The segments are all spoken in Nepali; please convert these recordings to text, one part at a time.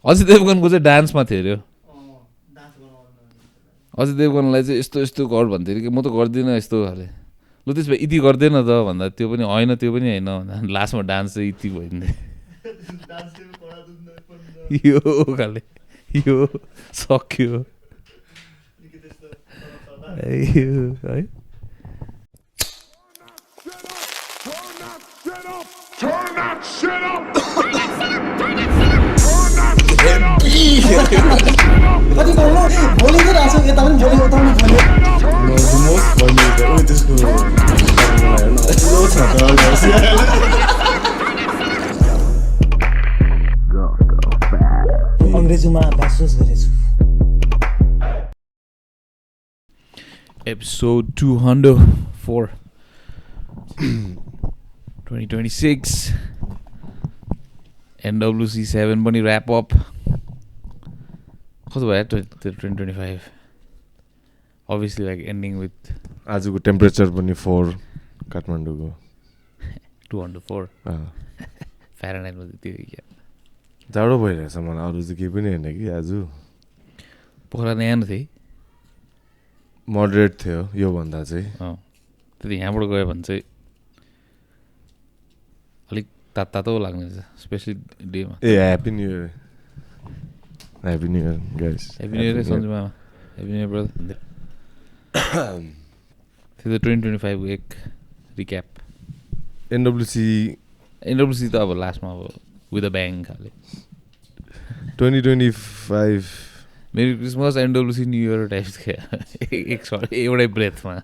अजय देवगनको चाहिँ डान्समा थियो अरे अजय देवगनलाई चाहिँ यस्तो यस्तो गर भन्थ्यो अरे कि म त गर्दिनँ यस्तो खाले लु त्यसो भए यति गर्दैन त भन्दा त्यो पनि होइन भन्दा लास्टमा डान्स चाहिँ यति भइदिँदै यो खाले यो सक्यो है Turn that shit up! कति बोल्नु बोलेको रहेछ यता पनि बोल्यो उता पनि बोल्यो अङ्ग्रेजीमा ब्याचलर्स गरेछु Episode 204 2026 NWC 7 पनि wrap up कस्तो भयो 2025 obviously like ending with आजको टेम्परेचर पनि 4 काठमाडौँको 204 Fahrenheit मा त्यो क्या जाडो भइरहेछ मलाई अरू चाहिँ केही पनि होइन कि आज पोखरा यहाँ थिए मोडरेट थियो यो भन्दा चाहिँ त्यति यहाँबाट गयो भने चाहिँ अलिक तातो लाग्ने रहेछ स्पेसली डेमा a happy new year guys happy new year सन्जुमा ह्याप्पी न्यू इयर ब्रदर त्यो त 2025 को एक रिक्याप एनडब्ल्युसी त अब लास्टमा अब विथ अ ब्याङ खाले 2025 merry Christmas NWC new year type एक एउटै ब्रेथमा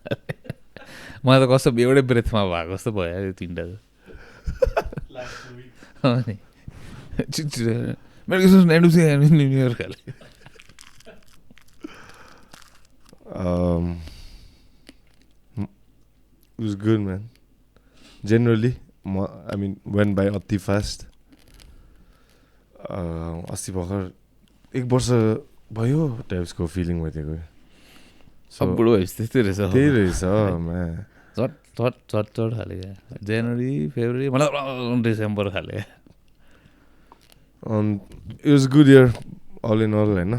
मलाई त कस्तो एउटै ब्रेथमा भएको जस्तो भयो त्यो तिनवटा मेरी क्रिसमस एनडब्ल्युसी न्यू इयर खाले It was good, man. Generally, I mean, went by अति fast. अस्ति भर्खर 1 वर्ष भयो टाइप्सको फिलिङ भइदिएको सब बुढो भएपछि त्यस्तै रहेछ त्यही रहेछ चट खाले जनवरी फेब्रुअरी मतलब डिसेम्बर खाले It was good year all in all होइन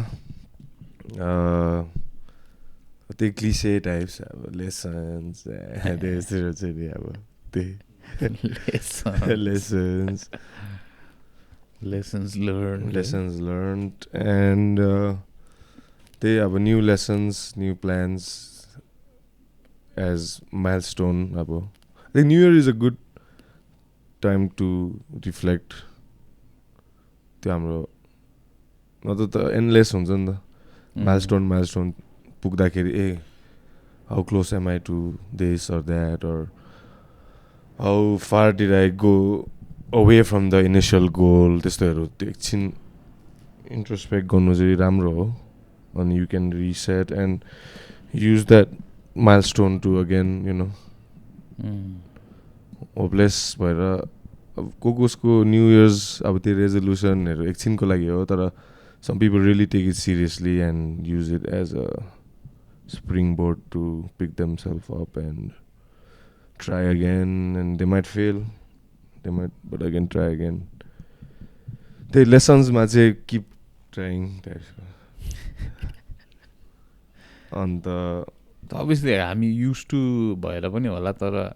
त्यही क्लिसे टाइप्स अब लेसन्स त्यस्तोहरू चाहिँ अब त्यही lessons learned and they have new lessons, new plans as milestone. I think New Year is a good time to reflect. Not that endless milestone पुग्दाखेरि how close am I to this or that, or how far did I go away from the initial goal. त्यस्तोहरू त्यो एकछिन इन्ट्रोस्पेक्ट गर्नु चाहिँ राम्रो हो अनि you can reset and use that milestone to again hopeless भएर अब कसको न्यू इयर्स अब त्यो रेजोल्युसनहरू एकछिनको लागि हो तर some people really take it seriously and use it as a springboard to pick themselves up and try again, and they might fail, but again try again. The lessons ma chai keep trying and obviously हामी used to भएर पनि होला तर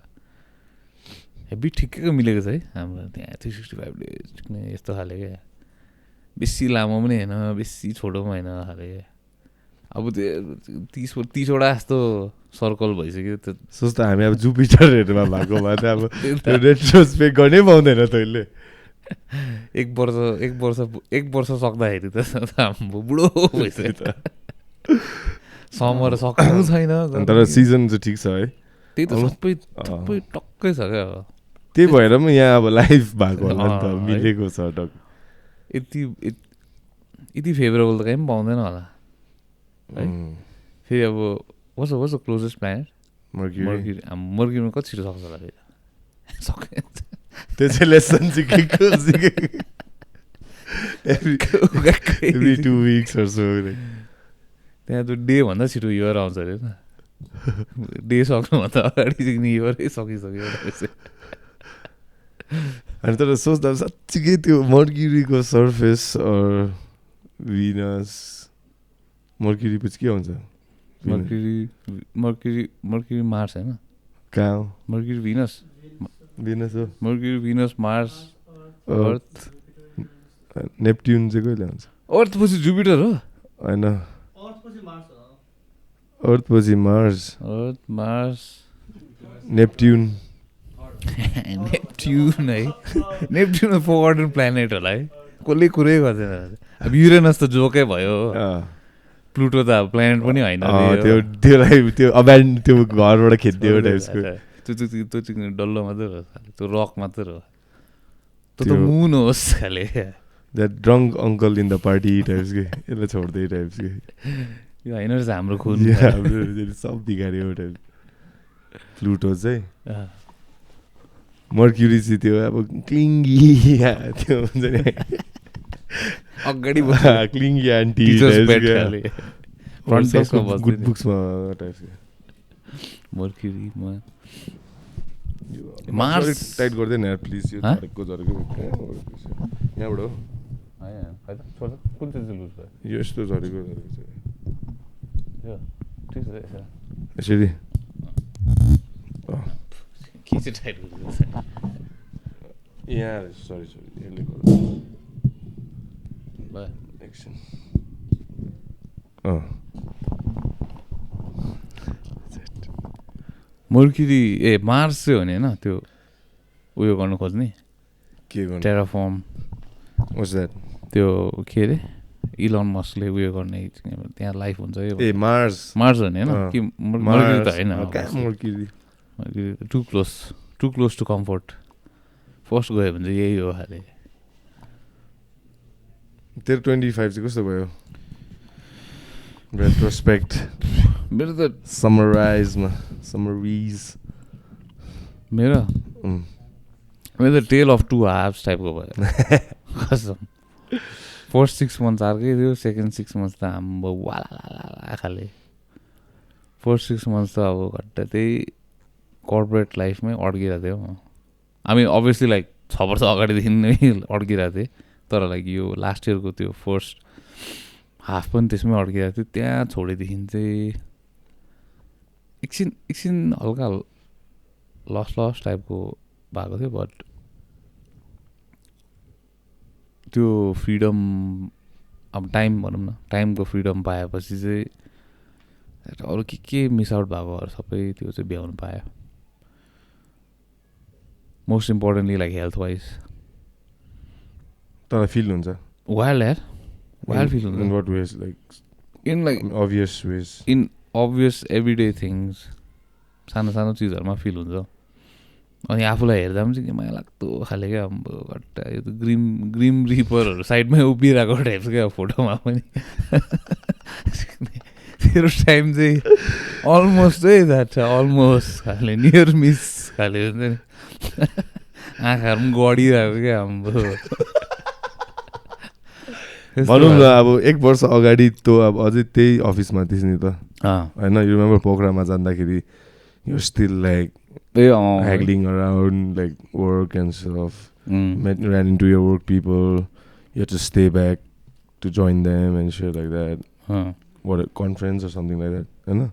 हेभी ठिक्कैको मिलेको छ है हाम्रो त्यहाँ 365 डेज यस्तो खाले क्या बेसी लामो पनि होइन बेसी छोटो पनि होइन खाले अब त्यो 30वटा जस्तो सर्कल भइसक्यो त्यो सोच त हामी अब जुपिटरहरूमा भएको भए त अब रेट्रोस्पेक्ट गर्नै पाउँदैन तैँले एक वर्ष सक्दाखेरि त हाम्रो बुढो भइसक्यो त समर सक्नु छैन तर सिजन चाहिँ ठिक छ है त्यही त सबै टक्कै छ क्या अब त्यही भएर पनि यहाँ अब लाइभ भएको होला नि त मिलेको छ टक यति फेभरेबल त कहीँ पनि पाउँदैन होला है फेरि अब वाट्स द क्लोजेस्ट प्लानेट मर्क्युरीमा कति छिटो सक्छ होला फेरि सक्यो त्यो चाहिँ लेसन सिकेको every 2 weeks or so त्यहाँ त डे भन्दा छिटो इयर आउँछ अरे न डे सक्नुभन्दा अगाडि चाहिँ इयरै सकिसक्यो अनि तर सोच्दा साँच्चीकै त्यो मर्क्युरीको सर्फेस भिनस मर्क्युरी पछि के हुन्छ मर्क्युरी मार्स होइन कहाँ हो मर्क्युरी भिनस हो मर्क्युरी भिनस मार्स अर्थ नेप्ट्युन चाहिँ कहिले हुन्छ अर्थ पछि जुपिटर हो होइन अर्थ पछि मार्स नेप्ट्युन नेप्ट्युन है नेप्ट्युन फोर्गटन प्लानेट होला है कसले कुरै गर्दैन अब युरेनस त जोकै भयो प्लुटो त अब प्लानेट पनि होइन त्यो घरबाट खेद्दियो टाइप्सको त्यो डल्लो मात्रै हो त्यो रक मात्रै हो त्यो त मुन होस् खाले that drunk uncle in the party टाइप्सकै यसलाई छोड्दै टाइप्सकै यो होइन रहेछ हाम्रो खुन सब बिगाऱ्यो टाइप प्लुटो चाहिँ मर्क्युरी चाहिँ त्यो अब क्लिङ्गी त्यो हुन्छ नि अगाडि क्लिङ्गी आन्टी गुड बुक्समा टाइप्सको मर्क्युरीमा मार्स टाइट गर्दैन यार प्लिज यो झरेको यहाँबाट हो कुन चाहिँ लुज भयो यो यस्तो झरेको ठिक छ यसरी के चाहिँ टाइट गर्छ यहाँ सरी यसले गर्दा एकछिन मर्क्युरी मार्स चाहिँ हो नि होइन त्यो उयो गर्नु खोज्ने के गर्नु टेराफर्म त्यो के अरे इलन मस्कले उयो गर्ने त्यहाँ लाइफ हुन्छ मार्स हो नि होइन कि मर्क्युरी त होइन mercury too close to comfort first गयो भने चाहिँ यही हो खाले तेरो 25 चाहिँ कस्तो भयो रेट्रोस्पेक्ट मेरो त समराइज मेरो त टेल अफ टु हाफ्स टाइपको भयो कसम फर्स्ट 6 मन्थ्स अर्कै थियो सेकेन्ड 6 मन्थ्स त हाम्रो वाला खाले फर्स्ट 6 मन्थ्स त अब घट्टा त्यही कर्पोरेट लाइफमै अड्किरहेको थियो आई मिन अभियसली लाइक 6 वर्ष अगाडिदेखि नै अड्किरहेको थिएँ तर लाइक यो लास्ट इयरको त्यो फर्स्ट हाफ पनि त्यसमै अड्किरहेको थियो त्यहाँ छोडेदेखि चाहिँ एकछिन हल्का लस टाइपको भएको थियो बट त्यो फ्रिडम अब टाइम भनौँ न टाइमको फ्रिडम पाएपछि चाहिँ अरू के मिस आउट भएकोहरू सबै त्यो चाहिँ भ्याउनु पायो most importantly like health wise तर फिल हुन्छ वाइल्ड फिल हुन्छ in what ways like in obvious everyday things सानो चिजहरूमा फिल हुन्छ अनि आफूलाई हेर्दा पनि चाहिँ माया लाग्दो खाले क्या अब घट्टा यो त ग्रिम रिपरहरू साइडमै उभिरहेको टाइप्स क्या फोटोमा पनि तेरो टाइम चाहिँ अलमोस्ट है जान्छ अलमोस्ट खाले नियर मिस खाले हुन्छ नि आँखाहरू पनि गढिरहेको क्या हाम्रो भनौँ न अब 1 वर्ष अगाडि त अब अझै त्यही अफिसमा थिएछ नि त होइन यु रिमेम्बर पोखरामा जाँदाखेरि you still like haggling around like work and stuff. Ran into your work people. You had to stay back to join them and shit like that. What a conference or something like that. है ना?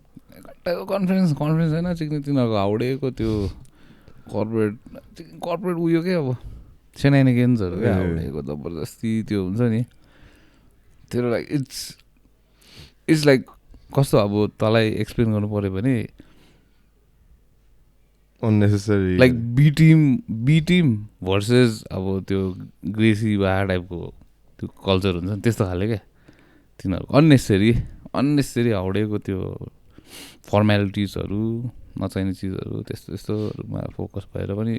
कन्फरेन्स होइन तिनीहरूको हाउडेको त्यो कर्पोरेट उयो के अब सेनाइने गेम्सहरू क्या हाउडेको जबरजस्ती त्यो हुन्छ नि तेरो लाइक इट्स लाइक कस्तो अब तँलाई एक्सप्लेन गर्नु पऱ्यो भने unnecessary like B team versus अब त्यो ग्रेसी वा टाइपको त्यो कल्चर हुन्छ नि त्यस्तो खाले क्या तिनीहरूको अननेसेसरी हाउडेको त्यो फर्मेलिटिजहरू नचाहिने चिजहरू त्यस्तोमा फोकस भएर पनि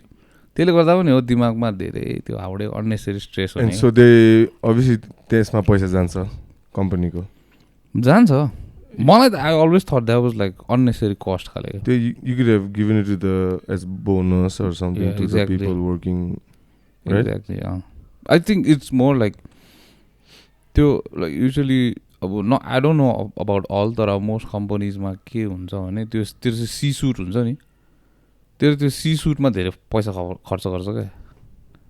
त्यसले गर्दा पनि हो दिमागमा धेरै त्यो हाउडे अननेसेसरी स्ट्रेस हो सो दे अभियसली त्यसमा पैसा जान्छ कम्पनीको जान्छ मलाई त I always thought that was like unnecessary cost खाले त्यो you could have given it to the as bonus or something to the people working exactly I think it's more like त्यो लाइक युजली अब I don't know about all तर अब मोस्ट कम्पनीजमा के हुन्छ भने त्यो चाहिँ सी सुट हुन्छ नि त्यो सी सुटमा धेरै पैसा खर्च गर्छ क्या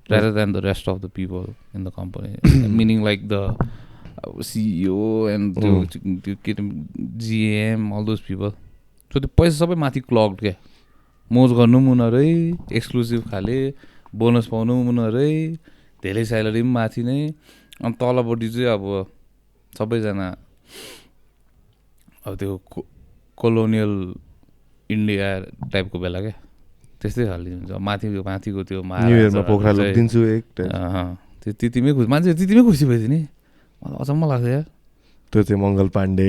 rather than the rest of the people in the company meaning like the अब CEO एन्ड त्यो केटी GM all those people so त्यो पैसा सबै माथि क्लग्ड क्या मोज गर्नु पनि हुन रै एक्सक्लुसिभ खाले बोनस पाउनु पनि हुन रै धेरै स्यालेरी पनि माथि नै अनि तलपट्टि चाहिँ अब सबैजना अब त्यो कोलोनियल इन्डिया टाइपको बेला क्या त्यस्तै खाले हुन्छ माथिको त्यो न्यु इयरमा पोखरा लगिदिन्छु एक त्यो त्यतिमै खुसी मान्छे त्यतिमै खुसी भइदियो नि मलाई अचम्म लाग्छ यार त्यो चाहिँ मङ्गल पाण्डे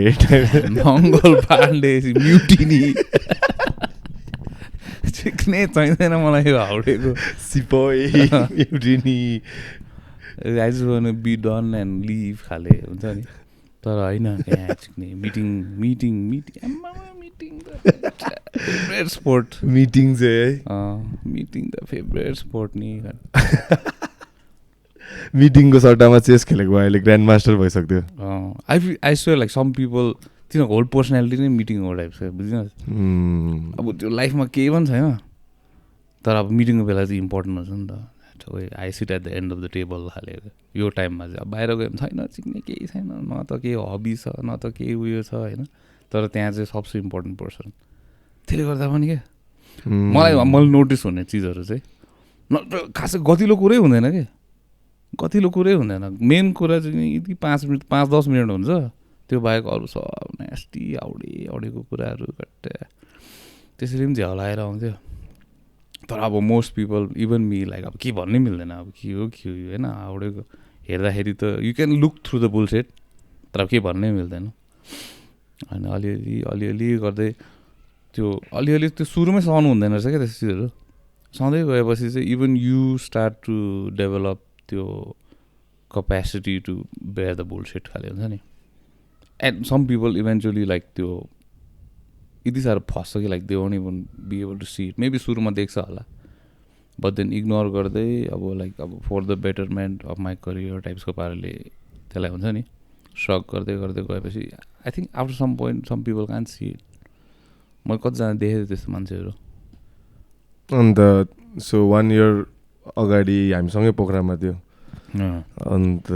म्युटिनी चिक्ने चाहिँदैन मलाई यो हाउडेको sepoy mutiny I just want to be done and leave खाले हुन्छ नि तर होइन यहाँ चिक्ने मिटिङ फेभरेट स्पोर्ट मिटिङ चाहिँ है मिटिङ द फेभरेट स्पोर्ट नि मिटिङको सट्टामा चेस खेलेको भए अहिले ग्रान्ड मास्टर भइसक्थ्यो I swear like some people तिनीहरूको होल पर्सनालिटी नै मिटिङ हो टाइप छ बुझ्नु अब त्यो लाइफमा केही पनि छैन तर अब मिटिङको बेला चाहिँ इम्पोर्टेन्ट हुन्छ नि त I sit at the end of the table हालेको यो टाइममा चाहिँ अब बाहिर गयो भने छैन चिक्ने केही छैन न त केही हबी छ न त केही उयो छ होइन तर त्यहाँ चाहिँ सबसे इम्पोर्टेन्ट पर्सन त्यसले गर्दा पनि क्या मलाई नोटिस हुने चिजहरू चाहिँ खासै गतिलो कुरै हुँदैन कि गतिलो कुरै हुँदैन मेन कुरा चाहिँ यति 5-10 मिनट हुन्छ त्यो बाहेक अरू सब नेस्टी आउडेको कुराहरू कट्टा त्यसरी पनि झ्याउ लगाएर आउँथ्यो तर अब most people even me like अब के भन्नै मिल्दैन अब के हो होइन आउडेको हेर्दाखेरि त you can look through the bullshit तर अब केही भन्नै मिल्दैन होइन अलिअलि गर्दै त्यो अलिअलि त्यो सुरुमै सहनु हुँदैन रहेछ क्या त्यस्तो चिजहरू सधैँ गएपछि चाहिँ even you start to develop त्यो capacity to bear the bullshit खाले हुन्छ नि and some people eventually like त्यो यति साह्रो फस्छ कि like they won't even be able to see it maybe सुरुमा देख्छ होला बट देन इग्नोर गर्दै अब लाइक अब for the betterment of my career टाइप्सको पाराले त्यसलाई हुन्छ नि स्ट्रक गर्दै गएपछि I think after some point some people can't see it मैले कतिजना देखेँ त्यस्तो मान्छेहरू अन्त सो 1 year अगाडि हामीसँगै पोखरामा थियो अन्त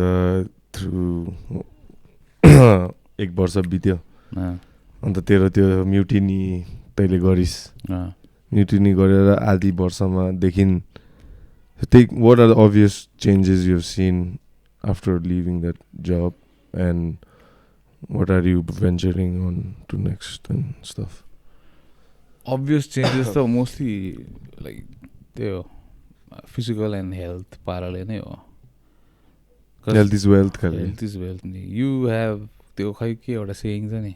थ्रु 1 वर्ष बित्यो अन्त तेरो त्यो म्युटिनी तैँले गरिस् म्युटिनी गरेर आधी वर्षमा देखिन what are the obvious changes you have seen after leaving that job and what are you venturing on to next and stuff obvious changes त मोस्टली लाइक त्यो फिजिकल एन्ड हेल्थ पाराले नै हो health is wealth health is wealth नि यु हेभ त्यो खै के एउटा सेयिङ छ नि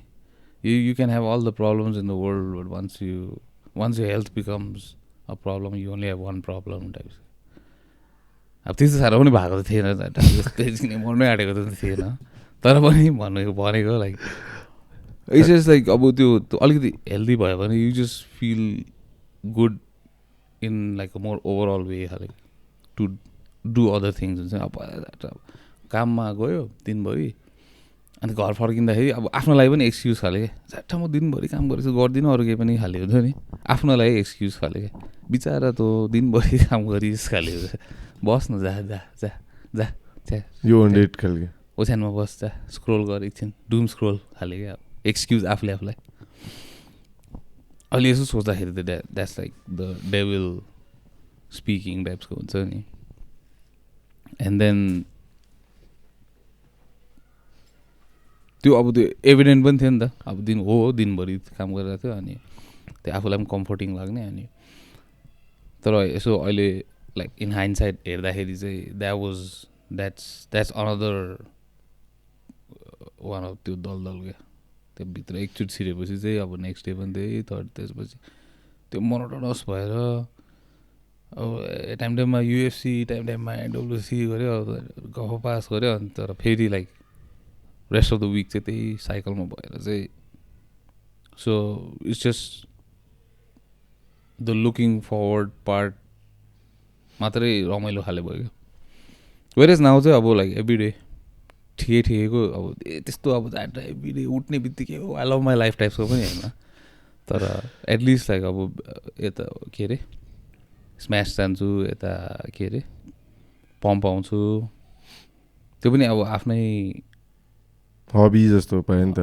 you can have all the problems in the world but once your health becomes a problem you only have one problem type अब त्यस्तो साह्रो पनि भएको त थिएन त्यस्तै मर्नै आँटेको त थिएन तर पनि भनेको लाइक इट्स जस्ट लाइक अब त्यो अलिकति हेल्दी भयो भने you just feel good in like a more overall way खाले टु डु अदर थिङ्स हुन्छ अब काममा गयो दिनभरि अनि घर फर्किँदाखेरि अब आफ्नो लागि पनि एक्सक्युज खाले क्या झट्ट म दिनभरि काम गरेछु गर्दिनँ अरू केही पनि खाले हुन्छ नि आफ्नो लागि एक्सक्युज खाले क्या बिचरा त दिनभरि काम गरिस् खाले बस न जा यो डेट खाले ओछ्यानमा बस जा स्क्रोल गर एकछिन डुम स्क्रोल खाले क्या एक्सक्युज आफूलाई अहिले यसो सोच्दाखेरि त that's like the devil speaking टाइप्सको हुन्छ नि एन्ड देन त्यो अब त्यो एभिडेन्ट पनि थियो नि त अब दिनभरि काम गरिरहेको थियो अनि त्यो आफूलाई पनि कम्फर्टिङ लाग्ने अनि तर यसो अहिले लाइक इन हाइन्डसाइड हेर्दाखेरि चाहिँ द्याट्स अनदर वान अफ त्यो दलदल क्या त्यो भित्र एकचोटि छिरेपछि चाहिँ अब नेक्स्ट डे पनि त्यही त्यसपछि त्यो मोनोटोनस भएर अब टाइममा UFC टाइममा WC गऱ्यो गफ पास गऱ्यो अनि तर फेरि like rest of the week चाहिँ त्यही साइकलमा भएर चाहिँ so it's just the looking forward part मात्रै रमाइलो खाले भयो क्या वेरेज नाउ चाहिँ अब लाइक एभ्री डे ठिकैको अब त्यस्तो अब एभ्री डे उठ्ने बित्तिकै आई लभ माई लाइफ टाइप्सको पनि होइन तर एटलिस्ट लाइक अब यता के अरे स्म्यास जान्छु यता के अरे पम्प आउँछु त्यो पनि अब आफ्नै हबी जस्तो पायो नि त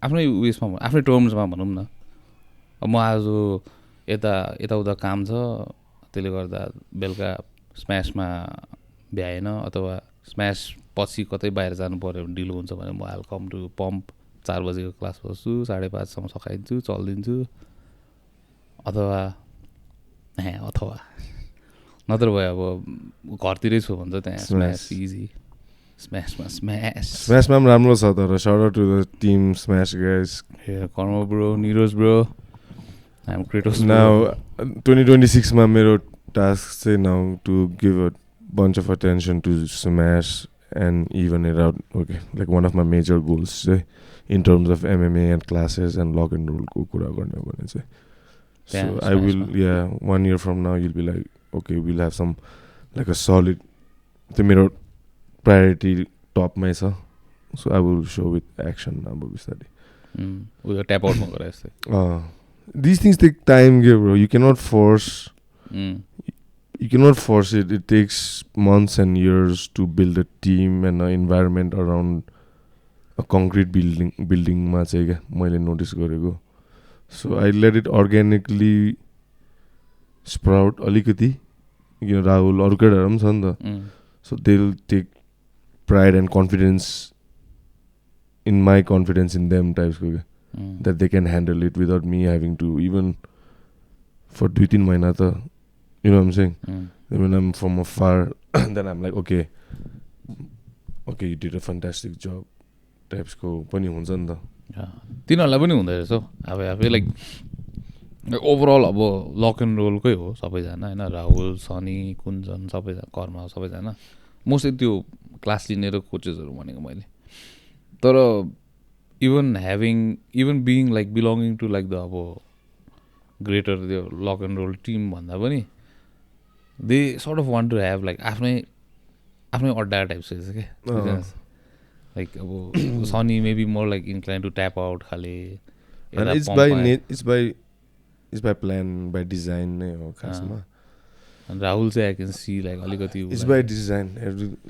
आफ्नै उयसमा आफ्नै टर्म्समा भनौँ न अब म आज यताउता काम छ त्यसले गर्दा बेलुका स्म्यासमा भ्याएन अथवा स्म्यास पछि कतै बाहिर जानु पऱ्यो भने ढिलो हुन्छ भने म आल कम टु पम्प 4 बजेको क्लास बस्छु 5:30सम्म सकाइदिन्छु चलिदिन्छु अथवा नत्र भयो अब घरतिरै छु भने चाहिँ त्यहाँ स्म्यास इजी स्म्यासमा स्म्यासमा पनि राम्रो छ तर shout out to the team Smash guys. कर्म bro Niroj bro I'm Kratos Now 2026 मा मेरो task चाहिँ now to give a bunch of attention to Smash and even it out. Okay, like one of my major goals चाहिँ in terms of MMA and classes and lock and roll को कुरा गर्ने हो भने चाहिँ. So I will 1 year from now you'll be like okay we'll have some like a solid the मेरो priority top मै छ. So I will show with action अब बिस्तारै. उयो ट्याप आउटमा गरे जस्तै. These things take time, bro. You cannot force it. It takes months and years to build a team and an environment around a concrete building मा चाहिँ क्या मैले नोटिस गरेको. So I let it organically sprout अलिकति राहुल अरू केटाहरू पनि छ नि त. So they'll take pride and confidence in my confidence in them types को क्या. That they can handle it without me having to even for 2-3 महिना त you know what I'm saying. When I'm from afar then I'm like okay you did a fantastic job types को पनि हुन्छ नि त. तिनीहरूलाई पनि हुँदो रहेछ अब लाइक ओभरअल अब लक एन्ड रोलकै हो सबैजना होइन राहुल सनी कुञ्जन सबैजना कर्म सबैजना मोस्टली त्यो क्लास लिने र कोचेसहरू भनेको मैले तर even being like belonging to like the अब ग्रेटर त्यो लक एन्ड रोल टिम भन्दा पनि they sort of want to have like आफ्नै अड्डा टाइप छ क्या लाइक अब Sunny maybe more like inclined to tap out खाले it's by plan by design नै हो खासमा. राहुल चाहिँ आई क्यान सी लाइक अलिकति it's by design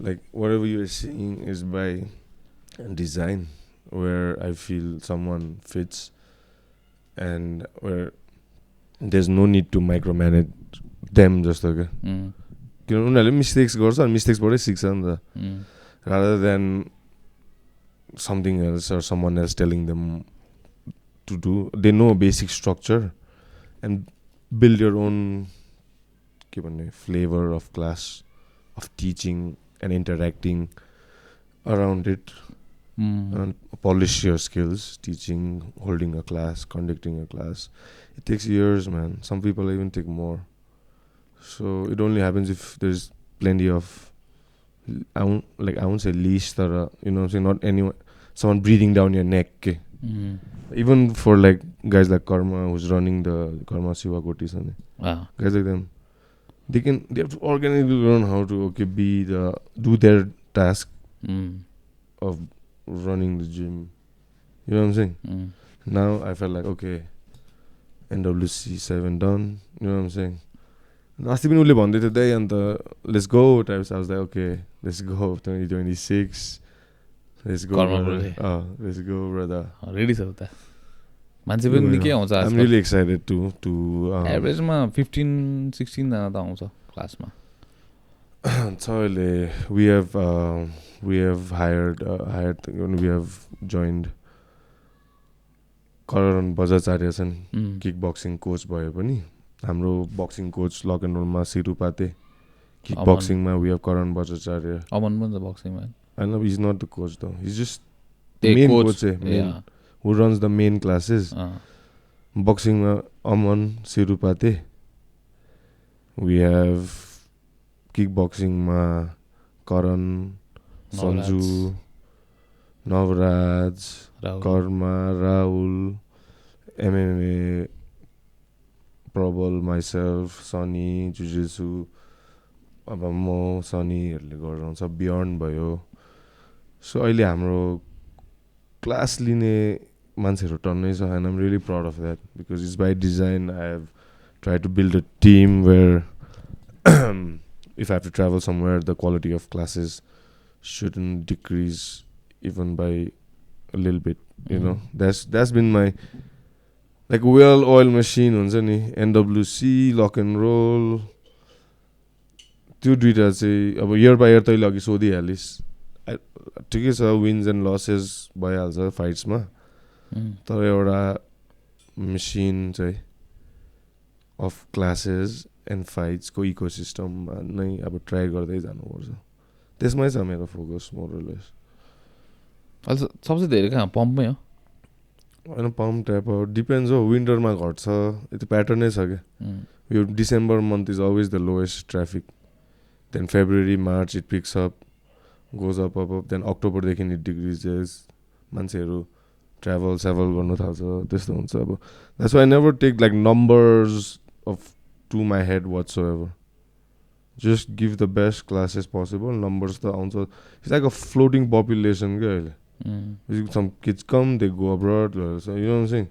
like whatever you are seeing is by design where I feel someone fits and where there's no need to micromanage them जस्तो क्या किनभने उनीहरूले मिस्टेक्स गर्छ अनि मिस्टेक्सबाटै सिक्छ नि त rather than something else or someone else telling them to do. They know a basic structure and build your own flavor of class of teaching and interacting around it and polish your skills teaching, holding a class, conducting a class. It takes years, man. Some people even take more. So it only happens if there's plenty of I won't say leash that you know what I'm saying, not anyone someone breathing down your neck. Even for like guys like Karma who's running the Karma Sivakotis and guys like them they have to organically learn how to do their task of running the gym. You know what I'm saying? Now I felt like okay NWC 7 done. You know what I'm saying? अस्ति पनि उसले भन्दै थियो दाइ अन्त let's go types. I was like okay let's go 2026 let's go let's go brother. Ready छ त मान्छे पनि निकै आउँछ I'm really excited to एभरेजमा 15-16 जना त आउँछ क्लासमा छ अहिले we have hired we have joined Karan Bajracharya छन् किक बक्सिङ कोच भए पनि हाम्रो बक्सिङ कोच लक एन्ड रोलमा सिरुपाते किक बक्सिङमा we have करण बजाचार्य अमन पनि छ बक्सिङमा I know he's not the coach though. He's just the main coach who runs the main classes. Boxing Aman Sirupate. We have kickboxing ma Karan, Sanju, Navraj, Karma, Rahul, MMA, Prabal, myself, Sunny, Jiu-Jitsu, Abamo, Sunny, Beyond भयो. So अहिले हाम्रो क्लास लिने मान्छेहरू टन्नै छ and I'm really proud of that because it's by design. I have tried to build a team where if I have to travel somewhere the quality of classes shouldn't decrease even by a little bit, you know. That's been my like well oil machine हुन्छ नि NWC lock and roll त्यो दुईटा चाहिँ अब इयर बाई इयर तैँले अघि सोधिहालिस् ठिकै छ विन्स एन्ड लसेस भइहाल्छ फाइट्समा तर एउटा मेसिन चाहिँ अफ क्लासेस एन्ड फाइट्सको इकोसिस्टममा नै अब ट्राई गर्दै जानुपर्छ त्यसमै छ मेरो फोकस मोरलेस अहिले सबसे धेरै कहाँ पम्पमै हो होइन पम्प टाइप डिपेन्ड्स हो विन्टरमा घट्छ यति प्याटर्नै छ क्या यो December month is always the lowest traffic then February March it picks up goes up then अक्टोबरदेखि इट डिक्रिजेस मान्छेहरू ट्राभल गर्नु थाल्छ त्यस्तो हुन्छ अब that's why I never take like numbers of to my head what's ever just give the best classes possible numbers त आउँछ it's like a floating population क्या अहिले some kids come they go abroad you know saying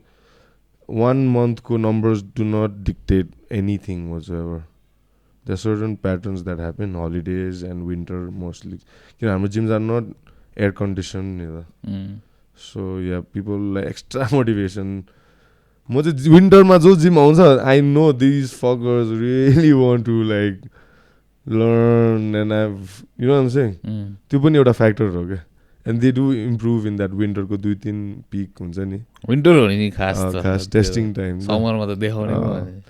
1 monthको numbers do not dictate anything whatsoever. There are certain patterns that happen, holidays and winter mostly. You know, our gyms are not air conditioned either. So yeah, people like extra motivation. Winter ma jo gym auncha, I know these fuckers really want to like learn and have, you know what I'm saying? Tyo pani euta factor ho ke. And they do improve in that winter ko 2-3 peak huncha ni. Winter ho ni khas testing time. Summer ma ta dekhaउने.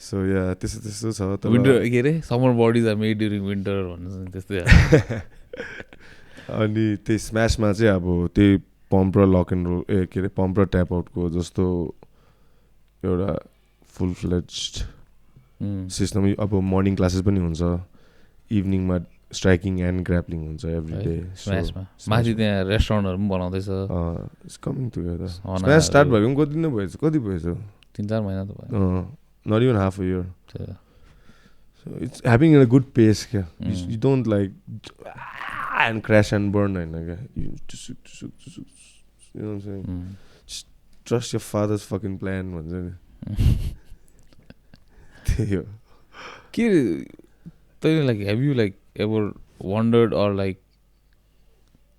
So yeah, त्यस्तो छ तर winter के रे summer bodies are made during winter भन्नु त्यस्तै अनि त्यही स्म्याशमा चाहिँ अब त्यही पम्प र लक एन्ड रोल के अरे पम्प र ट्याप आउटको जस्तो एउटा फुल फ्लेज्ड सिस्टम अब मर्निङ क्लासेस पनि हुन्छ इभिनिङमा स्ट्राइकिङ एन्ड ग्राप्लिङ हुन्छ एभ्री डे स्म्याशमा माथि त्यहाँ रेस्टुरेन्टहरू पनि बनाउँदैछ इट्स कमिङ टुगेदर स्म्याश स्टार्ट भएको पनि कति भएछ 3-4 महिना त भयो not even half a year. So it's happening at a good pace. You don't like and crash and burn. You know what I'm saying? Just trust your father's fucking plan. Like, have you like ever wondered or like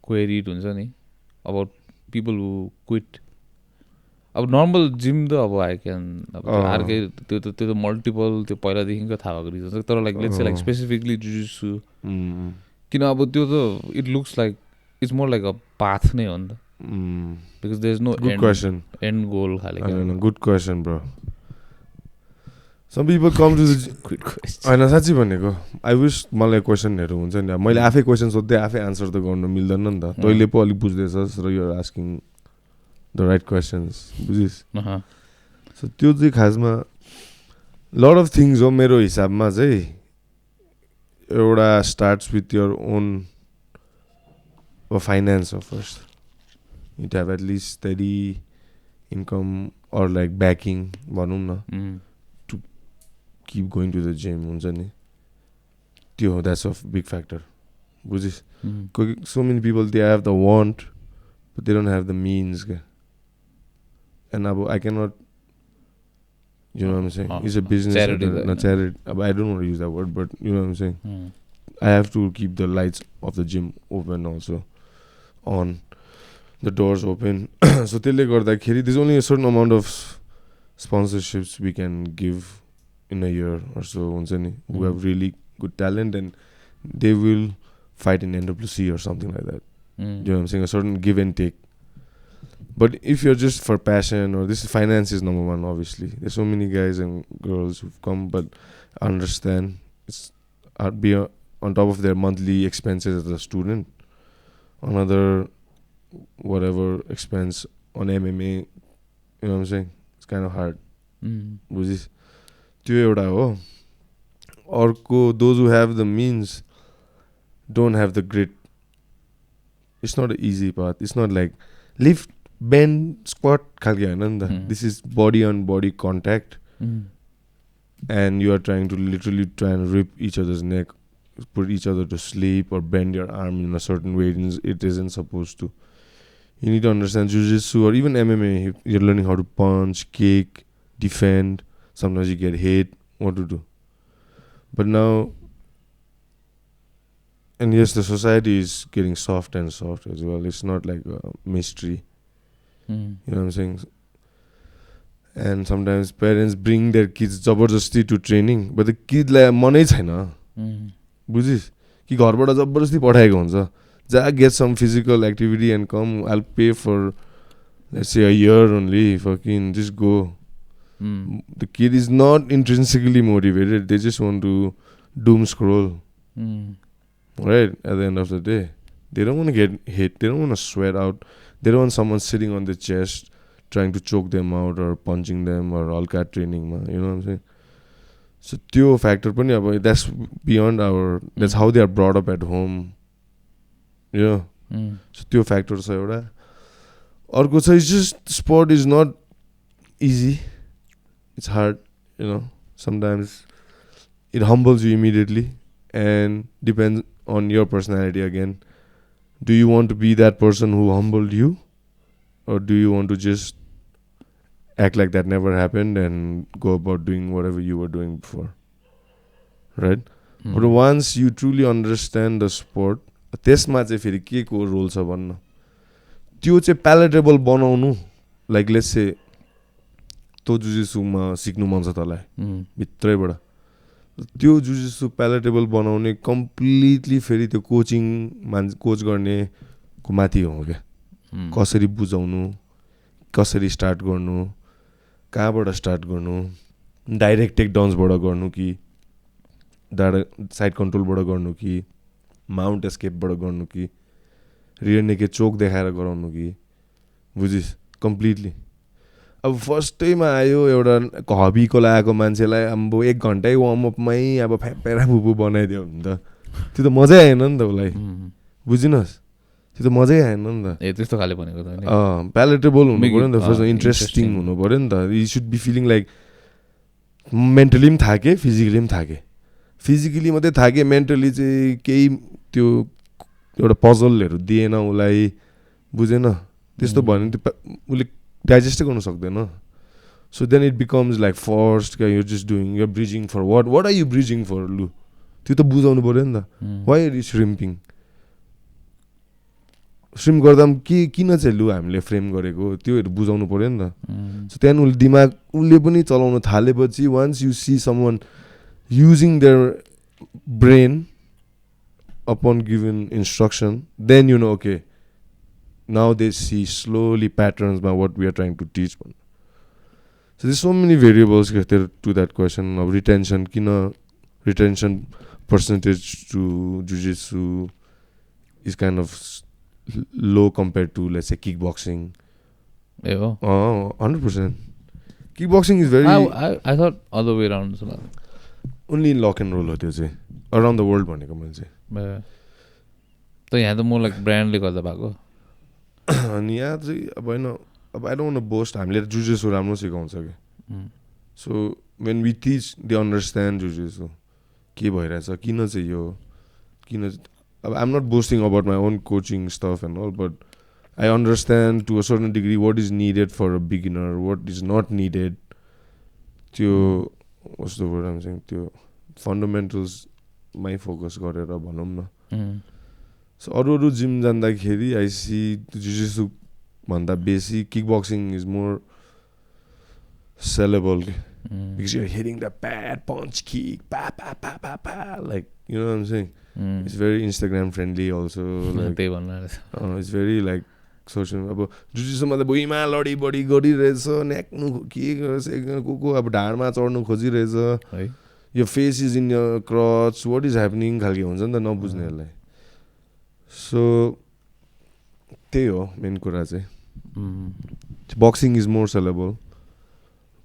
queried about people who quit? अब नर्मल जिम त अब आई क्यान अब अर्कै त्यो त मल्टिपल त्यो पहिलादेखिको थाहा भएको रिजन तर like let's say like specifically jujutsu किन अब त्यो त it looks like it's more like a path नै हो नि त because there is no end goal खाले good question bro some people come to होइन साँच्ची भनेको आई विश मलाई क्वेसनहरू हुन्छ नि मैले आफै क्वेसन सोध्दै आफै आन्सर त गर्नु मिल्दैन नि त तैँले पो अलिक बुझ्दैछस् र you are asking the right questions बुझिस् so त्यो चाहिँ खासमा lot of things हो मेरो हिसाबमा चाहिँ एउटा starts with your own finance first you have at least steady income or like backing भनौँ न to keep going to the gym हुन्छ नि त्यो that's a big factor बुझिस् so many people they have the want but they don't have the means and I cannot, you know what I'm saying? It's a business, not charity. I don't want to use that word, but you know what I'm saying? I have to keep the lights of the gym open also, on, the doors open. So there's only a certain amount of sponsorships we can give in a year or so, who have really good talent and they will fight in NWC or something like that. You know what I'm saying? A certain give and take. But if you're just for passion or this finance is number one, obviously. There's so many guys and girls who've come but understand it's be on top of their monthly expenses as a student. Another whatever expense on MMA, you know what I'm saying? It's kind of hard. Bujis. Tyo euta ho. Orko those who have the means don't have the grit. It's not an easy path. It's not like lift bend squat khalke haina ni ta this is body on body contact and you are trying to literally try and rip each other's neck put each other to sleep or bend your arm in a certain way it isn't supposed to you need to understand jiu-jitsu or even MMA you're learning how to punch kick defend sometimes you get hit what to do but now And yes, the society is getting soft and soft as well. It's not like a mystery. Mm. You know what I'm saying? And sometimes parents bring their kids जबरजस्ती to training, but the kid लाई मनै छैन. बुझिस् कि घरबाट जबरजस्ती पठाएको हुन्छ. जा get some physical activity and come. I'll pay for let's say a year only. Fucking just go. The kid is not intrinsically motivated. They just want to doom scroll. Right? At the end of the day, they don't want to get hit. They don't want to sweat out. They don't want someone sitting on their chest trying to choke them out or punching them or all cat training. You know what I'm saying? So त्यो factor पनि अब that's beyond our. That's how they are brought up at home. Yeah. So त्यो factor छ एउटा. अर्को छ it's just sport is not easy. It's hard, you know. Sometimes it humbles you immediately and depends on your personality again. Do you want to be that person who humbled you, or do you want to just act like that never happened and go about doing whatever you were doing before? Right? But once you truly understand the sport, त्यसमा चाहिँ फेरि के को रोल छ भन्न. त्यो चाहिँ palatable बनाउनु, like let's say तो जुजिसुमा सिक्नु मन छ तँलाई भित्रैबाट. त्यो जुजिसु प्यालेटेबल बनाउने कम्प्लिटली फेरि त्यो कोचिङ कोच गर्ने को माथि हो क्या. कसरी बुझाउनु, कसरी स्टार्ट गर्नु, कहाँबाट स्टार्ट गर्नु, डाइरेक्ट टेक डाउन्सबाट गर्नु कि साइड कन्ट्रोलबाट गर्नु कि माउन्ट एस्केपबाट गर्नु कि रियर नेकेड चोक देखाएर गराउनु कि. बुझिस् कम्प्लिटली. अब फर्स्टैमा आयो एउटा हबीको लागेको मान्छेलाई अब 1 घन्टै वार्मअपमै अब फ्यापेरा फुपु बनाइदियो भने त त्यो त मजै आएन नि त उसलाई. बुझिनस् त्यो त मजै आएन नि त. त्यस्तो खाले भनेको त प्यालेटेबल हुनु पऱ्यो नि त. फर्स्ट इन्ट्रेस्टिङ हुनु पऱ्यो नि त. You should be feeling like mentally पनि थाके फिजिकली पनि थाके. फिजिकली मात्रै थाके, मेन्टली चाहिँ केही त्यो एउटा पजलहरू दिएन उसलाई. बुझेन त्यस्तो भयो भने त्यो उसले डाइजेस्टै गर्नु सक्दैन. So then it becomes like first क्या you just doing you bridging for what are you bridging for. लु त्यो त बुझाउनु पऱ्यो नि त. Why are you shrimping. Swim गर्दा पनि किन चाहिँ लु हामीले फ्रेम गरेको त्योहरू बुझाउनु पऱ्यो नि त. सो त्यहाँदेखि उसले दिमाग उसले पनि चलाउनु थालेपछि once you see someone using their brain upon given instruction, then you know, okay, now they see slowly patterns by what we are trying to teach. So there's so many variables to that question of retention. Retention percentage to jiu-jitsu is kind of low compared to, let's say, kickboxing. Yeah. 100%. Kickboxing is very... I thought other way around. Only in lock and roll around the world भनेको मैले. त यहाँ त म लाइक ब्रान्डले गर्दा भएको. अनि यहाँ चाहिँ अब होइन, अब I don't want to boast. हामीले जुजिसु राम्रो सिकाउँछ कि. So when we teach they understand जुजिसु के भइरहेछ, किन चाहिँ यो, किन. अब I am not boasting about my own coaching stuff and all, but I understand to a certain degree what is needed for a beginner, what is not needed. त्यो कस्तो वर्ड आइम सेइङ, त्यो फन्डामेन्टल्समै फोकस गरेर भनौँ न. सो अरू जिम जाँदाखेरि आई सी जुजिसु भन्दा बेसी kick boxing is more saleable. Because you're hitting the bad punch kick, pa pa pa pa pa, like, you know what I'm saying. It's very Instagram friendly also. Like, it's very like social. अब जुजिसुमा त भुइँमा लडी बडी गरिरहेछ, न्याक्नु के गर्छ, को अब ढाडमा चढ्नु खोजिरहेछ, यो face is in your crotch, what is happening खालको हुन्छ नि त नबुझ्नेहरूलाई. सो त्यही हो मेन कुरा चाहिँ. Boxing is more saleable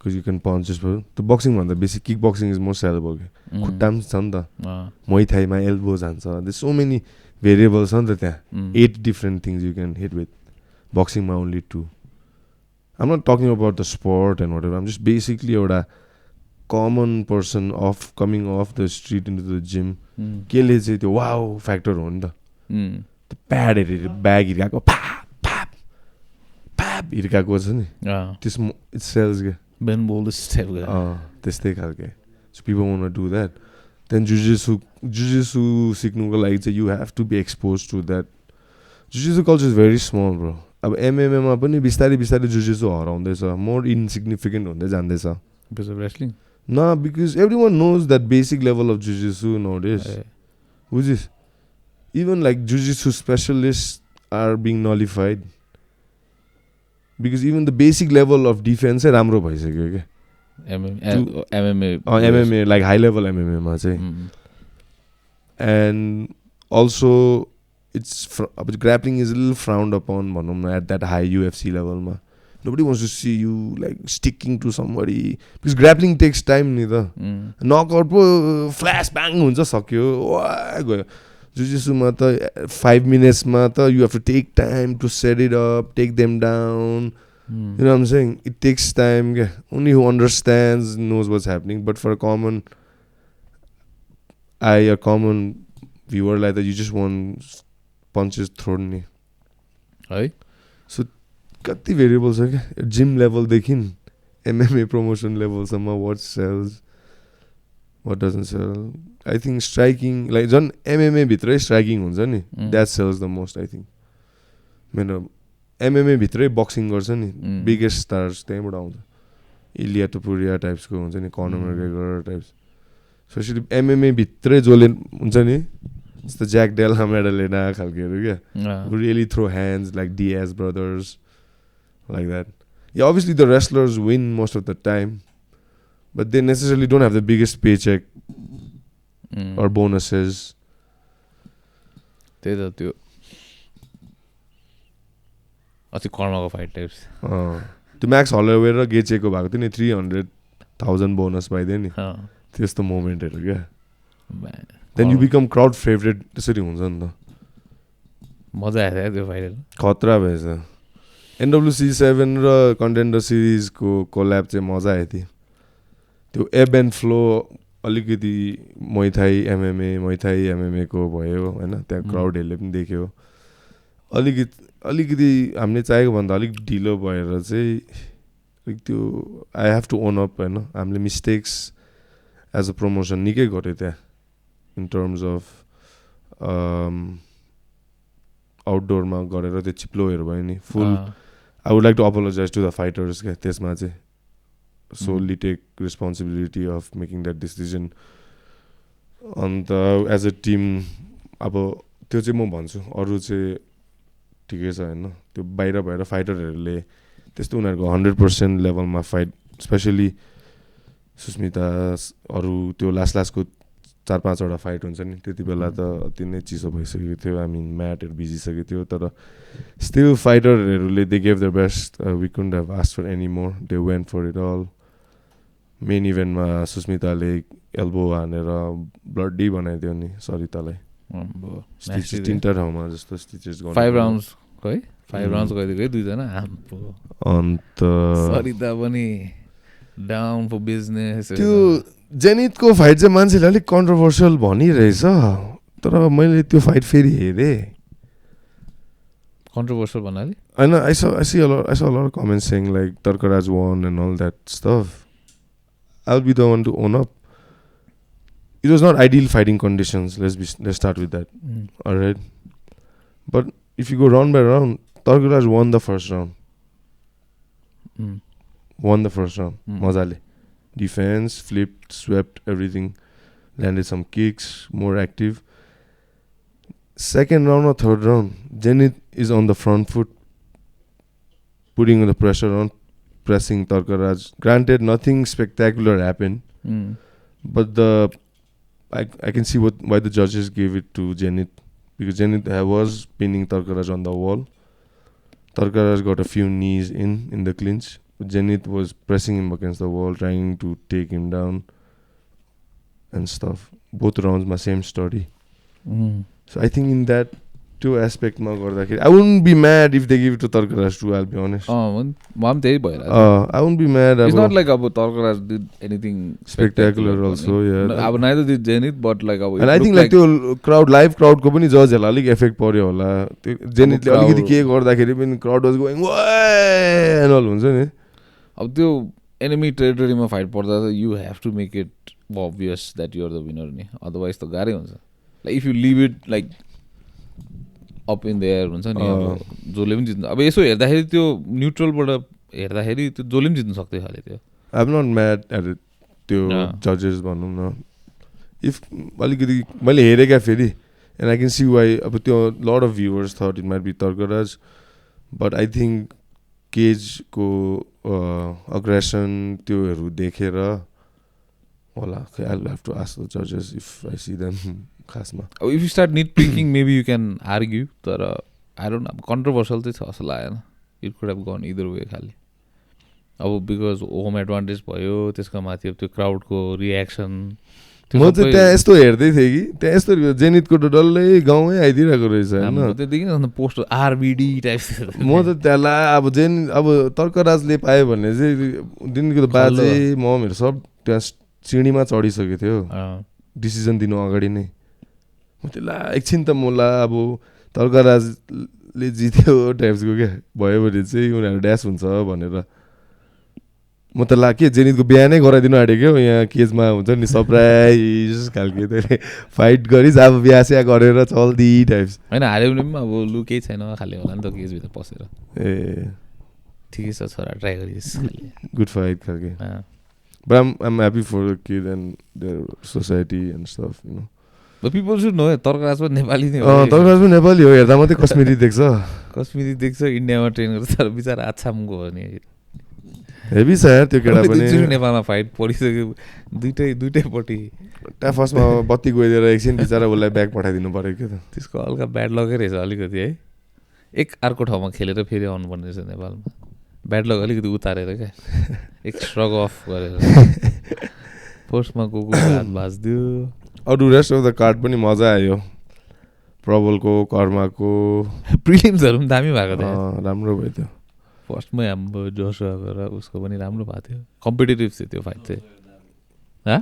because you can punch just well. The boxing भन्दा बेसी kick boxing is more sellable. खुट्टा पनि छ नि त, मुay thai मा elbows हान्छ. There's so many variables छ नि त त्यहाँ. 8 different things you can hit with. Boxing मा only 2. I'm not talking about the sport and whatever. I'm just basically एउटा common person coming off the street into the gym. केले चाहिँ त्यो wow factor हो नि त. त्यो प्याड हेरेर ब्याग हिर्काएको पाप पाप पाप हिर्काएको छ नि, त्यसमा it sells के. Ben Boulder step. त्यस्तै खालके. So people want to do that. Then jiu-jitsu जुजिसु सिक्नुको लागि चाहिँ you have to be expose to that जुजिसु culture is very small bro अब एमएमएमा पनि बिस्तारै बिस्तारै जुजिसु हराउँदैछ मोर इन्सिग्निफिकेन्ट हुँदै जाँदैछ बिकज अफ रेस्लिङ न because everyone knows that basic level of जुजिसु नोडेस बुझिस इभन लाइक जुजिसु specialist are being nullified because even the basic level of डिफेन्सै राम्रो भइसक्यो क्या एमएमए लाइक हाई लेभल एमएमएमा चाहिँ एन्ड अल्सो इट्स अब grappling is lil frowned upon भनौँ न एट द्याट हाई युएफसी लेभलमा nobody wants to see you like sticking to somebody because grappling takes time नि त knockout पो flash bang हुन्छ सक्यो गयो जुजिसुमा त 5 minutes मा त you have to take time to set it up take them down you know what I'm saying it takes time only who understands knows what's happening but for a common viewer like that you just want punches thrown नि है so कति भेरिएबल छ क्या जिम लेभलदेखि एमएमए प्रमोसन लेभलसम्म what sells what doesn't sell I think striking like झन् एमएमए भित्रै स्ट्राइकिङ हुन्छ नि that sells the most I think मेरो एमएमए भित्रै बक्सिङ गर्छ नि बिगेस्ट स्टार्स त्यहीँबाट आउँछ इलिया टुपुरिया टाइप्सको हुन्छ नि कनर मैग्रेगर टाइप्स स्पेसली एमएमए भित्रै जसले हुन्छ नि जस्तो ज्याक डेला मेडलेना खालकेहरू क्या really throw hands like Diaz brothers like that. Yeah, obviously the wrestlers win most of the time, but they necessarily don't have the biggest paycheck or bonuses. त्यही त त्यो अस्ति कर्मको फाइट टाइप्स त्यो म्याक्स हलवे र गेचेको भएको थियो नि 300,000 बोनस पाइदियो नि त्यस्तो मोमेन्टहरू क्या then you become crowd favourite त्यसरी हुन्छ नि त मजा आएछ त्यो फाइट खतरा भएछ NWC7 र कन्टेन्डर सिरिजको कोल्याब चाहिँ मजा आयो थियो त्यो एब एन्ड फ्लो अलिकति मैथाई एमएमए को भयो होइन त्यहाँ क्राउडहरूले पनि देख्यो अलिकति हामीले चाहेको भन्दा अलिक ढिलो भएर चाहिँ अलिक त्यो I have to own up होइन हामीले मिस्टेक्स एज अ प्रमोसन निकै गऱ्यो त्यहाँ इन टर्म्स अफ आउटडोरमा गरेर त्यो चिप्लोहरू भयो नि फुल I would like to apologize to the fighters त्यसमा चाहिँ solely take responsibility of making that decision अन्त एज अ टिम अब त्यो चाहिँ म भन्छु अरू चाहिँ ठिकै छ होइन त्यो बाहिर भएर फाइटरहरूले त्यस्तो उनीहरूको 100% लेभलमा फाइट स्पेसली सुस्मिता अरू त्यो लास्टको 4-5वटा फाइट हुन्छ नि त्यति बेला त अति नै चिसो भइसकेको थियो आई मिन म्याटहरू भिजिसकेको थियो तर स्टिल फाइटरहरूले they gave their best we couldn't have asked for any more they went for it all main इभेन्टमा सुस्मिताले एल्बो हानेर ब्लडी बनाइदियो नि सरितालाई स्टिचेस 3टा ठाउँमा जस्तो स्टिचेस 5 राउन्ड्स है 5 राउन्ड्स गरिदिएको दुईजना अन्त सरिता पनि डाउन फर बिजनेस त्यो जेनितको फाइट चाहिँ मान्छेले अलिक कन्ट्रोभर्सियल भनिरहेछ तर मैले त्यो फाइट फेरि हेरेँ कन्ट्रोभर्सियल भन्नाले होइन I saw a lot of comments saying like Tarkaraj won and all that stuff. I'll be the one to own up. It was not ideal fighting conditions. Let's start with that. All right. But if you go round by round, Tarkaraj won the first round. Won the first round. Mazale. Defense, flipped, swept, everything. Landed some kicks, more active. Second round or third round, Zenith is on the front foot, putting the pressure on, pressing Tarkaraj. Granted, nothing spectacular happened, but I can see why the judges gave it to Zenith, because Zenith was pinning Tarkaraj on the wall. Tarkaraj got a few knees in the clinch. Zenith was pressing him against the wall, trying to take him down and stuff. Both rounds, my same story. So I think in that two aspect ma gardakeri I wouldn't be mad if they give it to Tarkaraj too, I'll be honest. Mam त्यही भएर I wouldn't be mad. It's not like अब Tarkaraj did anything spectacular also, yeah. अब neither did Zenith, but like अब and I think like त्यो crowd live crowd को पनि जजहरुलाई अलिक इफेक्ट पर्यो होला. त्यो Zenith ले अलिकति के गर्दाखेरि पनि crowd was going and all हुन्छ नि. अब त्यो एनिमी टेरिटोरीमा फाइट पर्दा त you have to make it obvious that you're the winner नि अदरवाइज त गाह्रै हुन्छ like if you leave it like up in the air हुन्छ नि अब जसले पनि जित्नु अब यसो हेर्दाखेरि त्यो न्युट्रलबाट हेर्दाखेरि त्यो जसले पनि जित्नु सक्थ्यो खाले त्यो I am not mad at त्यो जजेस भनौँ न इफ अलिकति मैले हेरेँ क्या फेरि and I can see why अब त्यो lot of viewers thought it might be Tarkaraj but I think केजको अग्रेसन त्योहरू देखेर होला I will have to ask the जजेस इफ आई सी देम खासमा अब if you start nit picking maybe you can argue तर आई डोन्ट अब कन्ट्रोभर्सियल चाहिँ छ जस्तो लागेन it could have gone either way खालि अब बिकज होम एडभान्टेज भयो त्यसको माथि अब त्यो क्राउडको रियाक्सन म चाहिँ त्यहाँ यस्तो हेर्दै थिएँ कि त्यहाँ यस्तो जेनितको त डल्लै गाउँमै आइदिरहेको रहेछ होइन त्यो देखिन पोस्ट आरबिडी टाइप म त त्यहाँ अब तर्कराजले पायो भने चाहिँ दिनको बाजे ममहरू सब त्यहाँ सिँढीमा चढिसकेको थियो डिसिजन दिनु अगाडि नै म त्यसलाई एकछिन त मलाई अब तर्कराजले जित्यो टाइप्सको क्या भयो भने चाहिँ उनीहरू ड्यास हुन्छ भनेर म त के जेनितको बिहानै गराइदिनु आँटेको यहाँ केजमा हुन्छ नि सरप्राइज खालको त्यसले फाइट गरिस् अब बिहा स्या गरेर चल्दी टाइप्स होइन हाल्यो भने पनि अब लु केही छैन खालि होला नि त केजभित्र पसेर ए ठिकै छ छोरा ट्राई गरिस् गुड फाइट खालके But I'm happy for the kid and their society and stuff, you know. But people should know Tarkaraj पनि नेपाली नै हो तर्कराज पनि नेपाली हो हेर्दा मात्रै कश्मीरी देख्छ इन्डियामा ट्रेन गर्छ तर बिचारा आछामको हो नि हेभी छ यार त्यो केटा पनि नेपालमा फाइट परिसक्यो दुइटैपट्टि त्यहाँ फर्स्टमा बत्ती गइदिएर एकछिन बिचारा उसलाई ब्याग पठाइदिनु पऱ्यो क्या त त्यसको हल्का ब्याड लगै रहेछ अलिकति है एक अर्को ठाउँमा खेलेर फेरि आउनुपर्ने रहेछ नेपालमा ब्याड लग अलिकति उतारेर क्या एक स्ट्रग अफ गरेर फर्स्टमा गएको हात भाँच्दियो अरू रेस्ट अफ द कार्ड पनि मजा आयो प्रबलको कर्माको प्रिलिम्सहरू पनि दामी भएको थियो राम्रो भयो त्यो फर्स्टमै हाम्रो जोस गरेर उसको पनि राम्रो भएको थियो कम्पिटेटिभ थियो त्यो फाइट चाहिँ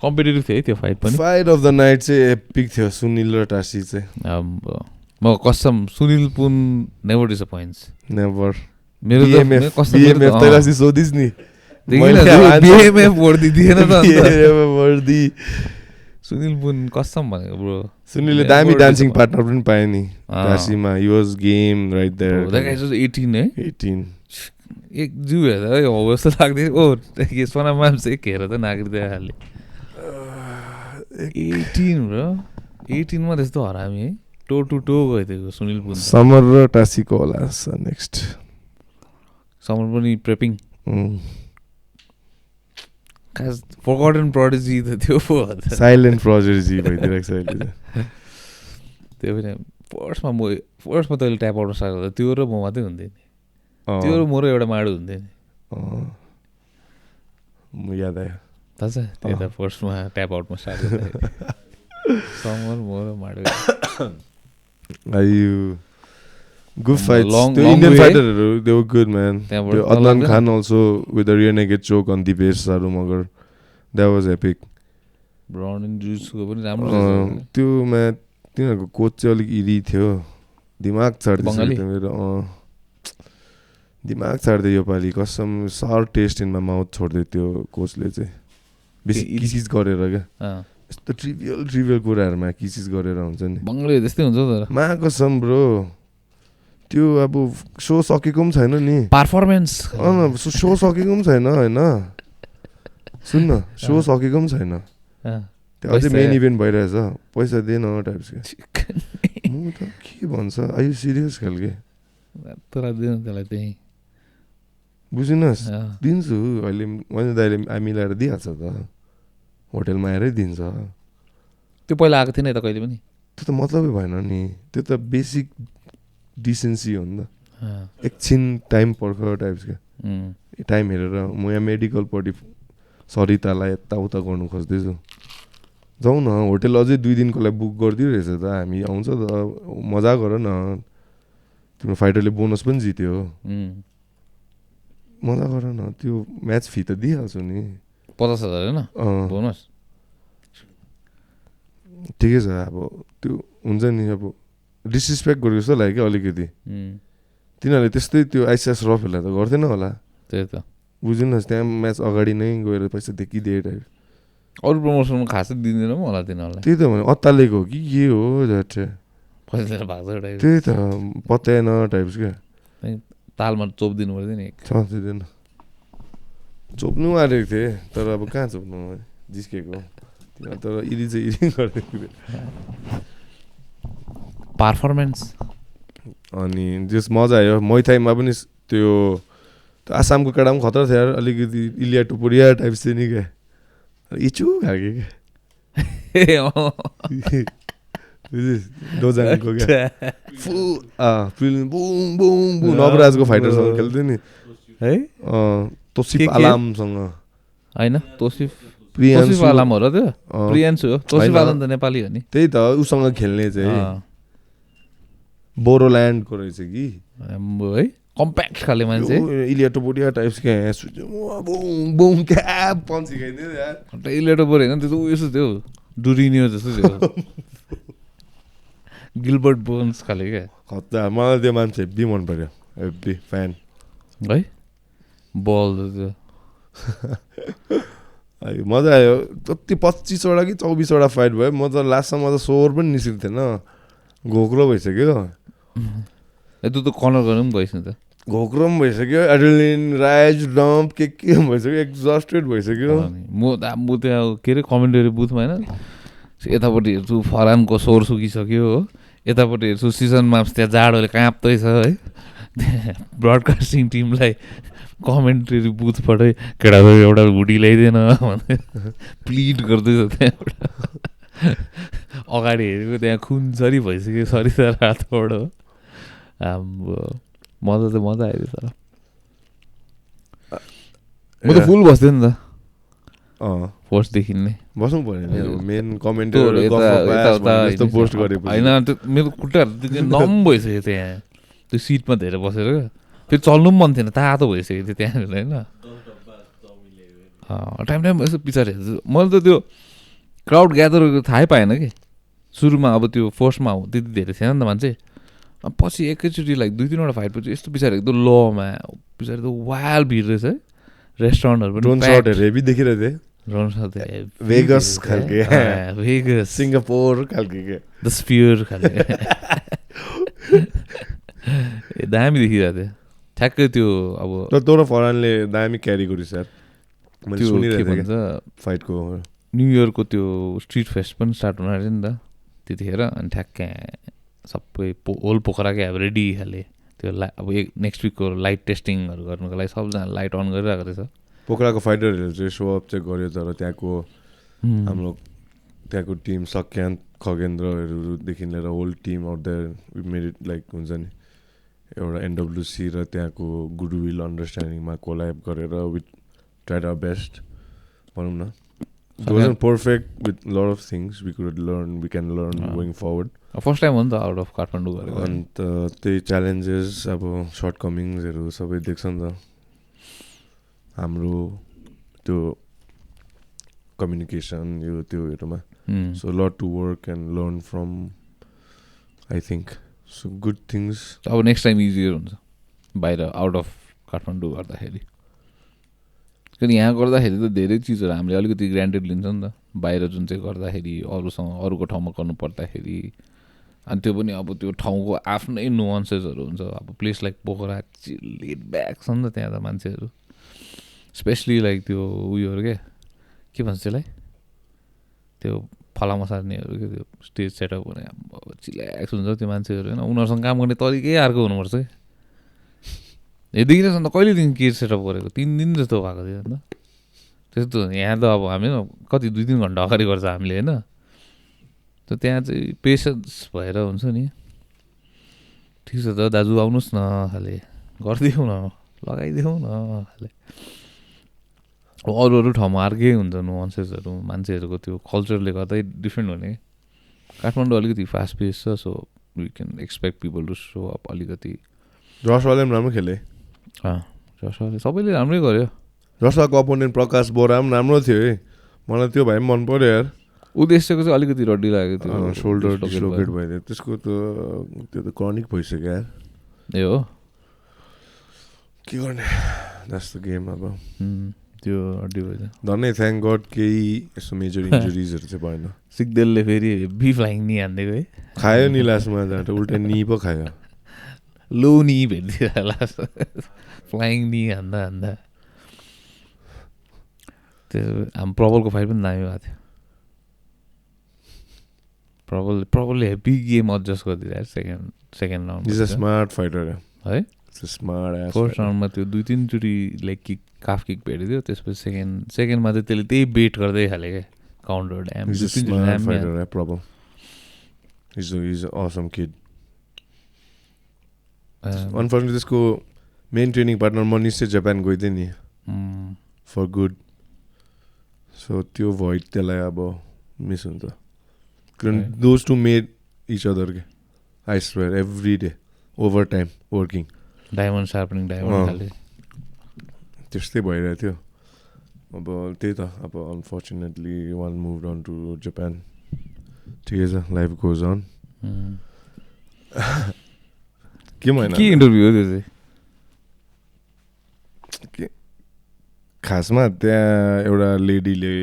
कम्पिटेटिभ थियो है त्यो फाइट पनि फाइट अफ द नाइट चाहिँ एपिक थियो सुनिल र टासी चाहिँ म कसम सुनिल पुन नेभर डिसअपोइन्ट्स नेभर मेरो तैलासी सोधिस् नि सुनिल पुन कसम भनेको ब्रो सुनिलले दामी डान्सिङ पार्टनर पनि पायो नि टासीमा he was game right there 18 है 18 एक जिउ हेर्दा हो जस्तो लाग्दै ओ सोना माम चाहिँ एक हेर त नागरिकता खाले 18 ब्रो 18 मा त्यस्तो हरामी है टो टु टो गइदिएको सुनिल पुन समर र टासीको होला नेक्स्ट समर पनि प्रेपिङ खास फरगटन प्रोडिजी त त्यो साइलेन्ट प्रोडिजी भइदिरहेको छ अहिले त्यो पनि फर्स्टमा तैँले ट्याप आउट स्टार्ट गर्दा त्यो र म मात्रै हुन्थ्यो नि त्यो र म र एउटा माडु हुन्थ्यो नि म याद आयो थाहा छ त्यही त फर्स्टमा ट्याप आउटमा स्टार्ट गर्दा समर म र माडु आयु good fights. The Indian fighter, they were good, man. Adnan Khan also with a rear naked choke on Dipesh Sarumagar. That was epic. Brown and Juice को पनि राम्रो छ त्यो म तिनीहरुको कोच चाहिँ अलिक इरी थियो दिमाग छाड्दै थियो मेरो दिमाग छाड्दै यो पाली कसम सार टेस्ट इन माई माउथ छोड्दै त्यो कोचले चाहिँ बेसी किसिस गरेर क्या यस्तो ट्रिभियल कुराहरुमा किसिस गरेर हुन्छ नि बंगले त्यस्तै हुन्छ तर मा कसम ब्रो त्यो अब शो सकेको पनि छैन नि परफर्मेन्स शो सकेको पनि छैन हैन सुन्न शो सकेको पनि छैन त्यो अझै मेन इभेन्ट भइरहेछ पैसा दिएन टाइप्सको म त के भन्छ आर यु सिरियस खालके तर दिनु त्यसलाई त्यही बुझिनस् दिन्छु अहिले मैले दाइले मिलाएर दिइहाल्छ त होटलमा आएरै दिन्छ त्यो पहिला आएको थिएन त कहिले पनि त्यो त मतलबै भएन नि त्यो त बेसिक डिसेन्सी हो नि त एकछिन टाइम पर्ख टाइप्सको टाइम हेरेर म यहाँ मेडिकलपट्टि सरितालाई यताउता गर्नु खोज्दैछु जाउँ न होटल अझै 2 दिनको लागि बुक गरिदियो रहेछ त हामी आउँछ त मजा गर न तिम्रो फाइटरले बोनस पनि जित्यो मजा गर न त्यो म्याच फी त दिइहाल्छु नि 50,000 हैन बोनस ठिकै छ अब त्यो हुन्छ नि अब डिसरेस्पेक्ट गरेको जस्तो लाग्यो क्या अलिकति तिनीहरूले त्यस्तै त्यो आइसिएस रफहरूलाई त गर्दैन होला त्यही त बुझ्नुहोस् त्यहाँ म्याच अगाडि नै गएर पैसा देखिदिए टाइप अरू प्रमोसनमा खासै दिँदैन मलाई तिनीहरूलाई त्यही त भने अत्तालेको हो कि के हो झट्ट पैसा लिएर भाग्छ एउटा त्यही त पत्याएन टाइप्स क्या तालमा चोपिदिनु पर्दैन नि सक्दिँदैन चोप्नु आँटेको थिएँ तर अब कहाँ चोप्नु जिस्केको त्यहाँ तर इरी चाहिँ इरी गरेको पर्फर्मेन्स अनि त्यस मजा आयो मैथाईमा पनि त्यो आसामको केटा पनि खतरा थियो यार अलिकति इलिया टुपुरिया टाइप थियो नि क्या इचु खालके क्या डोजाङको क्या फुल बुम बुम बुम नवराजको फाइटरसँग खेल्थ्यो नि है तोसिफ आलामसँग होइन तोसिफ प्रियान्सु आलाम हो र त्यो प्रियान्सु हो तोसिफ आलाम त नेपाली हो नि त्यही त उसँग खेल्ने चाहिँ बोरोल्यान्डको रहेछ कि है कम्प्याक्ट खाले मान्छे इलिया टुपुरिया टाइप्स क्या बुम बुम क्या पन्च सिकाइदियो यार इलिया बोर होइन त्यो त उयो थियो डुरिनियो जस्तो थियो गिल्बर्ट बोन्स खाले क्या खतरा मलाई त्यो मान्छे हेब्बी मन पर्यो हेब्बी फ्यान है बल त्यो मजा आयो कति 25वटा कि 24वटा फाइट भयो म त लास्टसम्म त स्वर पनि निस्किएको थिएन घोक्रो भइसक्यो त्यो त कर्नर गर्नु पनि गइस् नि त घोक्रो पनि भइसक्यो एड्रेलिन राइज डम्प के भइसक्यो एक्जस्टेड भइसक्यो म त्यहाँ के अरे कमेन्टरी बुथमा होइन यतापट्टि हेर्छु फरानको स्वर सुकिसक्यो हो यतापट्टि हेर्छु सिजन मार्क्स त्यहाँ जाडोले काँप्दैछ है त्यहाँ ब्रडकास्टिङ टिमलाई कमेन्ट्री बुथबाटै केटाको एउटा हुडी ल्याइदिएन भने प्लिड गर्दैछ त्यहाँ एउटा अगाडि हेरेको त्यहाँ खुनसरी भइसक्यो सरी तर हातबाट हो मजा त मजा आयो तर म त फुल बस्थेँ नि त फर्स्टदेखि नै बस्नु पर्यो मेन कमेन्टहरू पोस्ट गरेपछि होइन त्यो मेरो खुट्टाहरू नम भइसक्यो त्यहाँ त्यो सिटमा धेरै बसेर क्या फेरि चल्नु पनि मन थिएन तातो भइसकेको थियो त्यहाँनिर होइन टाइम यसो पछाडि हेर्छु मैले त त्यो क्राउड ग्यादर थाहै पाएन कि सुरुमा अब त्यो फर्स्टमा त्यति धेरै थिएन नि त मान्छे पछि एकैचोटि लाइक 2-3वटा फाइट पछि यस्तो पछाडि एकदम लमा पछाडि त वाल भिड रहेछ है रेस्टुरेन्टहरू पनि हेभी देखिरहेको थिएँ वेगस खालके वेगस सिङ्गापुर खालके द स्फियर खालके दामी देखिरहेको थियो ठ्याक्कै त्यो अब तँ फरानले दामी क्यारी गरिस् यार मैले सुनिरहेको थिएँ फाइटको न्यु इयरको त्यो स्ट्रिट फेस्ट पनि स्टार्ट हुन आँट्यो नि त त्यतिखेर अनि ठ्याक्कै सबै होल पोखराकै अब रेडी खाले त्यो अब नेक्स्ट विकको लाइट टेस्टिङहरू गर्नुको लागि सबजना लाइट अन गरिरहेको रहेछ पोखराको फाइटरहरू चाहिँ सो अप चाहिँ गर्यो तर त्यहाँको हाम्रो त्यहाँको टिम सख्यान्त खगेन्द्रहरूदेखि लिएर whole team out there made it like हुन्छ नि एउटा एनडब्ल्युसी र त्यहाँको गुडविल अन्डरस्ट्यान्डिङमा कोल्याब गरेर विथ ट्राइड आवर बेस्ट भनौँ न it wasn't perfect with lot of things we can learn going forward first time हो नि त आउट अफ काठमाडौँ गरेको अन्त त्यही च्यालेन्जेस अब सर्ट कमिङ्सहरू सबै देख्छ नि त हाम्रो त्यो कम्युनिकेसन यो त्योहरूमा so lot to work and learn from I think so good things अब नेक्स्ट टाइम इजियर हुन्छ बाहिर आउट अफ काठमाडौँ गर्दाखेरि किनकि यहाँ गर्दाखेरि त धेरै चिजहरू हामीले अलिकति ग्रान्टेड लिन्छ नि त बाहिर जुन चाहिँ गर्दाखेरि अरूसँग अरूको ठाउँमा गर्नु पर्दाखेरि अनि त्यो पनि अब त्यो ठाउँको आफ्नै नुवान्सेसहरू हुन्छ अब place like Pokhara laid back छ नि त त्यहाँ त मान्छेहरू स्पेसली लाइक त्यो उयोहरू के भन्छ त्यसलाई त्यो फलामा सार्नेहरू के त्यो स्टेज सेटअप हुने चिल्याक्स हुन्छ त्यो मान्छेहरू होइन उनीहरूसँग काम गर्ने तरिकै अर्को हुनुपर्छ है हेरिदिनुहोस् अन्त कहिलेदेखि के सेटअप गरेको 3 दिन जस्तो भएको थियो अन्त त्यस्तो यहाँ त अब हामी कति 2-3 घन्टा अगाडि गर्छ हामीले होइन त त्यहाँ चाहिँ पेसेन्स भएर हुन्छ नि ठिक छ त दाजु आउनुहोस् न खाले गरिदिउँ न लगाइदिउँ न खाले अरू ठाउँमा अर्कै हुन्छ नुवान्सेसहरू मान्छेहरूको त्यो कल्चरले गर्दै डिफ्रेन्ट हुने काठमाडौँ अलिकति फास्ट पेस छ so we can expect people to show up अलिकति रसवाले पनि राम्रो खेले रसवाले सबैले राम्रै गर्यो रसवाको अपोनेन्ट प्रकाश बोरा पनि राम्रो थियो है मलाई त्यो भाइ पनि मन पर्यो यार उद्देश्यको चाहिँ अलिकति रड्डी लागेको थियो सोल्डर डिस्लोकेट भइदियो त्यसको त त्यो त क्रनिक भइसक्यो यार ए हो के गर्ने That's the game अब त्यो अड्डी भयो धन्नै थ्याङ्क गड केही यस्तो मेजर इन्जुरिजहरू चाहिँ भएन सिग्देलले फेरि बी फ्लाइङ नि हानिदिएको है खायो नि लास्टमा जाँदा उल्टा नि पो खायो लो नि भेटिदिएर लास्ट फ्लाइङ नि हान्दा त्यो हाम्रो प्रबलको फाइट पनि दामी भएको थियो प्रबलले हेभी गेम एडजस्ट गरिदिरहेको second round is a smart fighter है स्मार्ट फर्स्ट राउन्डमा त्यो 2-3 लेग किक काफ किक भेटिदियो त्यसपछि सेकेन्डमा चाहिँ त्यसले त्यही बेट गर्दै खाले क्या counter damn Prabal is awesome kid unfortunately त्यसको मेन ट्रेनिङ पार्टनर मनिष चाहिँ जापान गइदियो नि फर गुड सो त्यो भोइड त्यसलाई अब मिस हुन्छ किनभने those two made each other के I swear every day over time working diamond sharpening diamond खाले त्यस्तै भइरहेको थियो अब त्यही त अब unfortunately one move on to Japan ठिकै छ लाइफ गोज अन के इन्टरभ्यू हो त्यो चाहिँ खासमा त्यहाँ एउटा लेडीले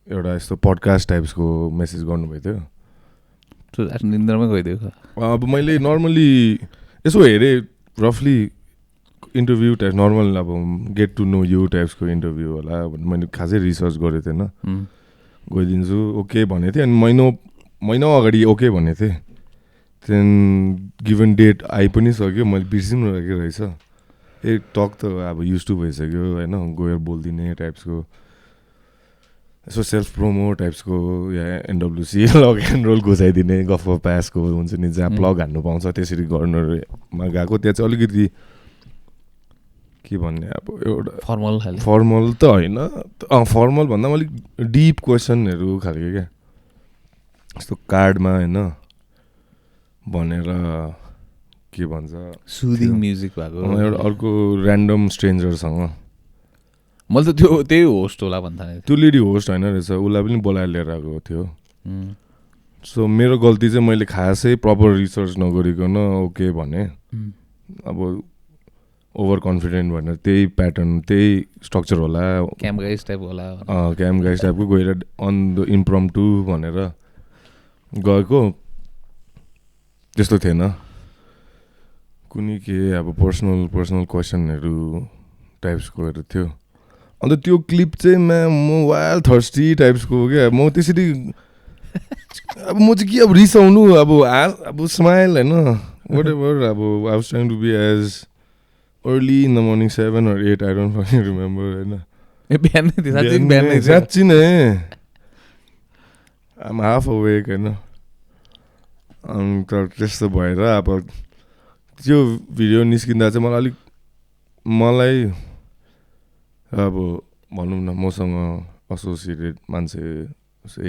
एउटा यस्तो पडकास्ट टाइप्सको मेसेज गर्नुभएको थियो निन्द्रामै गइदियो अब मैले नर्मली यसो हेरेँ रफली इन्टरभ्यू टाइप नर्मल अब गेट टु नो यु टाइप्सको इन्टरभ्यू होला भने मैले खासै रिसर्च गरेको थिएन गइदिन्छु ओके भनेको थिएँ अनि महिना अगाडि ओके भनेको थिएँ त्यहाँदेखि गिभन डेट आइ पनि सक्यो मैले बिर्सिनु रहेको रहेछ टक त अब युज टु भइसक्यो होइन गएर बोलिदिने टाइप्सको यसो सेल्फ प्रोमो टाइप्सको या एनडब्ल्युसी लग एन्ड रोल घुसाइदिने गफ पासको हुन्छ नि जहाँ प्लग हान्नु पाउँछ त्यसरी गर्नुमा गएको त्यहाँ चाहिँ अलिकति के भन्ने अब एउटा फर्मल त होइन फर्मल भन्दा पनि अलिक डिप क्वेसनहरू खालको क्या यस्तो कार्डमा होइन भनेर के भन्छ सुदिङ म्युजिक भएको एउटा अर्को ऱ्यान्डम स्ट्रेन्जरसँग मैले त त्यही होस्ट होला भन्दा त्यो लेडी होस्ट होइन रहेछ उसलाई पनि बोलाएर लिएर आएको थियो सो मेरो गल्ती चाहिँ मैले खासै प्रपर रिसर्च नगरिकन ओके भने अब ओभर कन्फिडेन्ट भनेर त्यही प्याटर्न त्यही स्ट्रक्चर होला क्याम्प गाइस टाइप होला क्याम्प गाइस टाइपको गएर अन द इम्प्रम्प्टु भनेर गएको त्यस्तो थिएन कुनै के अब पर्सनल क्वेसनहरू टाइप्सकोहरू थियो अन्त त्यो क्लिप चाहिँ म वाइल्ड थर्स्टी टाइप्सको क्या म त्यसरी अब म चाहिँ के अब रिसाउनु अब स्माइल होइन वाट एभर अब I was trying to be as early in the morning 7 or 8 I don't fucking remember होइन साँच्ची नै आम हाफ अवेक होइन अन्त त्यस्तो भएर अब त्यो भिडियो निस्किँदा चाहिँ मलाई अब भनौँ न मसँग एसोसिएटेड मान्छे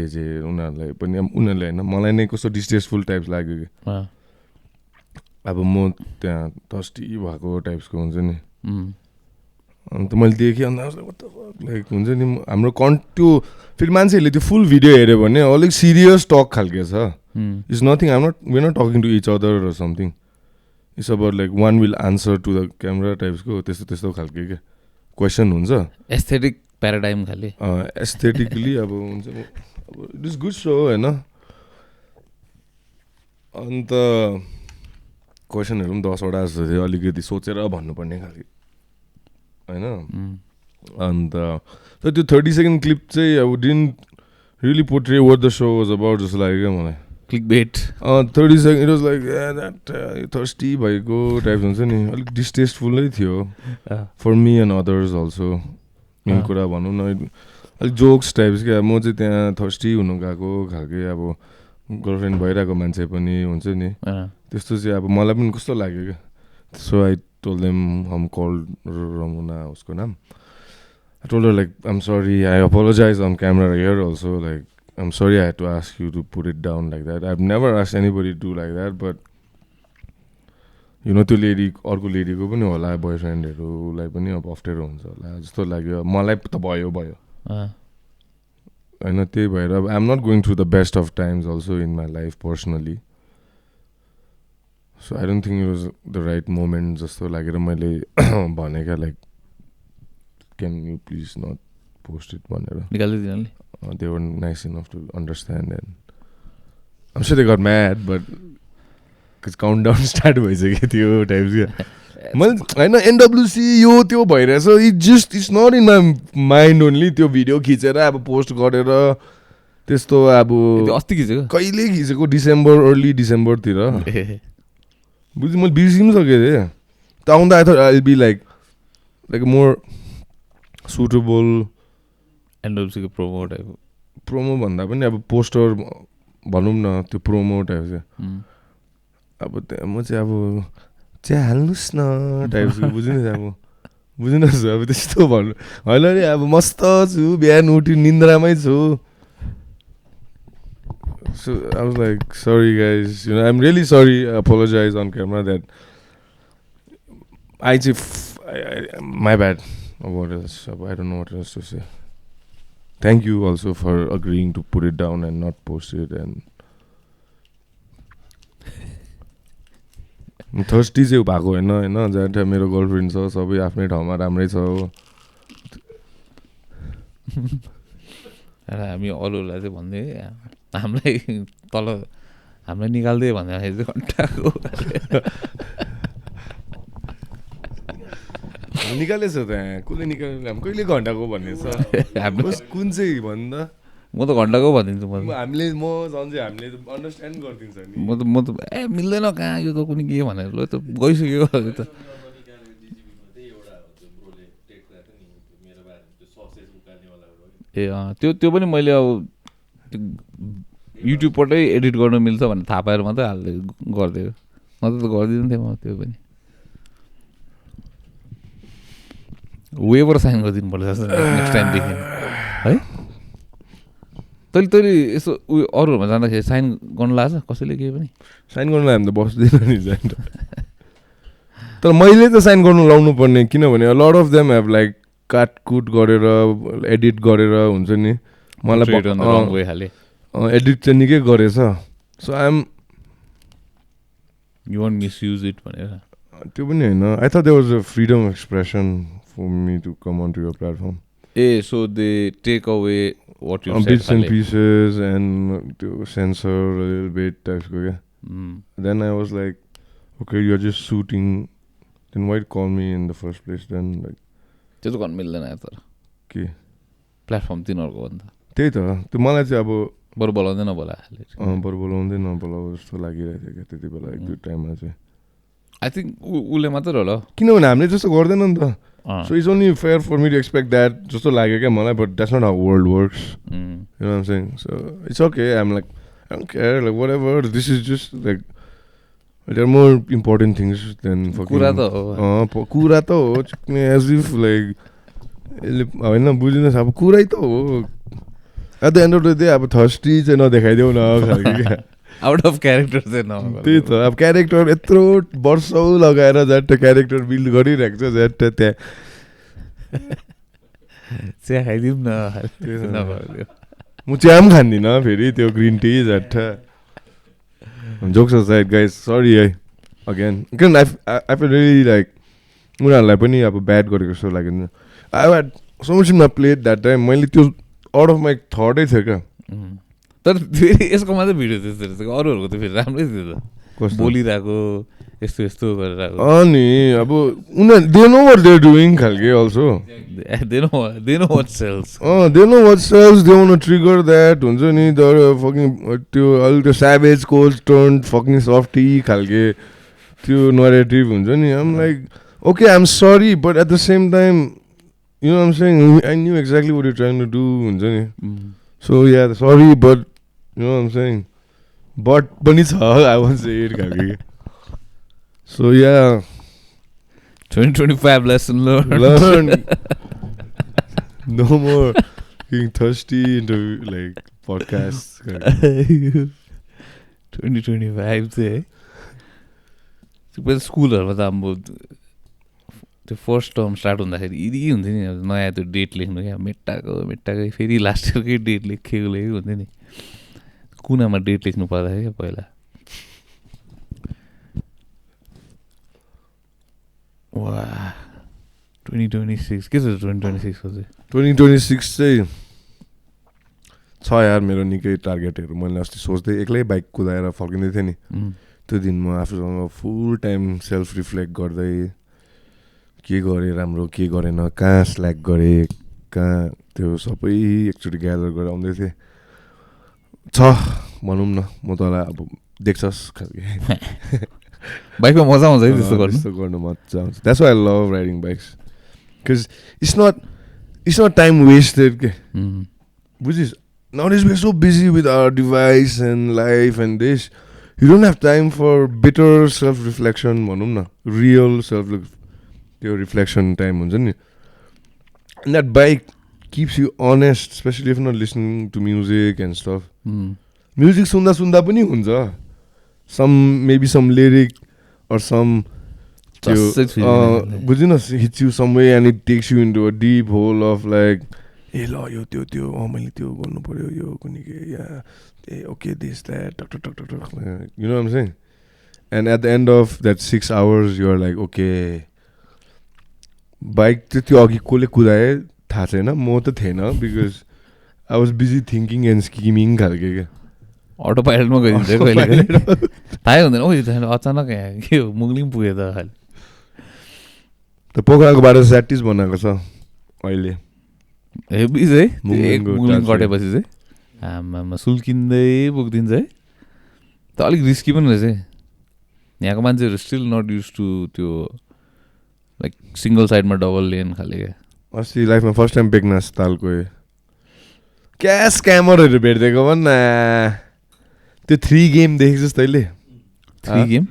एजे उनीहरूलाई पनि उनीहरूले होइन मलाई नै कस्तो डिस्ट्रेसफुल टाइप्स लाग्यो कि अब म त्यहाँ थर्स्टी भएको टाइप्सको हुन्छ नि अन्त मैले देखेँ अन्त लाइक हुन्छ नि हाम्रो त्यो फेरि मान्छेहरूले त्यो फुल भिडियो हेऱ्यो भने अलिक सिरियस टक खालको छ it's nothing we not talking to each other or something it's about like one will answer to the camera टाइप्सको त्यस्तो खालको क्या क्वेसन हुन्छ एस्थेटिक प्याराडाइम खाले एस्थेटिकली अब हुन्छ इट इज गुड सो होइन अन्त क्वेसनहरू पनि 10वटा जस्तो थियो अलिकति सोचेर भन्नुपर्ने खालको होइन अन्त त्यो 30 सेकेन्ड क्लिप चाहिँ अब didn't really portray what the show was about जस्तो लाग्यो क्या मलाई clickbait 30 second it was like that thirsty भएको टाइप हुन्छ नि अलिक डिस्टेस्टफुलै थियो for me and others also main कुरा भनौँ न अलिक जोक्स टाइप्स क्या म चाहिँ त्यहाँ थर्स्टी हुनु गएको खालको अब गर्लफ्रेन्ड भइरहेको मान्छे पनि हुन्छ नि त्यस्तो चाहिँ अब मलाई पनि कस्तो लाग्यो क्या so I told them um called Ramuna उसको नाम I told her like I'm sorry I apologise on camera here also like I'm sorry I had to ask you to put it down like that. I've never asked anybody to do like that, but you know, त्यो लेडी अर्को लेडीको पनि होला बोयफ्रेन्डहरूलाई पनि अब अप्ठ्यारो हुन्छ होला जस्तो लाग्यो मलाई त भयो होइन त्यही भएर I am not going through the best of times also in my life personally so I don't think it was the right moment जस्तो लागेर मैले भनेका like can you please not post it भनेर निकालिदिनाले they were nice enough to understand and I'm sure they got mad, but because countdown start भइसक्यो त्यो टाइप्स क्या मैले होइन एनडब्लुसी यो त्यो भइरहेछ it's not in my mind only त्यो भिडियो खिचेर अब पोस्ट गरेर त्यस्तो अब अस्ति खिचेको कहिले खिचेको डिसेम्बर अर्ली डिसेम्बरतिर बुझ्नु मैले बिर्सिनु सकेँ थिएँ त आउँदा I thought I be like more suitable एनडब्लुसीको प्रोमो टाइप प्रोमो भन्दा पनि अब पोस्टर भनौँ न त्यो प्रोमो टाइप चाहिँ अब त्यहाँ म चाहिँ अब चिया हाल्नुहोस् न टाइप्सको बुझ्नु अब बुझ्नुहोस् अब त्यस्तो भन्नु होइन नि अब मस्त छु बिहान उठ्यो निन्द्रामै छु so I was like sorry guys you know I am really sorry apologise on camera that I चाहिँ माई ब्याड अब I don't know what else to say Thank you also for agreeing to put it down and not post it and thirsty चाहिँ भएको होइन होइन जहाँ मेरो गर्लफ्रेन्ड छ सबै आफ्नै ठाउँमा राम्रै छ हो हामी अरूलाई चाहिँ भन्दै हामीलाई तल हामीलाई निकाल्दै भन्दाखेरि चाहिँ घन्टाको निकालेछ त्यहाँ कसले निकाल्नु कहिले घन्टाको भन्ने छ कुन चाहिँ भन्दा म त घन्टाको भनिदिन्छु हामीले म सन्चै हामीले अन्डरस्ट्यान्ड गरिदिन्छ नि म त मिल्दैन कहाँ यो त कुनै के भनेर ल त गइसक्यो त त्यो पनि मैले अब युट्युबबाटै एडिट गर्न मिल्छ भनेर थाहा पाएर मात्रै हाल्दै गरिदिएको म त गरिदिनु थिएँ म त्यो पनि वेबर साइन गरिदिनु पर्छ जस्तो नेक्स्ट टाइमदेखि है तैँले यसो उयो अरूहरूमा जाँदाखेरि साइन गर्नु लाग्छ कसैले केही पनि साइन गर्नु लाग्यो भने त बस्दैन नि जान तर मैले त साइन गर्नु लाउनु पर्ने किनभने lot of them have like काटकुट गरेर एडिट गरेर हुन्छ नि मलाई एडिट चाहिँ निकै गरेछ so I'm you want misuse it भनेर त्यो पनि होइन I thought there was a freedom of expression for me to come onto your platform. So they take away what you said. Bits and pieces and to censor a little bit types ko kya. Then I was like, okay, you're just shooting. Then why call me in the first place? Then like. त्यो त गर्नु मिल्दैन यार तर के प्लेटफर्म तिनीहरूको भन्दा त्यही त त्यो मलाई चाहिँ अब बरु बोलाउँदै नबोला बरु बोलाउँदै नबोलाऊ जस्तो लागिरहेको थियो क्या त्यति बेला एक दुई टाइममा चाहिँ आई थिङ्क उसले मात्रै होला किनभने हामीले जस्तो गर्दैन नि त So it's only fair for me to expect that just to like again, but that's not how world works. You know what I'm saying? So it's okay. I'm like, I don't care. Like whatever. This is just like there are more important things than fucking. Kura to. Kura to. As if like, I know business. अब कुरा तो हो. At the end of the day, अब thirsty चाहिँ नदेखाइ देऊ न. आउट अफ क्यारेक्टर चाहिँ न त्यही त अब क्यारेक्टर यत्रो वर्षौ लगाएर झट्ट क्यारेक्टर बिल्ड गरिरहेको छ झट्ट त्यहाँ चिया खाइदिउँ न म चिया पनि खान्दिनँ फेरि त्यो ग्रिन टी झट्ट जोक्स साइड गाइस सरी है अगेन किन आई फिल रियली लाइक उनीहरूलाई पनि अब ब्याड गरेको जस्तो लाग्यो I had so much in my plate that time मैले त्यो आउट अफ माई थटै थियो क्या तर फेरि यसको मात्रै भिडियो त्यस्तो रहेछ अरूहरूको त फेरि राम्रै थियो त बोलिरहेको यस्तो यस्तो गरेर अनि अब उनीहरू they know what they doing खालके also they know what sells they know what sells they want to trigger that हुन्छ नि तर फकिङ त्यो अलिक त्यो savage cold stone fucking softie खालके त्यो नरेटिभ हुन्छ नि I'm like okay I am sorry but at the same time you know I'm saying I knew exactly what you trying to do हुन्छ नि so yeah sorry but you know what I'm saying? But it's hard, I won't say it. So yeah. 2025 lesson learned. No more getting thirsty into like podcasts. 2025 चाहिँ स्कुलहरूमा त अब त्यो फर्स्ट टर्म स्टार्ट हुँदाखेरि यदि हुन्थ्यो नि नयाँ त्यो डेट लेख्नु क्या मेट्टाकै फेरि लास्ट इयरकै डेट लेखेको हुन्थ्यो नि कुनामा डेट लेख्नु पर्दाखेरि क्या पहिला वाह 2026 के छ 2026 को चाहिँ 2026 चाहिँ छ यार मेरो निकै टार्गेटहरू मैले अस्ति सोच्दै एक्लै बाइक कुदाएर फर्किँदै थिएँ नि त्यो दिन म आफूसँग फुल टाइम सेल्फ रिफ्लेक्ट गर्दै के गरेँ राम्रो के गरेन कहाँ स्ल्याक गरेँ कहाँ त्यो सबै एकचोटि ग्यादर गरेर आउँदै थिएँ छ भनौँ न म तँलाई अब देख्छस् खालके बाइकमा मजा आउँछ है त्यस्तो गर्नु मजा आउँछ that's why I love riding bikes because it's not time wasted के बुझिस् nowadays we're so busy with our device and life and this you don't have time for bitter self-reflection भनौँ न real त्यो reflection time हुन्छ नि and that bike keeps you honest especially if you're not listening to music and stuff music सुन्दा पनि हुन्छ maybe some lyric or some बुझिनुहोस् hits you some way and it takes you into a deep hole of like ए ल यो त्यो मैले त्यो गर्नु पर्यो यो कुनै के yeah a okay this that talk talk talk talk you know what I am saying and at the end of that 6 hours you are like okay bike चाहिँ त्यो अघि कसले कुदाए थाहा छैन म त थिएन because I was busy thinking and skimming खालके क्या अटो पाइलटमा गइदिन्छ कहिले थाहै हुँदैन ओ यो अचानक के हो मुगलिङ पुगे त खालि त पोखराको बाटो स्याटिस बनाएको छ अहिले हेबी है मुगलिङ कटेपछि चाहिँ आमामा सुल्किँदै पुगिदिन्छ है त अलिक रिस्की पनि रहेछ है यहाँको मान्छेहरू स्टिल नट युज टु त्यो लाइक सिङ्गल साइडमा डबल लेन खाले क्या अस्ति लाइफमा फर्स्ट टाइम बेगनास तालको क्या स्क्यामरहरू भेटिदिएको भन् न त्यो 3 गेम देखेछस् तैँले 3 गेम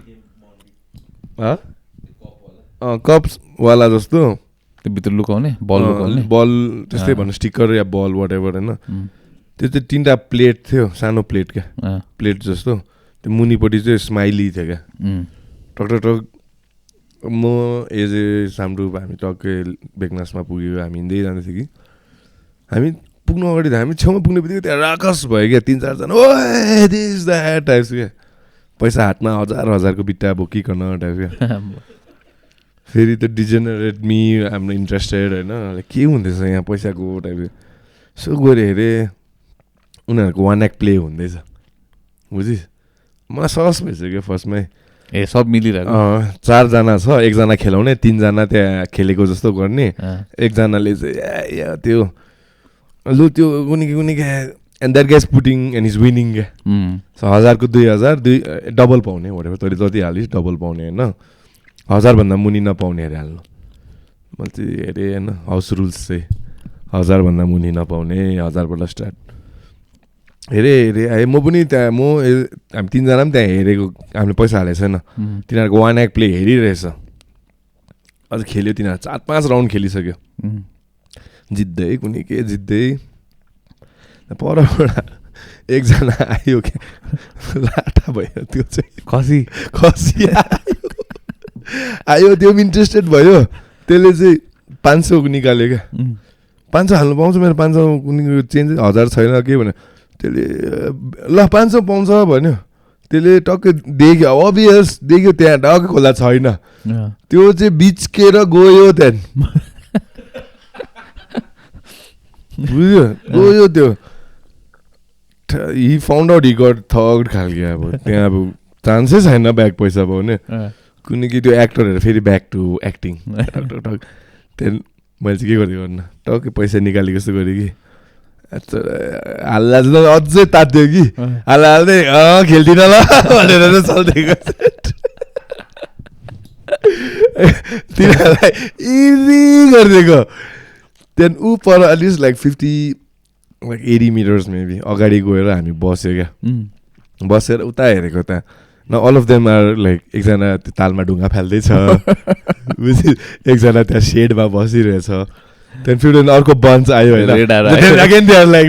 कप्सवाला जस्तो त्यो भित्र लुकाउने बल लुकाउने बल त्यस्तै भन्नु स्टिकर या बल वाट एभर होइन त्यो चाहिँ 3टा प्लेट थियो सानो प्लेट क्या प्लेट जस्तो त्यो मुनिपट्टि चाहिँ स्माइली थियो क्या टक टक टक म एजे सामडुप हामी टक्कै बेगनासमा पुग्यो हामी हिँड्दै जाँदै थियो कि हामी पुग्नु अगाडि त हामी छेउमा पुग्ने बित्तिकै त्यहाँ राकस भयो क्या 3-4 जना ओ दिस द्याट टाइप्स क्या पैसा हातमा 1000 बिट्टा बोकिकन टाइप क्या फेरि त्यो डिजेनरेट मी हाम्रो इन्ट्रेस्टेड होइन के हुँदैछ यहाँ पैसाको टाइप सो गएर हेरेँ उनीहरूको 1 act प्ले हुँदैछ बुझिस् मलाई सहज भइसक्यो फर्स्टमै ए सब मिलिरहेको 4 जना छ 1 जना खेलाउने 3 जना त्यहाँ खेलेको जस्तो गर्ने 1 जनाले चाहिँ त्यो लु त्यो कुनै and that guys putting and is winning क्या सो 1000 को 2000 डबल पाउने भनेर तैँले जति हालिस् डबल पाउने होइन 1000 भन्दा मुनि नपाउने अरे हाल्नु मैले चाहिँ हेरेँ होइन हाउस रुल्स चाहिँ 1000 भन्दा मुनि नपाउने 1000बाट स्टार्ट हेरेँ आएँ म पनि त्यहाँ हामी 3 जना पनि त्यहाँ हेरेको हामीले पैसा हालेको छैन तिनीहरूको 1 act प्ले हेरिरहेछ अझ खेल्यो तिनीहरू 4-5 राउन्ड खेलिसक्यो जित्दै कुनै के जित्दै परबाट एकजना आयो क्या लाटा भयो त्यो चाहिँ खसी आयो त्यो पनि इन्ट्रेस्टेड भयो त्यसले चाहिँ 500 निकाल्यो क्या 500 हाल्नु पाउँछ मेरो 500 कुनै चेन्ज 1000 छैन के भने त्यसले ल 500 पाउँछ भन्यो त्यसले टक्कै देख्यो अभियस देख्यो त्यहाँ टक्कै खोला छैन त्यो चाहिँ बिचकेर गयो त्यहाँ बुझ्यो गयो त्यो he found out he got third खालके अब त्यहाँ अब चान्सै छैन ब्याक पैसा पाउने कुनै कि त्यो एक्टरहरू फेरि ब्याक टु एक्टिङ टक त्यहाँदेखि मैले चाहिँ के गरिदियो भन्नु टक्कै पैसा निकालेको जस्तो गरेँ कि हाल्दा चाहिँ अझै तात्यो कि हाल्दै खेल्दिनँ ल भनेर चाहिँ चल्दिएको तिनीहरूलाई इजी गरिदिएको त्यहाँदेखि ऊ पर एटलिस्ट लाइक 80 मिटर्स मेबी अगाडि गएर हामी बस्यो क्या बसेर उता हेरेको त्यहाँ न all of them are like एकजना त्यो तालमा ढुङ्गा फाल्दैछ एकजना त्यहाँ सेडमा बसिरहेछ त्यहाँदेखि फेरि अर्को बन्च आयो होइन like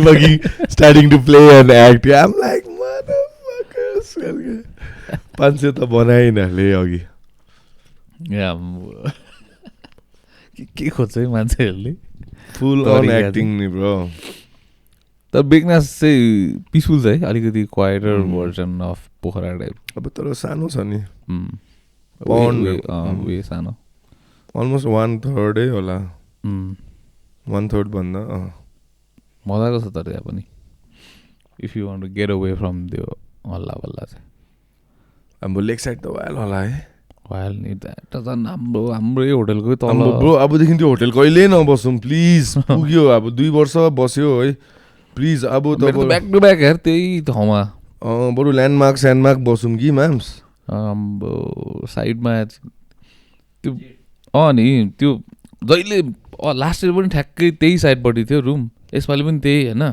starting to play and act um like 500 त बनाइनले अघि के खोज्छ है मान्छेहरूले फुल अन एक्टिङ नि ब्रो तर बेगनास चाहिँ पिसफुल छ है अलिकति quieter version of Pokhara type अब तर सानो छ नि वे सानो अलमोस्ट 1/3 होला, 1/3 भन्दा मजाको छ तर त्यहाँ पनि if you want to get away from त्यो हल्ला बल्ला चाहिँ हाम्रो लेक साइड त वाइल होला है वाइल नि त झन् हाम्रै होटलकै तल ब्रो अबदेखि त्यो होटल कहिले नबसौँ प्लिज पुग्यो अब 2 वर्ष बस्यो है प्लिज अब त ब्याक टु ब्याक हेर त्यही ठाउँमा बरु ल्यान्डमार्क बसौँ कि म्याम्स हाम्रो साइडमा त्यो नि त्यो जहिले लास्ट इयर पनि ठ्याक्कै त्यही साइडपट्टि थियो रुम यसपालि पनि त्यही होइन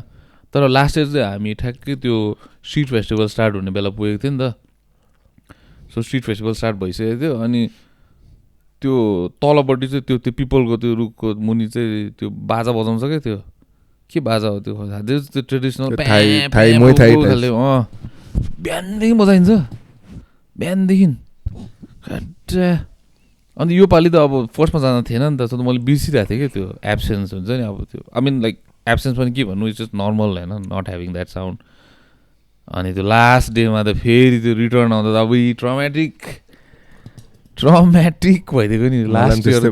तर लास्ट इयर चाहिँ हामी ठ्याक्कै त्यो स्ट्रिट फेस्टिभल स्टार्ट हुने बेला पुगेको थियो नि त सो स्ट्रिट फेस्टिभल स्टार्ट भइसकेको थियो अनि त्यो तलपट्टि चाहिँ त्यो पिपलको त्यो रुखको मुनि चाहिँ त्यो बाजा बजाउँछ क्या त्यो के बाजा हो त्यो त्यो ट्रेडिसनल बिहानदेखि बजाइन्छ बिहानदेखि अन्त योपालि त अब फर्स्टमा जान थिएन नि त मैले बिर्सिरहेको थिएँ क्या त्यो एब्सेन्स हुन्छ नि अब त्यो आई मिन लाइक एब्सेन्स पनि के भन्नु इट्स जस्ट नर्मल होइन नट ह्याभिङ द्याट साउन्ड अनि त्यो लास्ट डेमा त फेरि त्यो रिटर्न आउँदा त अब ट्रमेटिक भइदिएको नि लास्ट इयर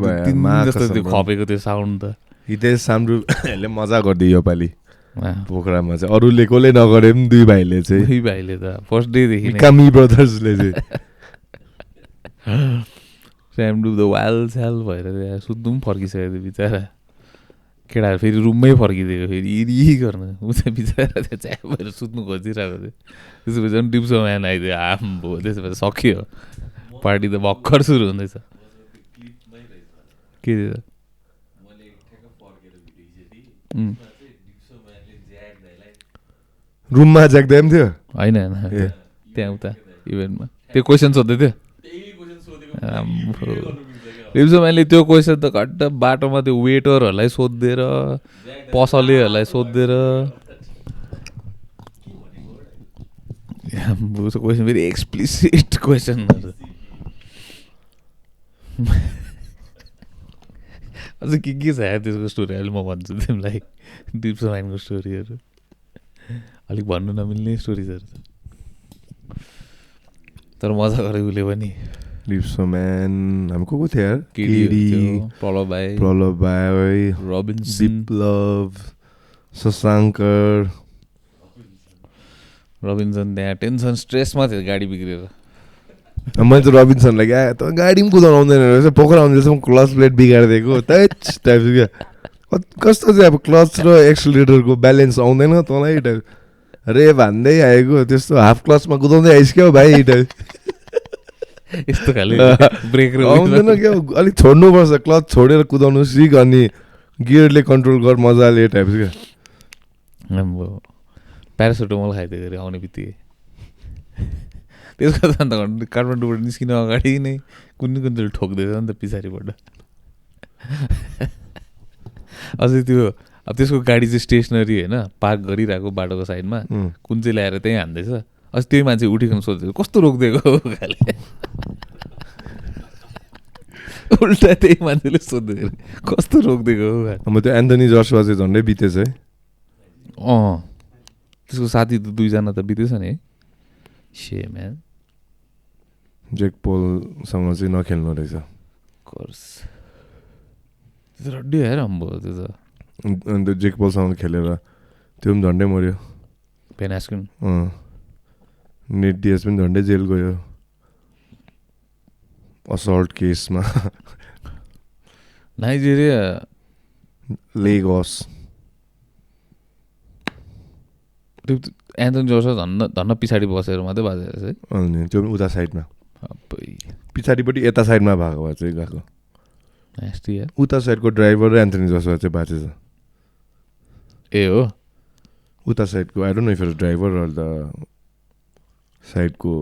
जस्तो त्यो खपेको त्यो साउन्ड त हितेश साम्रुले मजा गरिदियो योपालि पोखरामा चाहिँ अरूले कसले नगरे पनि दुई भाइले त फर्स्ट डेदेखि कामी ब्रदर्सले चाहिँ स्यामडु त वाल स्याल भएर त्यहाँ सुत्नु पनि फर्किसकेको थियो बिचरा केटाहरू फेरि रुममै फर्किदिएको फेरि इरी गर्न ऊ चाहिँ बिचरा त्यो च्याप भएर सुत्नु खोजिरहेको थियो त्यसपछि झन् डिप्सो म्यान आइदियो आम्बो त्यसपछि सक्यो पार्टी त भर्खर सुरु हुँदैछ के थियो रुममा ज्याक्दा पनि थियो होइन त्यहाँ उता इभेन्टमा त्यो क्वेसन सोध्दै थियो रिप्सोम्यानले त्यो क्वेसन त घट्ट बाटोमा त्यो वेटरहरूलाई सोधिदिएर पसलेहरूलाई सोधिदिएर क्वेसन फेरि एक्सप्लिसिट क्वेसनहरू अझ के छ यार त्यसको स्टोरी अहिले म भन्छु तिमीलाई डिप्सोम्यानको स्टोरीहरू अलिक भन्नु नमिल्ने स्टोरिजहरू तर मजा गरे उसले पनि डिप्सोम्यान हामी को थियो यार प्रलभ भाइ रबिन्सन विप्लव शशाङ्कर रबिन्सन त्यहाँ टेन्सन स्ट्रेसमा थियो गाडी बिग्रेर मैले त रबिन्सनलाई क्या त गाडी पनि कुदाउनु आउँदैन रहेछ पोखरा आउँदैछ क्लच प्लेट बिगारिदिएको टाइप क्या कस्तो चाहिँ अब क्लच र एक्सिलेटरको ब्यालेन्स आउँदैन तँलाई टाइप रे भन्दै आएको त्यस्तो हाफ क्लचमा कुदाउँदै आइस क्या भाइ टाइप यस्तो खाले ब्रेक आउँदैन क्या अलिक छोड्नुपर्छ क्लच छोडेर कुदाउनु सिक अनि गियरले कन्ट्रोल गर मजाले टाइप क्या प्यारासुटामोल खाइदियो अरे आउने बित्तिकै त्यसको त अन्त काठमाडौँबाट निस्किनु अगाडि नै कुन चाहिँ ठोक्दैछ नि त पछाडिबाट अझै त्यो अब त्यसको गाडी चाहिँ स्टेसनरी होइन पार्क गरिरहेको बाटोको साइडमा कुन चाहिँ ल्याएर त्यहीँ हान्दैछ अझ त्यही मान्छे उठिकन सोध्दैछ कस्तो रोकिदिएको खाले उल्टा त्यही मान्छेले सोध्दै कस्तो रोकिदिएको अब त्यो एन्थनी जर्सुवा चाहिँ झन्डै बितेछ है त्यसको साथी त 2जना त बितेछ नि है म्यान जेक पोलसँग चाहिँ नखेल्नु रहेछ कोर्स त्यो त रड्डी हेर अम्बो त्यो त अन्त जेक पोलसँग खेलेर त्यो पनि झन्डै मऱ्यो पेन एस्क्रिन नेट डिएस पनि झन्डै जेल गयो असल्ट केसमा नाइजेरिया लेगोस त्यो एन्थनी जोर्स धन्न पछाडि बसेर मात्रै बाजेको है अनि त्यो पनि उता साइडमा पछाडिपट्टि यता साइडमा भएको भए चाहिँ गएको उता साइडको ड्राइभर र एन्थनी जोर्सवा चाहिँ बाँचेछ ए हो उता साइडको I don't know if it driver or the साइडको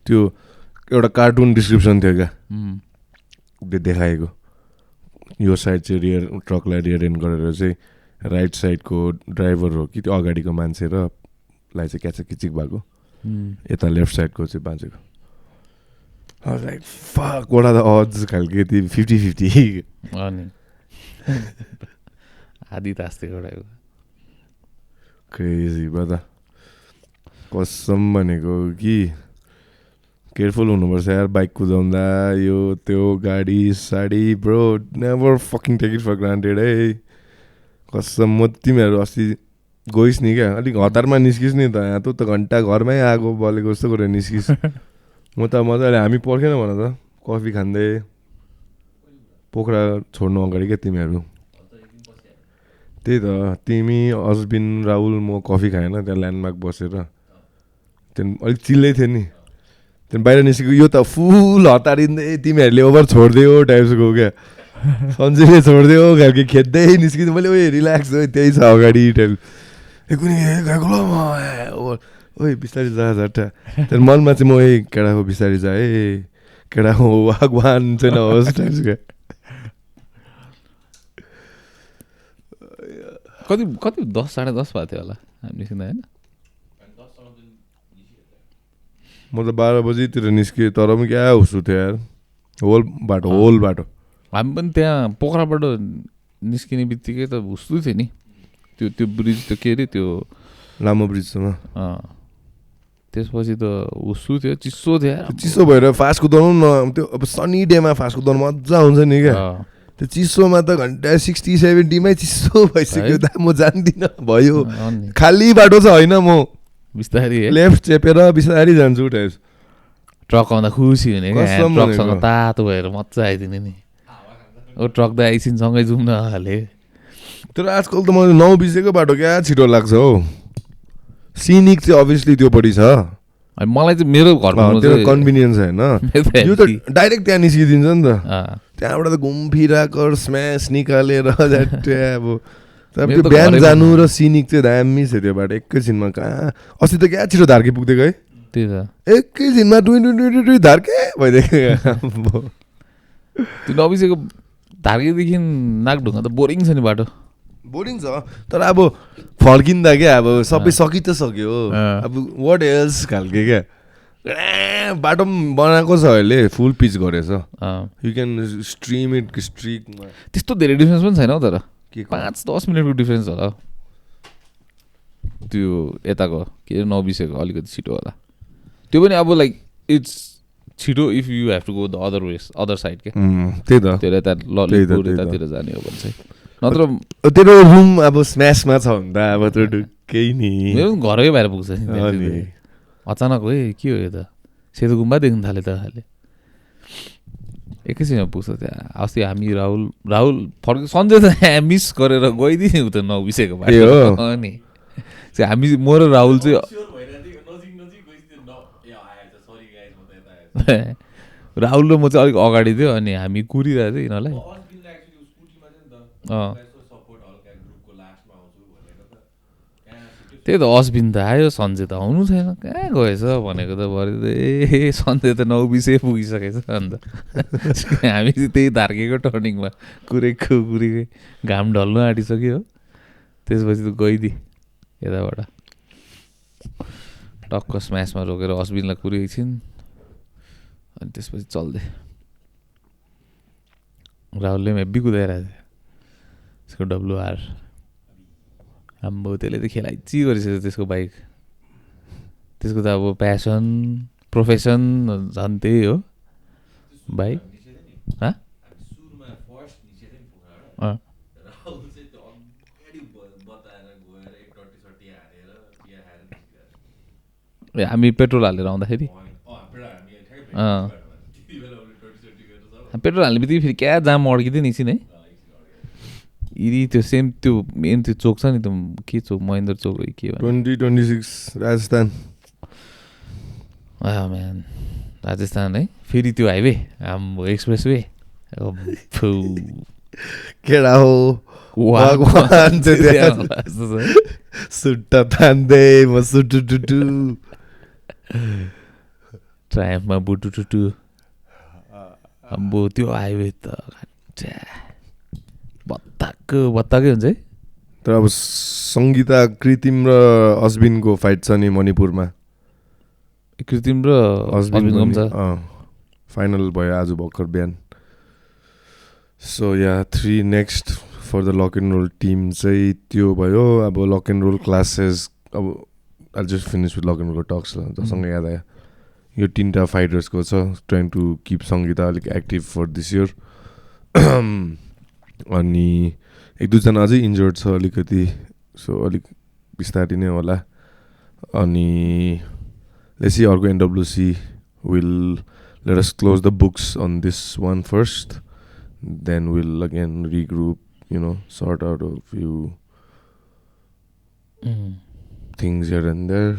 त्यो एउटा कार्टुन डिस्क्रिप्सन थियो क्या त्यो देखाएको यो साइड चाहिँ रियर ट्रकलाई रियर एन्ड गरेर चाहिँ राइट साइडको ड्राइभर हो कि त्यो अगाडिको मान्छे र लाई चाहिँ क्याच किचिक भएको यता लेफ्ट साइडको चाहिँ बाँचेको like fuck what are the odds खालके त्यो 50-50 अनि आदि तास्ते गराएको क्रेजी बदा कसम भनेको कि केयरफुल हुनुपर्छ यार बाइक कुदाउँदा यो त्यो गाडी साडी bro never fucking take it for granted है कसम म तिमीहरू अस्ति गइस् नि क्या अलिक हतारमा निस्किस् नि त यहाँ त घन्टा घरमै आगो बलेको जस्तो गरेर निस्किस् म त मजाले हामी पर्खेन भन त कफी खाँदै पोखरा छोड्नु अगाडि क्या तिमीहरू त्यही त तिमी अजबिन राहुल म कफी खाएन त्यहाँ ल्यान्डमार्क बसेर त्यहाँदेखि अलिक चिल्लै थियो नि त्यहाँदेखि बाहिर निस्केको यो त फुल हतारिँदै तिमीहरूले ओभर छोडिदियो टाइप्सको क्या सन्चैले छोडिदियो खालको खेद्दै निस्किँदै मैले ओए रिल्याक्स हो त्यही छ अगाडि टाइप कुनै गएको ल म ओए बिस्तारै जा झट्टा त्यहाँदेखि मनमा चाहिँ म केटा हो बिस्तारै जा है केटा हो वागवान चाहिँ नहोस् टाइप्सको कति 10 साढे 10 भएको थियो होला हामी निस्किँदा होइन म त 12 बजीतिर निस्केँ तर पनि क्या हुसु थियो यार होल बाटो हामी पनि त्यहाँ पोखराबाट निस्किने बित्तिकै त हुस्छु थियो नि त्यो ब्रिज त्यो के अरे त्यो लामो ब्रिजसम्म त्यसपछि त हुस्छु थियो चिसो थियो यार चिसो भएर फास्ट कुदाउनु न त्यो अब सनी डेमा फास्ट कुदाउनु मजा आउँछ नि क्या त्यो चिसोमा त घन्टा 60-70मै चिसो भइसक्यो दा म जान्दिनँ भयो खाली बाटो छ होइन म बिस्तारै लेफ्ट चेपेर बिस्तारै जान्छु टाइप ट्रक आउँदा खुसी हुने क्या ट्रकसँग तातो भएर मजा आइदिने नि ओ ट्रक त एकछिनसँगै जाउँ न हाले तर आजकल त मलाई 9 बजेको बाटो क्या छिटो लाग्छ हौ सिनिक चाहिँ अभियसली त्योपट्टि छ मलाई चाहिँ मेरो घरमा त्यो कन्भिनियन्स होइन यो त डाइरेक्ट त्यहाँ निस्किदिन्छ नि त त्यहाँबाट त घुमफिराकर स्म्यास निकालेर अब त्यो बिहान जानु र सिनिक चाहिँ दामी छ त्यो बाटो एकैछिनमा कहाँ अस्ति त क्या छिटो धार्के पुग्दिएको है त्यही त एकैछिनमा 20 धार्के भइदिएको त्यो नबिसेको धार्केदेखि नागढुङ्गा त बोरिङ छ नि बाटो बोरिङ छ तर अब फर्किँदा क्या अब सबै सकि त सक्यो अब वाट एल्स खालके क्या बाटो पनि बनाएको छ अहिले फुल पिच गरेछ यु क्यान स्ट्रिम इट स्ट्रिकमा त्यस्तो धेरै डिफ्रेन्स पनि छैन हौ तर 5-10 मिनटको डिफ्रेन्स होला त्यो यताको के अरे नबिसेको अलिकति छिटो होला त्यो पनि अब लाइक इट्स छिटो if you have to go the other side के त्यही त त्यो यता ललितपुर यतातिर जाने हो भने चाहिँ नत्र तेरो रुम अब स्म्यासमा छ भने त अब त्यो केही नि मेरो घरकै बाहिर पुग्छ नि अचानक है के हो यो त सेतो गुम्बा देख्न थाले त खाले एकैछिनमा पुग्छ त्यहाँ अस्ति हामी राहुल फर्क सन्जय त मिस गरेर गइदियो त नबिसेको बाटो नि हामी म र राहुल चाहिँ राहुल र म चाहिँ अलिक अगाडि थियो अनि हामी कुरिरहेको थियो यिनीहरूलाई त्यही त अस्बिन त आयो सन्जय त आउनु छैन कहाँ गएछ भनेको त भरे सन्जय त 9 बजे पुगिसकेछ अन्त हामी चाहिँ त्यही धार्केको टर्निङमा कुरेकै घाम ढल्नु आँटिसक्यो हो त्यसपछि त गइदिए यताबाट टक्क स्म्यासमा रोकेर अस्बिनलाई कुरेको एकछिन अनि त्यसपछि चल्दै राहुलले पनि हेब्बी कुदाइरहेको थियो त्यसको WR आम्बो त्यसले त खेलाइची गरिसक्यो त्यसको बाइक त्यसको त अब प्यासन प्रोफेसन झन् त्यही हो बाइक हामी पेट्रोल हालेर आउँदाखेरि पेट्रोल हाल्ने बित्तिकै फेरि क्या जाम अड्किँदै निस्किन है यदि त्यो सेम त्यो मेन त्यो चोक छ नि त्यो के चोक महेन्द्र चोक हो के 2026 राजस्थान म्यान राजस्थान है फेरि त्यो हाइवे हाम्रो एक्सप्रेस वे केडा हो सुट्टा तान्दै म सुटुटुटु ट्रायम्फमा बुटुटुटु अम्बो त्यो हाइवे त बत्ताकै हुन्छ है तर अब सङ्गीता कृत्रिम र अस्बिनको फाइट छ नि मणिपुरमा कृत्रिम र अस्बिनको पनि छ फाइनल भयो आज भर्खर बिहान so yeah 3 next for the lock and roll team चाहिँ त्यो भयो अब लक एन्ड रोल क्लासेस अब I just finish with lock and roll talks जसँगै याद आयो यो 3टा फाइटर्सको छ ट्राइङ टु किप सङ्गीता अलिक एक्टिभ फर दिस इयर अनि 1-2 जना अझै इन्जर्ड छ अलिकति सो अलिक बिस्तारै नै होला अनि लेट्स सी अर्को NWC will let us close the books on this one first, then we'll again regroup, sort out a few things here and there,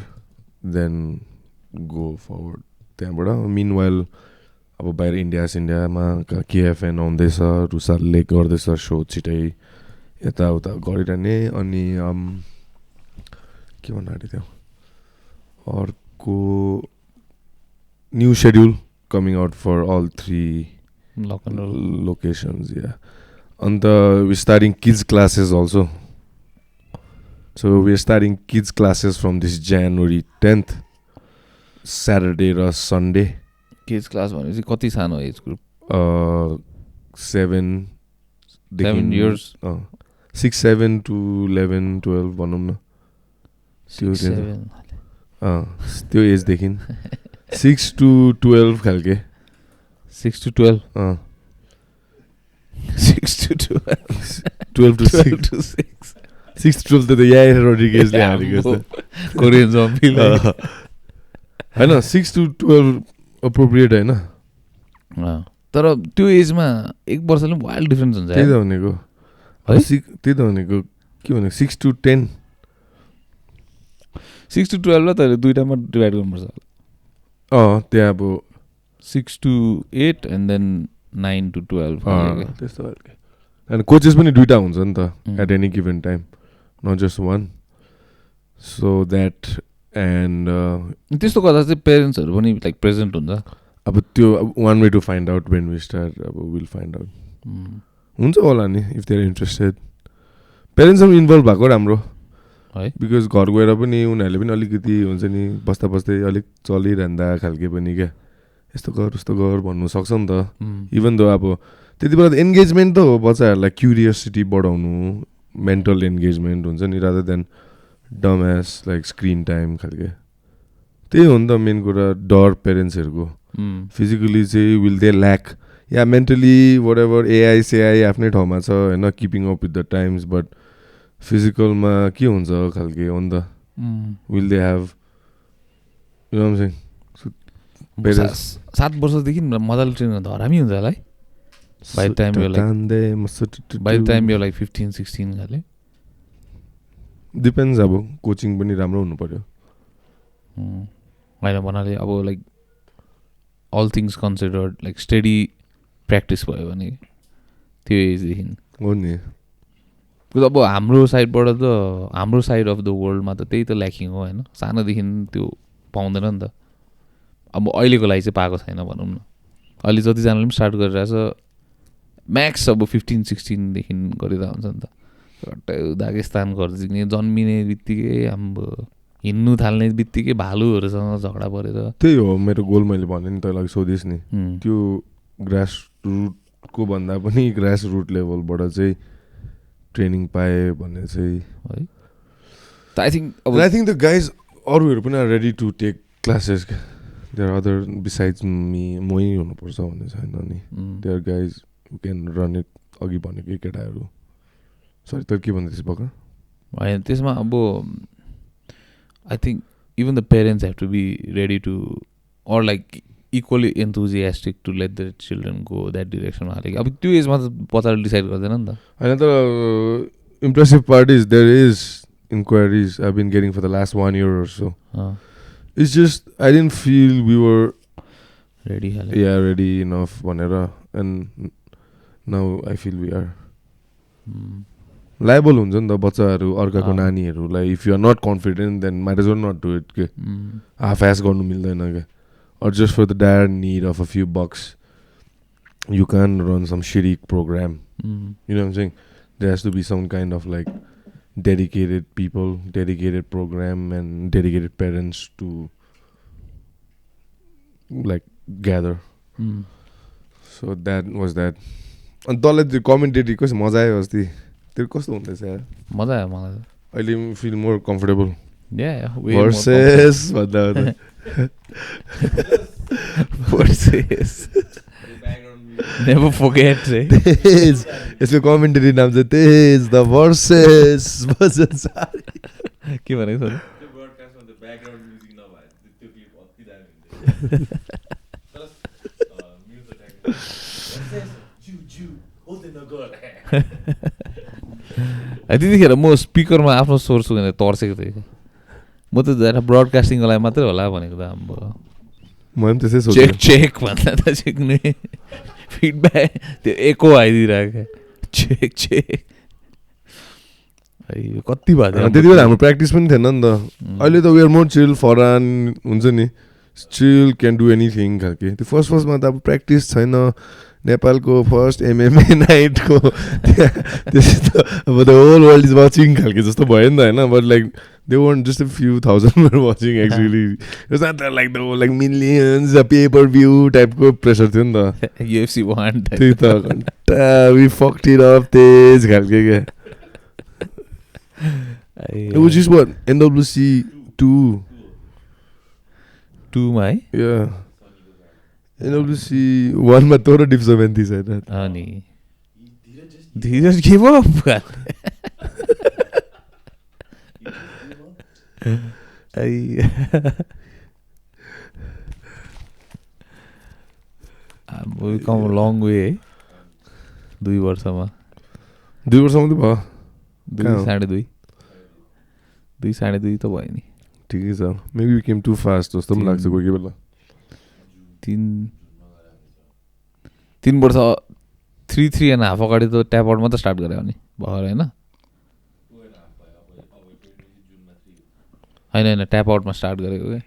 then go forward. Meanwhile, अब बाहिर इन्डियामा KFN आउँदैछ रुसालले गर्दैछ सो छिटै यताउता गरिरहने अनि के भन्नु आँटेको थियो अर्को new schedule coming out for all 3 locations, yeah. And we're starting kids classes also. So we're starting kids classes from this January 10th, Saturday or Sunday. Kids class भनेपछि कति सानो एज ग्रुप 7 years 6, 7 to 11, 12 भनौँ न 6, 7 त्यो एज देखि 6 to 12 खालके 6 to 12 6 to 12 12 to 6 to 6 6 to 12 त यायर रोड्रिगेजले हालेको छ कोरियन जम्पीले हैन 6 to 12 अप्रोप्रिएट हैन तर त्यो एजमा 1 वर्षले पनि वाइल्ड डिफरेन्स हुन्छ त्यही त भनेको त्यही त भनेको के भनेको 6 to 10 6 to 12 ला त दुईटामा डिभाइड गर्नुपर्छ त्यहाँ अब 6 to 8 and then 9 to 12 त्यस्तो खालके अनि कोचेस पनि 2टा हुन्छ नि त at any given time not just one so that and त्यस्तो गर्दा चाहिँ पेरेन्ट्सहरू पनि लाइक प्रेजेन्ट हुन्छ अब त्यो one way to find out when we start अब विल फाइन्ड आउट हुन्छ होला नि इफ देयर इन्ट्रेस्टेड पेरेन्ट्सहरू इन्भल्भ भएको राम्रो है बिकज घर गएर पनि उनीहरूले पनि अलिकति हुन्छ नि बस्दा बस्दै अलिक चलिरहँदा खालके पनि क्या यस्तो गर उस्तो गर भन्नु सक्छ नि त इभन दो अब त्यति बेला त एन्गेजमेन्ट त हो बच्चाहरूलाई क्युरियोसिटी बढाउनु मेन्टल एन्गेजमेन्ट हुन्छ नि rather than dumb as like screen time खालके त्यही हो नि त मेन कुरा डर पेरेन्ट्सहरूको फिजिकली चाहिँ will they lack yeah mentally what ever AI आफ्नै ठाउँमा छ होइन keeping up with the times but फिजिकलमा के हुन्छ खालके हो नि त विल दे हेभ 7 वर्षदेखि मजाले ट्रेन गर्दा हरामी हुन्छ होला है बाइ द टाइम यो लाइक 15-16 खाले डिपेन्ड्स अब कोचिङ पनि राम्रो हुनु पर्यो होइन भन्नाले अब like all things considered like study practice भयो भने त्यो एजदेखि हो नि अब हाम्रो साइडबाट त हाम्रो साइड अफ द वर्ल्डमा त त्यही त ल्याकिङ हो होइन सानोदेखि त्यो पाउँदैन नि त अब अहिलेको लागि चाहिँ पाएको छैन भनौँ न अहिले जतिजनाले पनि स्टार्ट गरिरहेछ म्याक्स अब 15-16देखि गरिरहेको हुन्छ नि त दागिस्तान घर जन्मिने बित्तिकै हाम्रो हिँड्नु थाल्ने बित्तिकै भालुहरूसँग झगडा परेर त्यही हो मेरो गोल मैले भने नि तँलाई सोधिस् नि त्यो ग्रास रुटको भन्दा पनि ग्रास रुट लेभलबाट चाहिँ ट्रेनिङ पाएँ भन्ने चाहिँ है आई थिङ्क द गाइज अरूहरू पनि are ready to take classes there other besides me मै हुनुपर्छ भन्ने छैन नि there guys can run it अघि भनेकै केटाहरू सरी त के भन्दैछ भर्खर होइन त्यसमा अब I think even the parents have to be ready to or like equally enthusiastic to let the children go that डिरेक्सनमा हालेको अब त्यो एजमा त पछाडि डिसाइड गर्दैन नि त होइन तर impressive part is there is inquiries I been getting for the last 1 year or so it's just I didn't feel we were ready enough भनेर and now I feel we are liable हुन्छ नि त बच्चाहरू अर्काको नानीहरूलाई if you are not confident then might as well not do it के हाफ एस गर्नु मिल्दैन क्या or just for the dire need of a few bucks you can run some shitty program. You know what I'm saying? There has to be some kind of like dedicated people, dedicated program and dedicated parents to like gather. So that was that. And तँलाई त्यो कमेन्टेटरी कस्तो मजा आयो अस्ति त्यो कस्तो हुँदैछ यार मजा आयो मलाई अहिले feel more comfortable yeah versus भन्दा Versus never forget right? तेज यसको कमेन्ट्री नाम चाहिँ तेज द भर्सेस के भनेको सर त्यतिखेर म स्पिकरमा आफ्नो स्वर सुनेर तर्सेको थिएँ म त ब्रडकास्टिङको लागि मात्रै होला भनेको त हाम्रो म पनि त्यसै चेक सोचेँ चेक भन्दा त सिक्ने फिडब्याक त्यो एको आइदिइरहेको चेक चेक कति भयो त्यति बेला हाम्रो प्र्याक्टिस पनि थिएन नि त अहिले त वेआर मोर चिल फरान हुन्छ नि चिल क्यान डु एनिथिङ खालके त्यो फर्स्टमा त अब प्र्याक्टिस छैन नेपालको फर्स्ट एमएमए नाइटको त्यस्तो अब the whole world is watching खालके जस्तो भयो नि त होइन but like they won't just a few thousand watching actually it's not like the like millions pay per view टाइपको प्रेसर थियो नि त UFC 1 त्यही त वी फक्ड इट अफ तेज खालके क्या which is what NWC 2 मा है yeah NWC 1 मा तोरो डिप्स भेन्थी छैन अनि Dhiraj give up we come a long way है 2 वर्षमा 2 वर्षमा त भयो 2.5 2.5 त भयो नि ठिकै छ maybe we came too fast जस्तो पनि लाग्छ कोही बेला 3 वर्ष 3.5 अगाडि त ट्याप आउट मात्रै स्टार्ट गरे नि भएर होइन होइन ट्याप आउटमा स्टार्ट गरेको क्या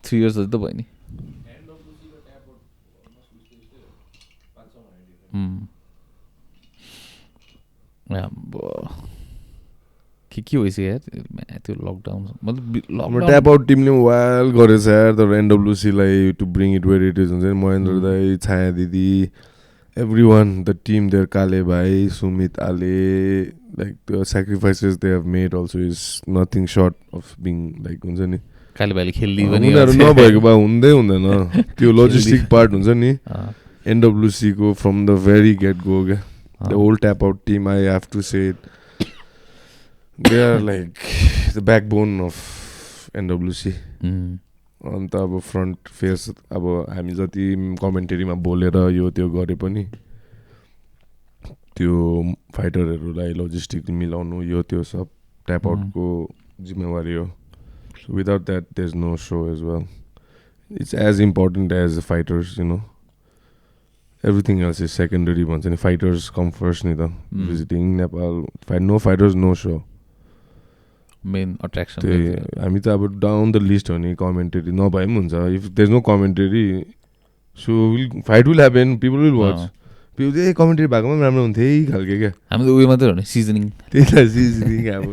3 इयर्स जति त भयो नि के भइसक्यो यार त्यो लकडाउन मतलब ट्याप आउट टिमले वेल गरेछ यार तर एनडब्ल्युसीलाई to bring it where it is हुन्छ नि महेन्द्र दाई छाया दिदी every one the team there Kale भाइ Sumit Ale like the sacrifices they have made also is nothing sort of being like हुन्छ नि काले भाइले खेल्दी पनि उनीहरू नभएको भए हुँदै हुँदैन त्यो लजिस्टिक पार्ट हुन्छ नि एनडब्ल्युसीको from the very get go क्या the whole tap out team I have to say they are like the backbone of NWC अन्त अब फ्रन्ट फेस अब हामी जति कमेन्ट्रीमा बोलेर यो त्यो गरे पनि त्यो फाइटरहरूलाई लजिस्टिक मिलाउनु यो त्यो सब ट्याप आउटको जिम्मेवारी हो without that there is no show as well it's as important as fighters you know everything else is secondary भन्छ नि फाइटर्स कम फर्स्ट नि त visiting Nepal no fighters no show main attraction त्यही हामी त अब डाउन द लिस्ट हो नि कमेन्ट्री नभए पनि हुन्छ if there is no commentary so fight will happen people will watch people चाहिँ कमेन्ट्री भएकोमा पनि राम्रो हुन्थ्यो है खालके क्या हामी त उयो मात्रै हो नि सिजनिङ त्यही त सिजनिङ अब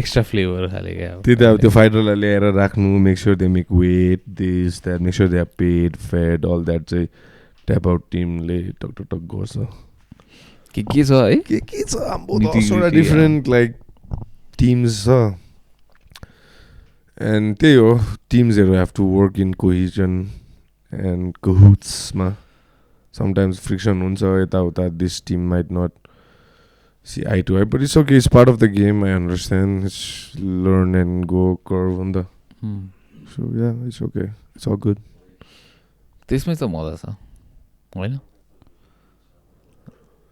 एक्स्ट्रा फ्लेभर खाले क्या त्यही त अब त्यो फाइटरलाई ल्याएर राख्नु make sure they make weight this that make sure they have paid fed all that चाहिँ ट्याप आउट टिमले टक टक टक गर्छ के छ है के छ हाम्रो 10वटा डिफ्रेन्ट लाइक टिम्स छ एन्ड त्यही हो टिम्सहरू have to work in cohesion and कहुट्समा समटाइम्स फ्रिक्सन हुन्छ यताउता this team might not see eye to eye but it's okay it's part of the game I understand it's learn and go curve हो नि त so yeah it's okay it's all good त्यसमै त मजा छ होइन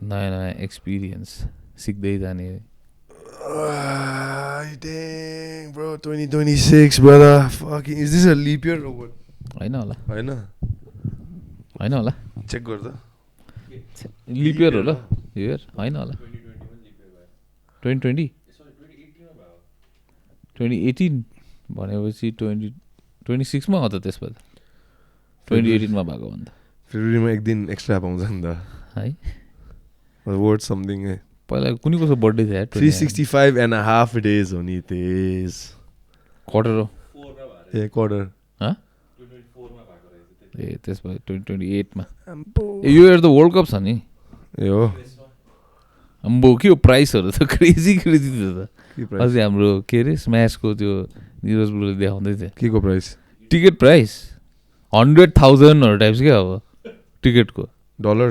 नयाँ नयाँ एक्सपिरियन्स सिक्दै जाने Dang, bro, 2026, brother. Fucking, is this a leap year or what? होइन होला होइन होला चेक गर्दा लिप इयर हो ल यो इयर होइन होला 2020 2018 भनेपछि 2026 मा हो त त्यसपछि 2018 मा भएको भन्दा फेब्रुअरीमा एक दिन एक्स्ट्रा पाउँछ नि त है वर्ड समथिङ है पहिला कुनै कसो बर्थडे थियो 365.5 days हो नि त्यस क्वार्टर हो ए क्वार्टर ए त्यसपछि 2028 मा यो इयर त वर्ल्ड कप छ नि ए हो अम्बो के प्राइसहरू त क्रेजी क्रेजी थियो त के प्राइस अझै हाम्रो के अरे स्म्यासको त्यो निरज ब्रोले देखाउँदै थियो के को प्राइस टिकट प्राइस 100,000 टाइप्स क्या अब टिकटको डलर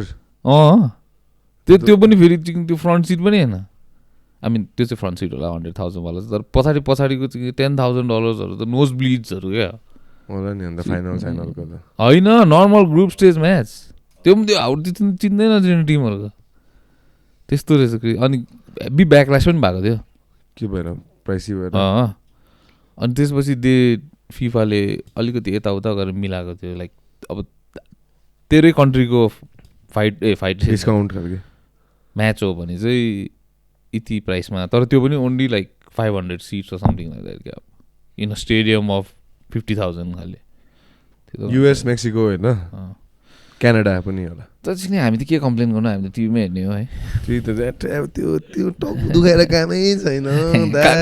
त्यो पनि फेरि त्यो फ्रन्ट सिट पनि होइन आई मिन त्यो चाहिँ फ्रन्ट सिट होला 100,000 वाला तर पछाडिको चाहिँ $10,000 त नोज ब्लिड्सहरू क्या होला नि अन्त फाइनल साइनलको त होइन नर्मल ग्रुप स्टेज म्याच त्यो पनि त्यो हाउडी चिन्दैन टिमहरूको त्यस्तो रहेछ अनि हेभी ब्याकल्यास पनि भएको थियो के भएर प्राइसी भएर अनि त्यसपछि फिफाले अलिकति यताउता गरेर मिलाएको थियो लाइक अब तेरै कन्ट्रीको फाइट डिस्काउन्ट खालके म्याच हो भने चाहिँ यति प्राइसमा तर त्यो पनि only like 500 seats something like that क्या इन अ स्टेडियम अफ 50,000 खाले युएस मेक्सिको होइन क्यानाडा पनि होला तर चाहिँ हामी त के कम्प्लेन गर्नु हामी त टिभीमै हेर्ने हो है त्यही त त्यो टाउको दुखाएर कामै छैन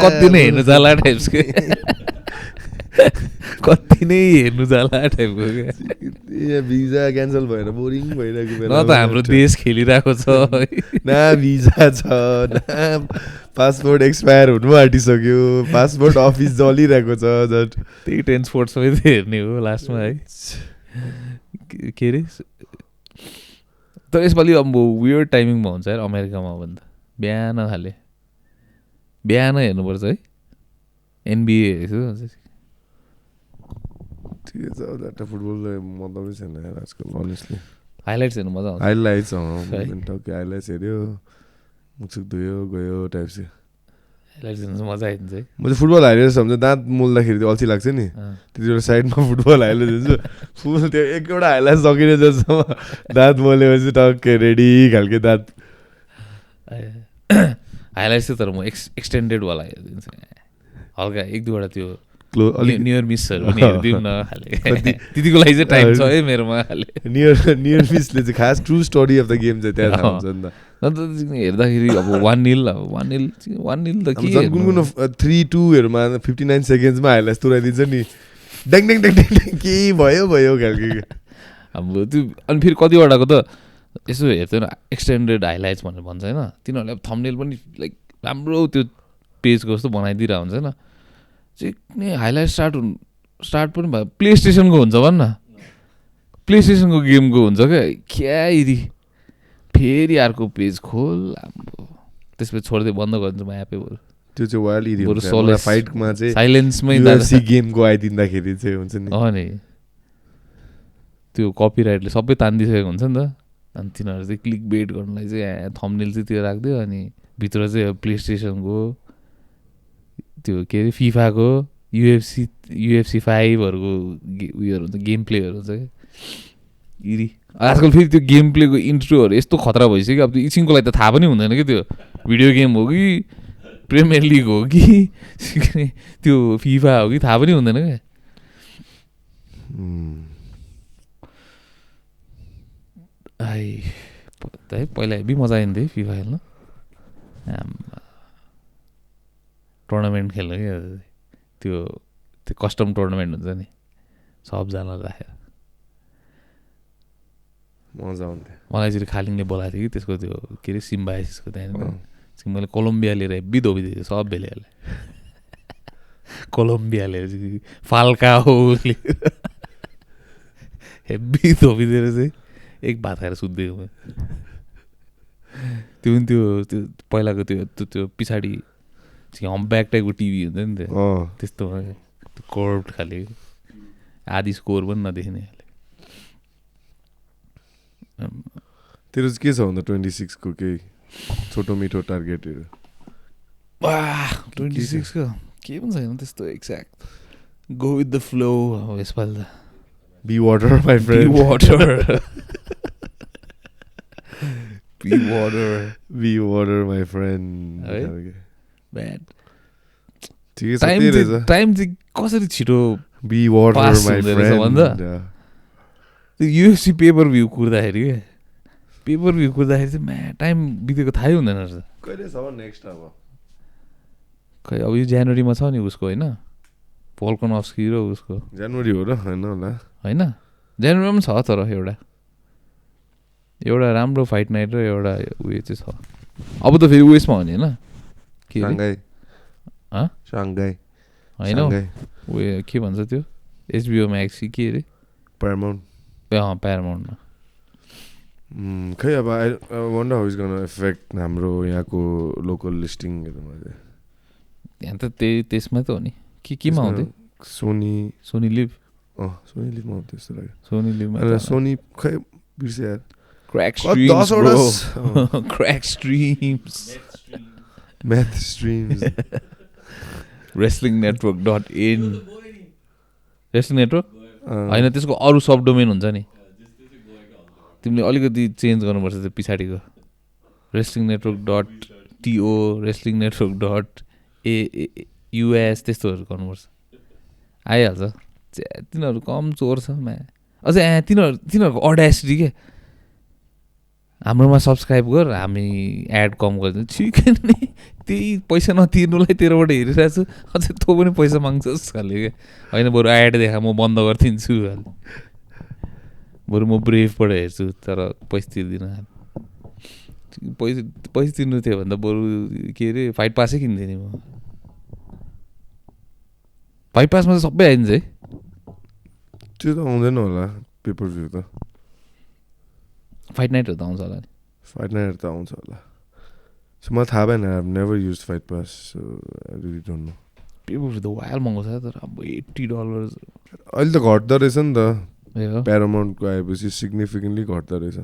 कति नै हेर्नु जाला टाइप्सको कति नै हेर्नु जाला टाइपको क्या भिजा क्यान्सल भएर बोरिङ भइरहेको बेला न त हाम्रो देश खेलिरहेको छ न भिजा छ न पासपोर्ट एक्सपायर हुनु आँटिसक्यो पासपोर्ट अफिस जलिरहेको छ झन् त्यही 10 स्पोर्ट्स सबै हेर्ने हो लास्टमा है के अरे तर यसपालि अब वियर टाइमिङमा हुन्छ यार अमेरिकामा भन्दा बिहान हेर्नुपर्छ है एनबिए हेरेको ठिकै छ द्याट फुटबललाई मतलबै छैन यार आजकल अनेस्टली हाइलाइट्स हेर्नु मजा आउँछ हाइलाइट्स टक्कै हाइलाइट्स हेऱ्यो मुछुक धुयो गयो टाइप्स हाइलाइट्स हेर्नु मजा आइदिन्छ है म चाहिँ फुटबल हाइलाइट्स हुन्छ दाँत मोल्दाखेरि त्यो अल्छी लाग्छ नि त्यति बेला साइडमा फुटबल हाइलाइट दिन्छु फुल त्यो एकवटा हाइलाइट सकिने जसम्म दाँत मोलेपछि टक्कै रेडी खालके दाँत हाइलाइट्स चाहिँ तर म एक्सटेन्डेडवाला हेरिदिन्छु हल्का एक दुईवटा त्यो नियर मिसहरू पनि हेरिदिउँ न खाले त्यतिको लागि चाहिँ टाइम छ है मेरोमा खाले नियर मिसले चाहिँ खास true story of the game चाहिँ त्यहाँ थाहा हुन्छ नि त अन्त हेर्दाखेरि अब 1-0 त के गुनगुन 3-2हरूमा 59 सेकेन्ड्समा हाइलाइट्स तुराइदिन्छ नि ड्याङ ड्याङ ड्याङ ड्याङ के भयो खालके अब त्यो अनि फेरि कतिवटाको त यसो हेर्थेन एक्सटेन्डेड हाइलाइट्स भनेर भन्छ होइन तिनीहरूले अब थम्बनेल पनि लाइक राम्रो त्यो पेजको जस्तो बनाइदिरहेको हुन्छ होइन चाहिँ हाइलाइट स्टार्ट पनि भयो प्ले स्टेसनको हुन्छ भन्न प्ले स्टेसनको गेमको हुन्छ क्या यदि फेरि अर्को पेज खोल त्यसपछि छोड्दै बन्द गरिदिन्छु म एपै बरु त्यो चाहिँ वाइल्ड इरी बरु हुन्छ फाइटमा चाहिँ साइलेन्समै UFC गेमको आइदिँदाखेरि चाहिँ हुन्छ नि नि त्यो कपिराइटले सबै तानिदिइसकेको हुन्छ नि त अनि तिनीहरू चाहिँ क्लिक बेट गर्नुलाई चाहिँ थम्बनेल चाहिँ त्यो राखिदियो अनि भित्र चाहिँ प्ले स्टेसनको त्यो के अरे फिफाको UFC 5हरूको उयोहरू हुन्छ गेम प्लेहरू हुन्छ क्या इरी आजकल फेरि त्यो गेम प्लेको इन्ट्रोहरू यस्तो खतरा भइसक्यो अब त्यो एकछिनको लागि त थाहा पनि हुँदैन कि त्यो भिडियो गेम हो कि प्रिमियर लिग हो कि त्यो फिफा हो कि थाहा पनि हुँदैन क्या है पहिला हेभी मजा आइन्थ्यो फिफा खेल्नु टुर्नामेन्ट खेल्नु क्या त्यो कस्टम टुर्नामेन्ट हुन्छ नि सबजना राखेर मजा आउँथ्यो मलाई चाहिँ खालिङले बोलाएको थियो कि त्यसको त्यो के अरे सिम्बाइसिसको त्यहाँनिर मैले कोलम्बिया लिएर हेब्बी धोबिदिएको थिएँ सब बेलेहरूले कोलम्बिया लिएर फाल्काओले हेब्बी धोबिदिएर चाहिँ एक भात खाएर सुत्दिएको म त्यो पनि त्यो पहिलाको त्यो पछाडि हम्ब्याक टाइपको टिभी हुन्छ नि त्यस्तोमा त्यो कर्भ खाले आधी स्कोर पनि नदेखिने तेरो चाहिँ के छ भन्दा 26 को केही छोटो मिठो टार्गेटहरू 26 को के पनि छैन त्यस्तो exact go with the flow अब यसपालि त be water my friend be water my friend bad ठिकै छ टाइम चाहिँ कसरी छिटो be water my friend UFC pay per view कुर्दाखेरि क्या पेपर भ्यू कुर्दाखेरि चाहिँ टाइम बितेको थाहै हुँदैन रहेछ कहिले छ नेक्स्ट अब खै अब यो जनवरीमा छ नि उसको होइन भोल्कनस्की र उसको जनवरी हो र होइन होला होइन जनवरीमा पनि छ तर एउटा राम्रो फाइट नाइट र एउटा उयो चाहिँ छ अब त फेरि उयसमा हुने होइन के अरे साङ्घाई हाँ? साङ्घाई होइन साङ्घाई उयो के भन्छ त्यो HBO Max कि के अरे प्यारामाउन्ट प्यारामाउन्टमा खै अब I wonder how is gun effect हाम्रो यहाँको लोकल लिस्टिङहरूमा चाहिँ त्यहाँ त त्यही त्यसमै त हो नि केमा आउँथ्यो सोनी लिभ सोनी लिभमा आउँथ्यो जस्तो लाग्यो सोनी लिभमा सोनी खै बिर्से यार क्र्याक 10वटा streams crack streams math streams wrestlingnetwork.in wrestling network होइन त्यसको अरू सब डोमेन हुन्छ नि तिमीले अलिकति चेन्ज गर्नुपर्छ त्यो पछाडिको wrestlingnetwork.to wrestlingnetwork.us त्यस्तोहरू गर्नुपर्छ आइहाल्छ तिनीहरू कम चोर छ अझै तिनीहरूको अड्यासिटी के हाम्रोमा सब्सक्राइब गर हामी एड कम गरिदिन्छ ठिक नि त्यही पैसा नतिर्नुलाई तेरोबाट हेरिरहेको छु अझै तँ पनि पैसा माग्छस् खाले क्या होइन बरु एड देखा म बन्द गरिदिन्छु खाले बरु म ब्रेभबाट हेर्छु तर पैसा तिर्दिनँ पैसा तिर्नु थियो भने त बरु के अरे फाइट पासै किन्थेँ नि म फाइट पासमा त सबै आइदिन्छ है त्यो त आउँदैन होला पेपर भ्यू त फाइट नाइटहरू त आउँछ होला नि फाइट नाइटहरू त आउँछ होला सो मलाई थाहा भएन I have never use fight pass so I really don't know paper view त वाइल महँगो छ तर अब $80 अहिले त घट्दो रहेछ नि त ए हो प्यारामाउन्टको आएपछि सिग्निफिकेन्टली घट्दो रहेछ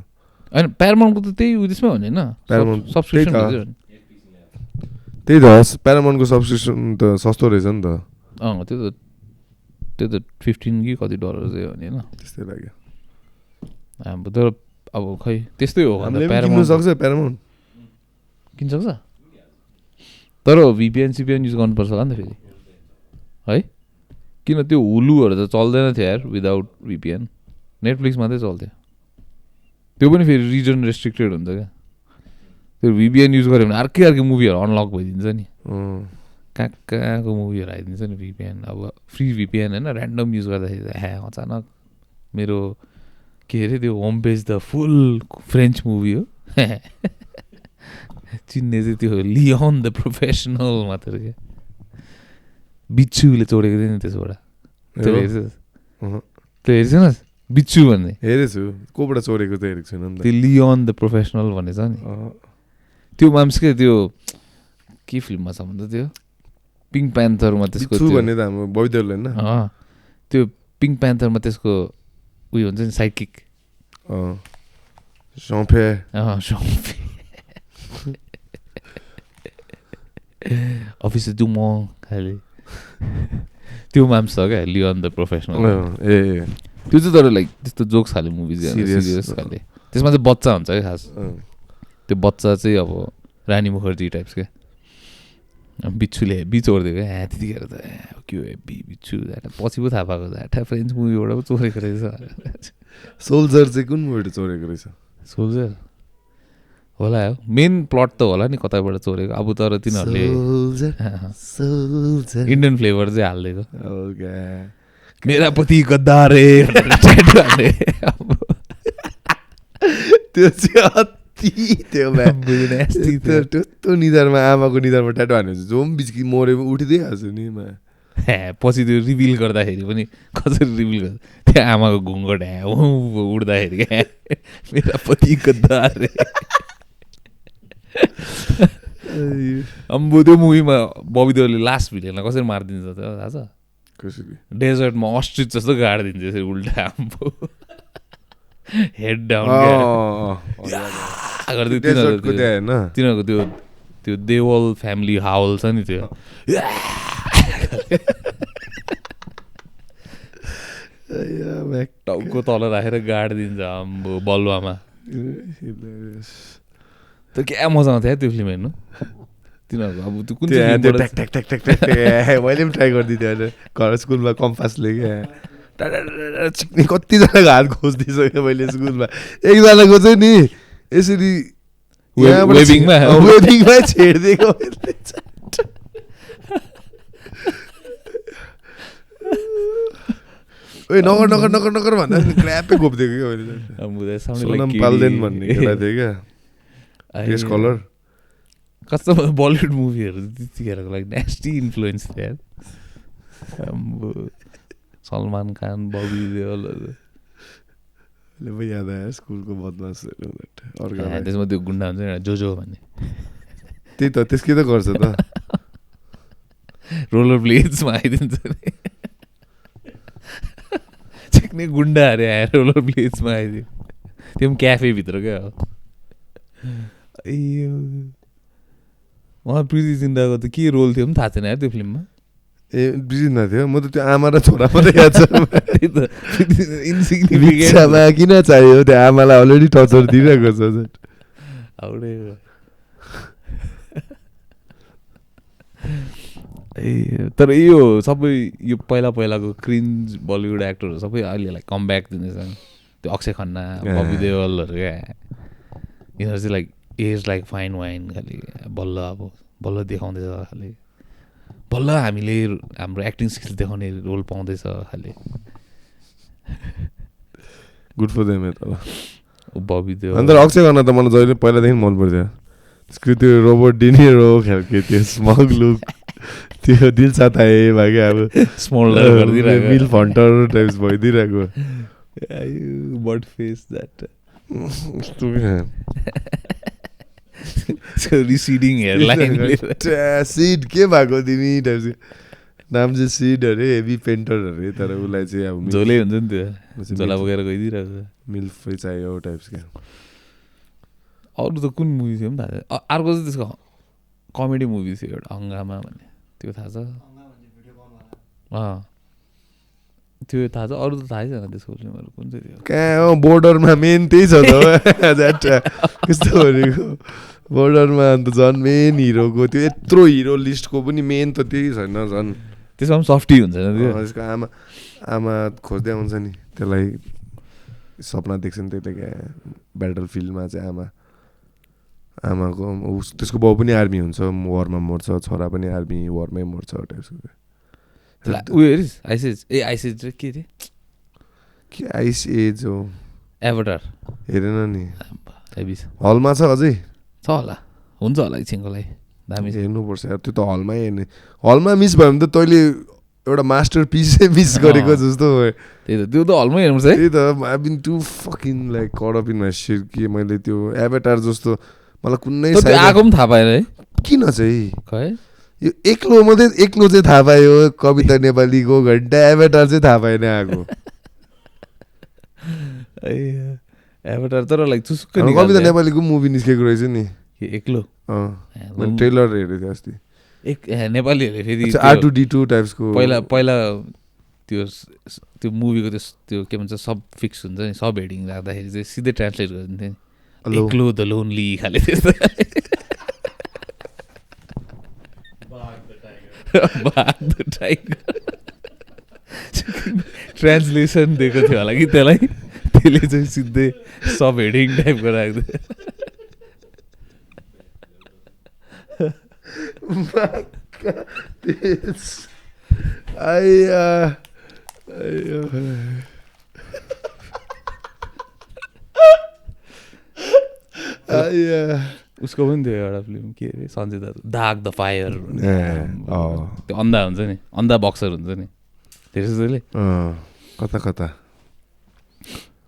होइन प्यारामाउन्टको त त्यही उयसमै हो नि होइन Paramount, सब्सक्रिप्सन त्यही त प्यारामाउन्टको सब्सक्रिप्सन त सस्तो रहेछ नि त त्यो त 15 कि कति डलर चाहिँ हो नि होइन त्यस्तै लाग्यो हाम्रो तर अब खै त्यस्तै हो हामीले भन्दा किन्नु सक्छ प्यारामाउन्ट किन सक्छ तर VPN CPN युज गर्नुपर्छ होला नि त फेरि है किन त्यो हुलुहरू त चल्दैन थियो यार विदाउट VPN नेटफ्लिक्स मात्रै चल्थ्यो त्यो पनि फेरि रिजन रेस्ट्रिक्टेड हुन्छ क्या त्यो VPN युज गऱ्यो भने अर्कै मुभीहरू अनलक भइदिन्छ नि कहाँको मुभीहरू आइदिन्छ नि VPN अब फ्री VPN होइन ऱ्यान्डम युज गर्दाखेरि अचानक मेरो के अरे त्यो होम पेज त फुल फ्रेन्च मुभी हो चिन्ने चाहिँ त्यो लियोन द प्रोफेसनल मात्र क्या बिच्छुले चोरेको थियो नि त्यसबाट त्यो हेर्छस् बिच्छु भन्ने हेरेछु कोबाट चोरेको त हेरेको छैन नि त्यो लियोन द प्रोफेसनल भन्ने छ नि त्यो माम्स के त्यो के फिल्ममा छ भन्दा त्यो पिङ्क प्यान्थरमा त्यसको भन्ने त हाम्रो बौद्धले होइन त्यो पिङ्क प्यान्थरमा त्यसको उयो हुन्छ नि साइड किक सौँफे अफिस जुम खाले त्यो माम्स छ क्या लियोन द प्रोफेसनल ए त्यो चाहिँ तर लाइक त्यस्तो जोक्स खाले मुभिज सिरियस खाले त्यसमा चाहिँ बच्चा हुन्छ क्या खास त्यो बच्चा चाहिँ अब रानी मुखर्जी टाइप्स क्या बिच्छुले चोरिदिएको क्या त्यतिखेर त के हो बिच्छु पछि पो थाहा पाएको त फ्रेन्च मुभीबाट पो चोरेको रहेछ सोल्जर चाहिँ कुन मुभीबाट चोरेको रहेछ सोल्जर होला हो मेन प्लट त होला नि कताबाट चोरेको अब तर तिनीहरूले इन्डियन फ्लेभर चाहिँ हालिदिएको मेरा पति गद्दार रे त्यो चाहिँ त्यो निधारमा आमाको निधारमा ट्याटो हान्यो जो पनि बिचकी मरेको उठिदिइहाल्छ नि पछि त्यो रिभिल गर्दाखेरि पनि कसरी रिभिल गर्छ त्यो आमाको घुङ्गट उड्दाखेरि क्या मेरा पति गद्दार रे अम्बो त्यो मुभीमा बबी देओलले लास्ट भिडियोलाई कसरी मारिदिन्छ त थाहा छ कसरी डेजर्टमा अस्ट्रिच जस्तो गाडिदिन्छ यसरी उल्टा अम्बो हेड डाउन तिनीहरूको त्यो देवल फ्यामिली हाउल छ नि त्यो टाउको तल राखेर गाडिदिन्छ अम्बो बलुवामा त क्या मजा आउँथ्यो त्यो फिल्म हेर्नु तिनीहरूको अब त्यो कुन मैले पनि ट्राई गरिदिन्थेँ होइन घर स्कुलमा कम्पासले क्या चिक्ने कतिजनाको हात खोजिदिइसक्यो मैले स्कुलमा एकजनाको चाहिँ नि यसरी वेबिङमा छेडिदिएको ओइ नगर नगर नगर नगर भन्दा क्र्यापै घोपिदिएको क्या मैले सोनम पाल्देन भन्ने केटा थियो क्या फेस कलर कस्तो बलिउड मुभीहरू त्यतिखेरको लागि नेस्टी इन्फ्लुएन्स थियो यार सलमान खान बबी देओलहरू याद आयो स्कुलको बदमासहरू त्यसमा त्यो गुन्डा हुन्छ नि जोजो भन्ने त्यही त त्यसकै त गर्छ त रोलर ब्लेड्समा आइदिन्छ नि चिक्ने गुन्डा अरे आएर रोलर ब्लेड्समा आइदियो त्यो पनि क्याफेभित्र क्या हो उहाँ प्रीति जिन्दाको त के रोल थियो पनि थाहा छैन यार त्यो फिल्ममा ए बिर्सिँदा थियो म त त्यो आमा र छोरा मात्रै याद छ इन्सिग्निफिकेन्टमा किन चाहियो त्यो आमालाई अलरेडी टर्चर दिइरहेको छ आउडे ए तर यो सबै यो पहिलाको क्रिन्ज बलिउड एक्टरहरू सबै अहिलेलाई कमब्याक दिँदैछन् त्यो अक्षय खन्ना बबी देओलहरू क्या यिनीहरू चाहिँ like age like fine wine खालि बल्ल देखाउँदैछ खालि बल्ल हामीले हाम्रो एक्टिङ स्किल्स देखाउने रोल पाउँदैछ खालि गुड फर देम तर बबी देओल अन्त अक्षय खन्ना त मलाई जहिले पहिलादेखि मन पर्थ्यो त्यसको त्यो रोबोट डिनिरो खालको त्यो स्मग लुक त्यो दिल साथ आए भाग्यो अब स्मोल्डर गरिदिरहेको मिल फन्टर टाइप्स भइदिरहेको but face that receding hairline सिड के भएको तिमी टाइप्स नाम चाहिँ सिड अरे हेभी पेन्टर अरे तर उसलाई चाहिँ अब झोले हुन्छ नि त्यो झोला बोकेर गइदिइरहेको मिल्फै चाहियो टाइप्स क्या अरू त कुन मुभी थियो पनि थाहा छ अर्को चाहिँ त्यसको कमेडी मुभी थियो एउटा हङ्गामा भन्ने त्यो थाहा छ त्यो थाहा छ अरू त थाहै छैन त्यसको फिल्महरू कुन चाहिँ थियो कहाँ हो बोर्डरमा मेन त्यही छ त कस्तो भनेको बोर्डरमा अन्त झन् मेन हिरोको त्यो यत्रो हिरो लिस्टको पनि मेन त त्यही छैन झन् त्यसमा पनि सफ्टी हुन्छ नि त्यो त्यसको आमा खोज्दै आउँछ नि त्यसलाई सपना देख्छ नि त्यसले क्या ब्याटल फिल्डमा चाहिँ आमाको त्यसको बाउ पनि आर्मी हुन्छ वारमा मर्छ छोरा पनि आर्मी वारमै मर्छ टाइप्सको उयो हेरिस् आइसेज के अरे के आइस एज हो एभटार हेरेन नि हेबिस हलमा छ अझै छ होला हुन्छ होला एकछिनको लागि दामी छ हेर्नुपर्छ यार त्यो त हलमै हेर्ने हलमा मिस भयो भने त तैँले एउटा मास्टर पिसै मिस गरेको जस्तो त्यही त त्यो त हलमै हेर्नुपर्छ है त्यही त I been too fucking like cut up in my shit कि मैले त्यो एभटार जस्तो मलाई कुनै आएको पनि थाहा पाएन है किन चाहिँ खै यो एक्लो चाहिँ थाहा पायो कविता नेपालीको घन्टा एभटार चाहिँ थाहा पाएन आएको एभटार तर लाइक चुस्क कविता नेपालीको मुभी निस्केको रहेछ नि एक्लो मैले ट्रेलर हेरेको थिएँ अस्ति नेपालीहरूले फेरि R2D2 टाइप्सको पहिला त्यो मुभीको त्यो के भन्छ सब फिक्स हुन्छ नि सब हेडिङ राख्दाखेरि चाहिँ सिधै ट्रान्सलेट गरिदिन्थ्यो नि एक्लो द लोन्ली खाले त्यस्तो ट्रान्सलेसन दिएको थियो होला कि त्यसलाई त्यसले चाहिँ सिधै सब हेडिङ टाइपको राख्दै उसको पनि थियो एउटा फिल्म के अरे सञ्जय दत्त दाग द फायर त्यो अन्धा हुन्छ नि अन्धा बक्सर हुन्छ नि त्यसले कता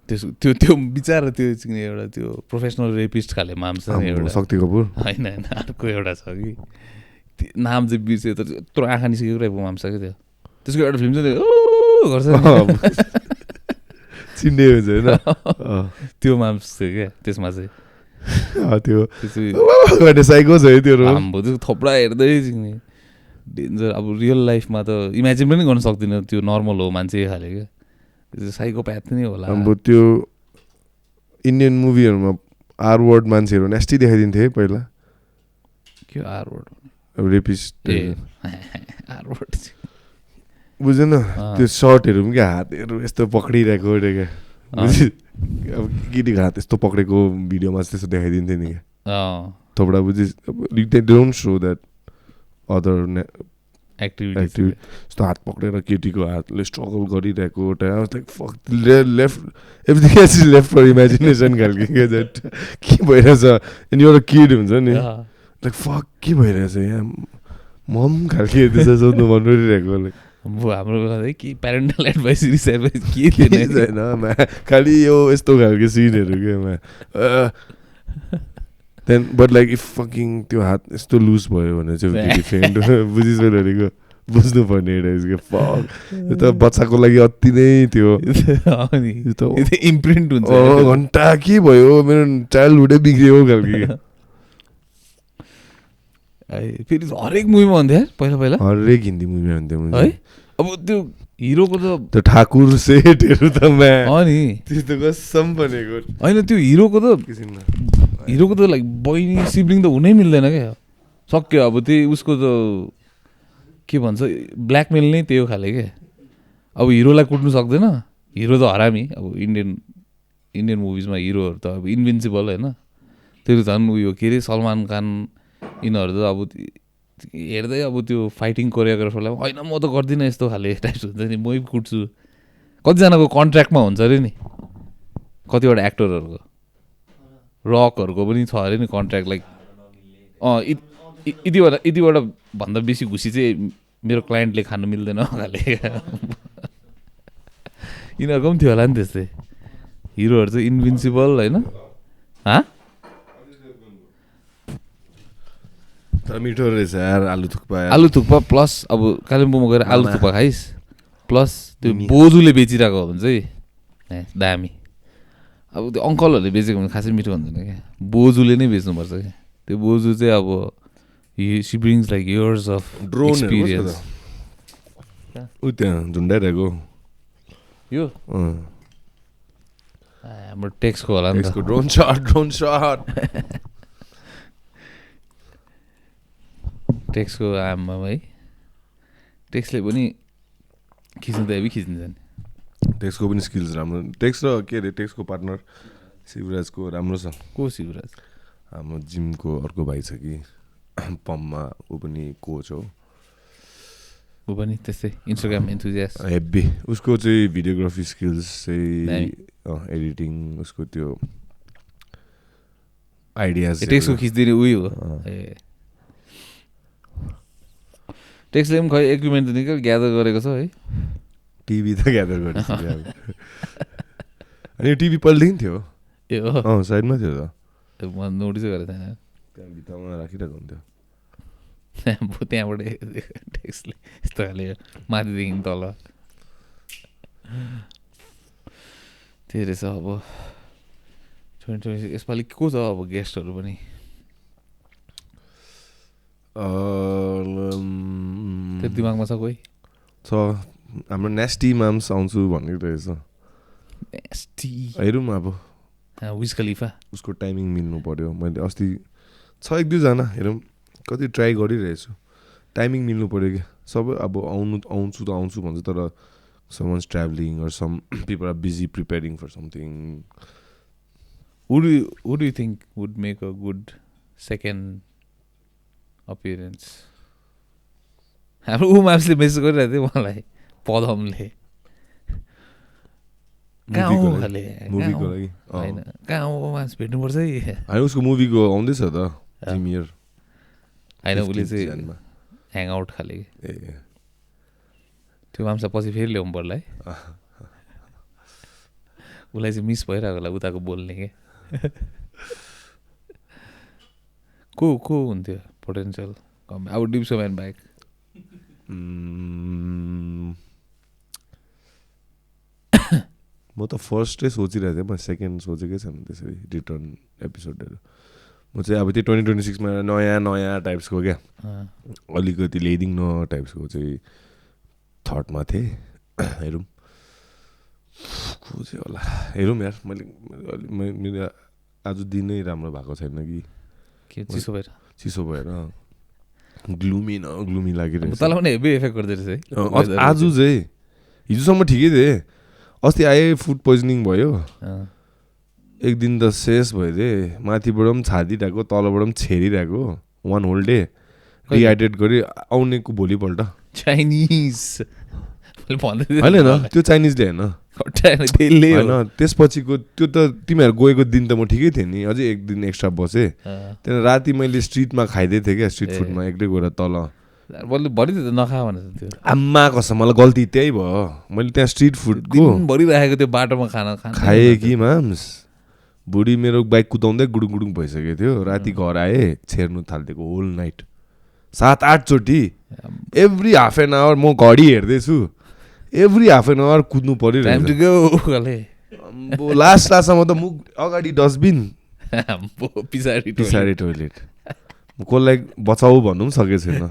त्यो बिचारा त्यो एउटा त्यो प्रोफेसनल रेपिस्ट खाले माम छ नि एउटा शक्ति कपुर होइन अर्को एउटा छ कि नाम चाहिँ बिर्स्यो तर यत्रो आँखा निस्केको रहेको माम छ कि त्यो त्यसको एउटा फिल्म चाहिँ गर्छ चिन्ने हुन्छ होइन त्यो माम्स थियो क्या त्यसमा चाहिँ त्यो साइको छ है त्यो आम्बो त्यो थोप्रा हेर्दै चिक्ने डेन्जर अब रियल लाइफमा त इमेजिन पनि गर्न सक्दिनँ त्यो नर्मल हो मान्छे खाले क्या साइकोप्याथ नै होला अब त्यो इन्डियन मुभीहरूमा आर वर्ड मान्छेहरू नेस्टी देखाइदिन्थे है पहिला के आर वर्ड अब रेपिस्ट आर वर्ड बुझेन त्यो सर्टहरू पनि क्या हातहरू यस्तो पक्रिरहेको क्या अब केटीको हात यस्तो पक्रेको भिडियोमा त्यस्तो देखाइदिन्थ्यो नि क्या थोपडा बुझिस they don't show that other activity यस्तो हात पक्रेर केटीको हातले स्ट्रगल गरिरहेको left everything is left for imagination खालको के भइरहेछ अनि एउटा किड हुन्छ नि लाइक फक के भइरहेछ यहाँ मम खालके त्यसो सोध्नु मन परिरहेको लाइक अब हाम्रो बेला चाहिँ के प्यारेन्टल एडभाइस रिसाइज के थिएन छैन खालि यो यस्तो खालको सिनहरू क्या then but like if fucking त्यो हात यस्तो लुज भयो भने चाहिँ डिफेन्ड बुझिस् भनेको बुझ्नु पर्ने रहेछ फक यो त बच्चाको लागि अति नै त्यो इम्प्रिन्ट हुन्छ घन्टा के भयो मेरो चाइल्डहुडै बिग्रियो खालके फेरि हरेक मुभीमा हुन्थ्यो पहिला पहिला हरेक हिन्दी मुभीमा हुन्थ्यो है अब त्यो हिरोको त त्यो ठाकुर सेटहरू त नि त्यो त कसम भनेको होइन त्यो हिरोको त किसिममा लाइक बहिनी सिब्लिङ त हुनै मिल्दैन क्या सक्यो अब त्यही उसको त के भन्छ ब्ल्याकमेल नै त्यो खाले क्या अब हिरोलाई कुट्नु सक्दैन हिरो त हरामी अब इन्डियन मुभिजमा हिरोहरू त अब इन्भिन्सिबल होइन त्यो झन् उयो के अरे सलमान खान यिनीहरू त अब हेर्दै अब त्यो फाइटिङ कोरियोग्राफरलाई होइन म त गर्दिनँ यस्तो खाले टाइप्स हुन्छ नि मै कुट्छु कतिजनाको कन्ट्र्याक्टमा हुन्छ अरे नि कतिवटा एक्टरहरूको रकहरूको पनि छ अरे नि कन्ट्र्याक्ट लाइक यतिबाट भन्दा बेसी घुसी चाहिँ मेरो क्लाइन्टले खानु मिल्दैन खाले यिनीहरूको पनि थियो होला नि त्यस्तै हिरोहरू चाहिँ इन्भिन्सिबल होइन मिठो रहेछ यार आलु थुक्पा प्लस अब कालिम्पोङमा गएर आलु थुक्पा खाइस् प्लस त्यो बोजूले बेचिरहेको हो भने चाहिँ दामी अब त्यो अङ्कलहरूले बेचेको भने खासै मिठो हुँदैन क्या बोजूले नै बेच्नुपर्छ क्या त्यो बोजू चाहिँ अब she brings like years of experience ऊ त्यहाँ झुन्डाइरहेको यो हाम्रो टेक्सको होला नि त ड्रोन सट टेक्सको आमा है टेक्सले पनि खिच्नु त हेभी खिचिन्छ नि टेक्सको पनि स्किल्स राम्रो टेक्स र के अरे टेक्सको पार्टनर शिवराजको राम्रो छ को शिवराज हाम्रो जिमको अर्को भाइ छ कि पम्पमा ऊ पनि कोच हो ऊ पनि त्यस्तै इन्स्टाग्राम एन्थुजियास्ट हेभी उसको चाहिँ भिडियोग्राफी स्किल्स चाहिँ एडिटिङ उसको त्यो आइडियाज टेक्सको खिचिदिने उयो हो ए टेक्सले पनि खै इक्विपमेन्ट त निकै ग्यादर गरेको छ है टिभी त ग्यादर गरेको अनि टिभी पहिलेदेखि थियो ए हो साइडमा थियो त म नोटिसै गरेको थिएन त्यहाँ भित्तामा राखिरहेको हुन्थ्यो त्यहाँबाट टेक्सले यस्तो खाले माथिदेखि तल त्यही रहेछ अब 2026 यसपालि को छ अब गेस्टहरू पनि त्यो दिमागमा छ कोही छ हाम्रो नेस्टी माम्स आउँछु भनेको रहेछ हेरौँ अब विज खलिफा उसको टाइमिङ मिल्नु पर्यो मैले अस्ति छ एक दुईजना हेरौँ कति ट्राई गरिरहेछु टाइमिङ मिल्नु पर्यो क्या सबै अब आउँछु त आउँछु भन्छ तर someone's travelling or some people are busy preparing for something Who do you think would make a good second appearance? हाम्रो म्याप्सले मेसेज गरिरहेको थियो मलाई पदमले मुभीको लागि होइन कहाँ हो म्याप्स भेट्नुपर्छ है होइन उसको मुभीको आउँदैछ त प्रिमियर होइन उसले चाहिँ ह्याङआउट खाले ए त्यो माम्सा पछि फेरि ल्याउनु पर्ला है उसलाई चाहिँ मिस भइरहेको होला उताको बोल्ने के को हुन्थ्यो पोटेन्सियल अब डिप्सो म्यान बाइक म त फर्स्टै सोचिरहेको थिएँ म सेकेन्ड सोचेकै छैन त्यसरी रिटर्न एपिसोडहरू म चाहिँ अब त्यो 2026मा नयाँ टाइप्सको क्या अलिकति ल्याइदिउँ न टाइप्सको चाहिँ थटमा थिएँ हेरौँ को चाहिँ होला हेरौँ यार मैले आज दिनै राम्रो भएको छैन कि चिसो भएर ग्लुमी लागिरहेको तँलाई पनि हेभी इफेक्ट गर्दै रहेछ है आज चाहिँ हिजोसम्म ठिकै थिएँ अस्ति आए फुड पोइजनिङ भयो एक दिन त शेष भइदिए माथिबाट पनि छादिरहेको तलबाट पनि छेरिरहेको 1 होल डे डिहाइड्रेट गरी आउनेको भोलिपल्ट चाइनिज होइन त्यो चाइनिजले होइन खट्टाएन त्यसले हो होइन त्यसपछिको त्यो त तिमीहरू गएको दिन त म ठिकै थिएँ नि अझै एक दिन एक्स्ट्रा बसेँ त्यहाँदेखि राति मैले स्ट्रिटमा खाइदिएको थिएँ क्या स्ट्रिट फुडमा एक्लै गएर तल बल्ल भरि त नखा भनेर त्यो आम्मा कसम मलाई गल्ती त्यही भयो मैले त्यहाँ स्ट्रिट फुडको दिनभरि राखेको त्यो बाटोमा खाना खाएँ कि माम्स बुढी मेरो बाइक कुदाउँदै गुडुङ गुडुङ भइसकेको थियो राति घर आएँ छेर्नु थालिदिएको होल नाइट 7-8 चोटि एभ्री हाफ एन आवर म घडी हेर्दैछु एभ्री हाफ एन आवर कुद्नु पऱ्यो लास्टसम्म त मुख अगाडि डस्टबिन पछाडि टोइलेट कसलाई बचाऊ भन्नु पनि सकेको छैन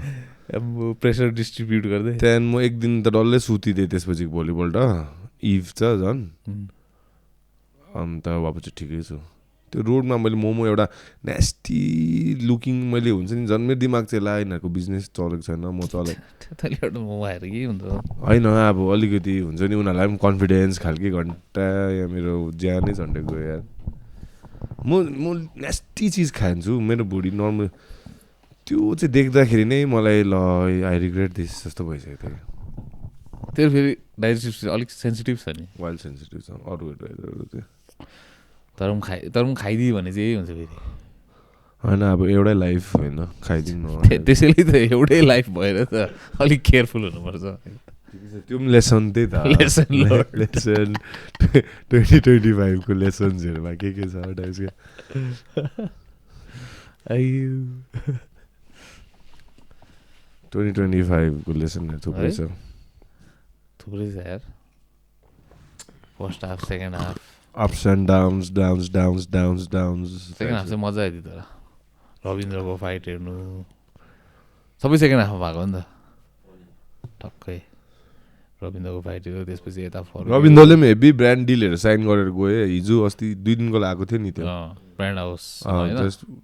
प्रेसर डिस्ट्रिब्युट गर्दै त्यहाँदेखि म एक दिन त डल्लै सुतिदिएँ त्यसपछि भोलिपल्ट इभ छ झन् अन्त अब चाहिँ ठिकै छु त्यो रोडमा मैले मोमो एउटा नेस्टी लुकिङ मैले हुन्छ नि झन् मेरो दिमाग चाहिँ ला यिनीहरूको बिजनेस चलेको छैन म होइन अब अलिकति हुन्छ नि उनीहरूलाई पनि कन्फिडेन्स खालके घन्टा या मेरो ज्यानै झन्डै गयो यार म नेस्टी चिज खान्छु मेरो बुढी नर्मल त्यो चाहिँ देख्दाखेरि नै मलाई ल आई रिग्रेट दिस जस्तो भइसकेको थियो त्यो फेरि डाइजेस्टिभ अलिक सेन्सिटिभ छ नि वाइल्ड सेन्सिटिभ छ अरू चाहिँ तर पनि खाइदियो भने चाहिँ यही हुन्छ फेरि होइन अब एउटै लाइफ होइन खाइदिउँ न त्यसैले त एउटै लाइफ भएर त अलिक केयरफुल हुनुपर्छ त्यो पनि लेसन त्यही त लेसन 2025 को लेसन्सहरूमा के छ टाइप्सको 2025 को लेसनहरू थुप्रै छ यार first half second half ups and downs second half चाहिँ मजा आइदियो तर रविन्द्रको फाइट हेर्नु सबै सेकेन्ड हाफमा भएको नि त टक्कै रविन्द्रको फाइट हेऱ्यो त्यसपछि यता रविन्द्रले पनि हेभी ब्रान्ड डिलहरू साइन गरेर गयो हिजो अस्ति 2 दिनको आएको थियो नि त्यो ब्रान्ड हाउस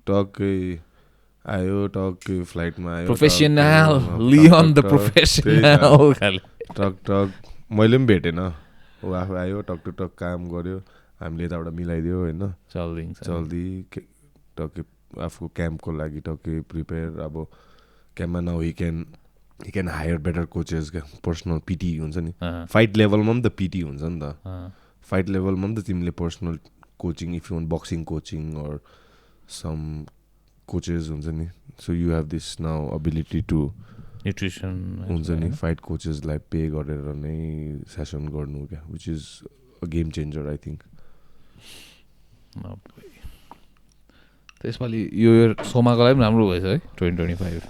टक्कै आयो टक्कै फ्लाइटमा आयो professional Leon the professional talk मैले पनि भेटेन ऊ आफू आयो टक काम गर्यो हामीले यताबाट मिलाइदियो होइन चल्दी टक्कै आफूको क्याम्पको लागि टक्कै प्रिपेयर अब क्याम्पमा now he can hire better coaches क्या पर्सनल पिटी हुन्छ नि फाइट लेभलमा पनि त पिटी हुन्छ नि त फाइट लेभलमा पनि त तिमीले personal coaching if you want boxing coaching or some coaches हुन्छ नि so you have this now ability to nutrition हुन्छ नि फाइट कोचेसलाई पे गरेर नै सेसन गर्नु क्या which is a game changer I think त्यसपालि यो सोमाको लागि पनि राम्रो भएछ है 2025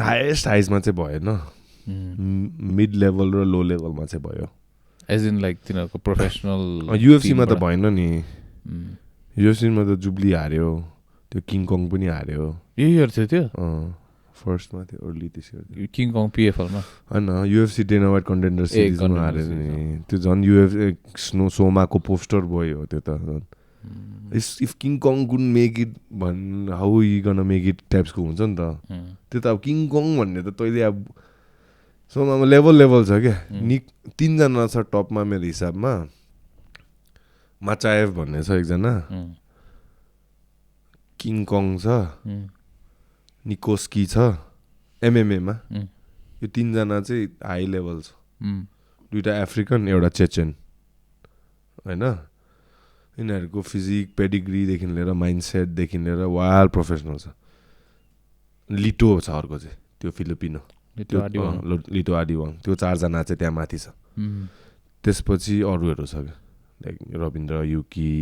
हाइएस्ट हाइजमा चाहिँ भएन मिड लेभल र लो लेभलमा चाहिँ भयो एज इन लाइक तिनीहरूको प्रोफेसनल युएफसीमा त भएन नि युएफसीमा त जुब्ली हार्यो त्यो किङ कङ पनि हार्यो यही इयर थियो त्यो फर्स्टमा थियो अर्ली दिस इयर किङ कङ पिएफएलमा होइन युएफसी डेना वाइट कन्टेन्डर सिरिजमा हार्यो नि त्यो झन् सोमाको पोस्टर बोय हो त्यो त if king kong could make it how you gonna make it टाइप्सको हुन्छ नि त त्यो त अब किङ कङ भन्ने त तैँले अब सोमामा लेभल छ क्या 3 जना छ टपमा मेरो हिसाबमा माचाएभ भन्ने छ एकजना किङ कङ छ निकोस्की छ एमएमएमा यो 3 जना चाहिँ हाई लेभल छ 2टा अफ्रिकन एउटा चेचेन होइन यिनीहरूको फिजिक पेडिग्रीदेखि लिएर माइन्डसेटदेखि लिएर वाल प्रोफेसनल छ लिटो छ अर्को चाहिँ त्यो फिलिपिनो लिटो आदिवाङ त्यो 4 जना चाहिँ त्यहाँ माथि छ त्यसपछि अरूहरू छ क्या लाइक रविन्द्र युकी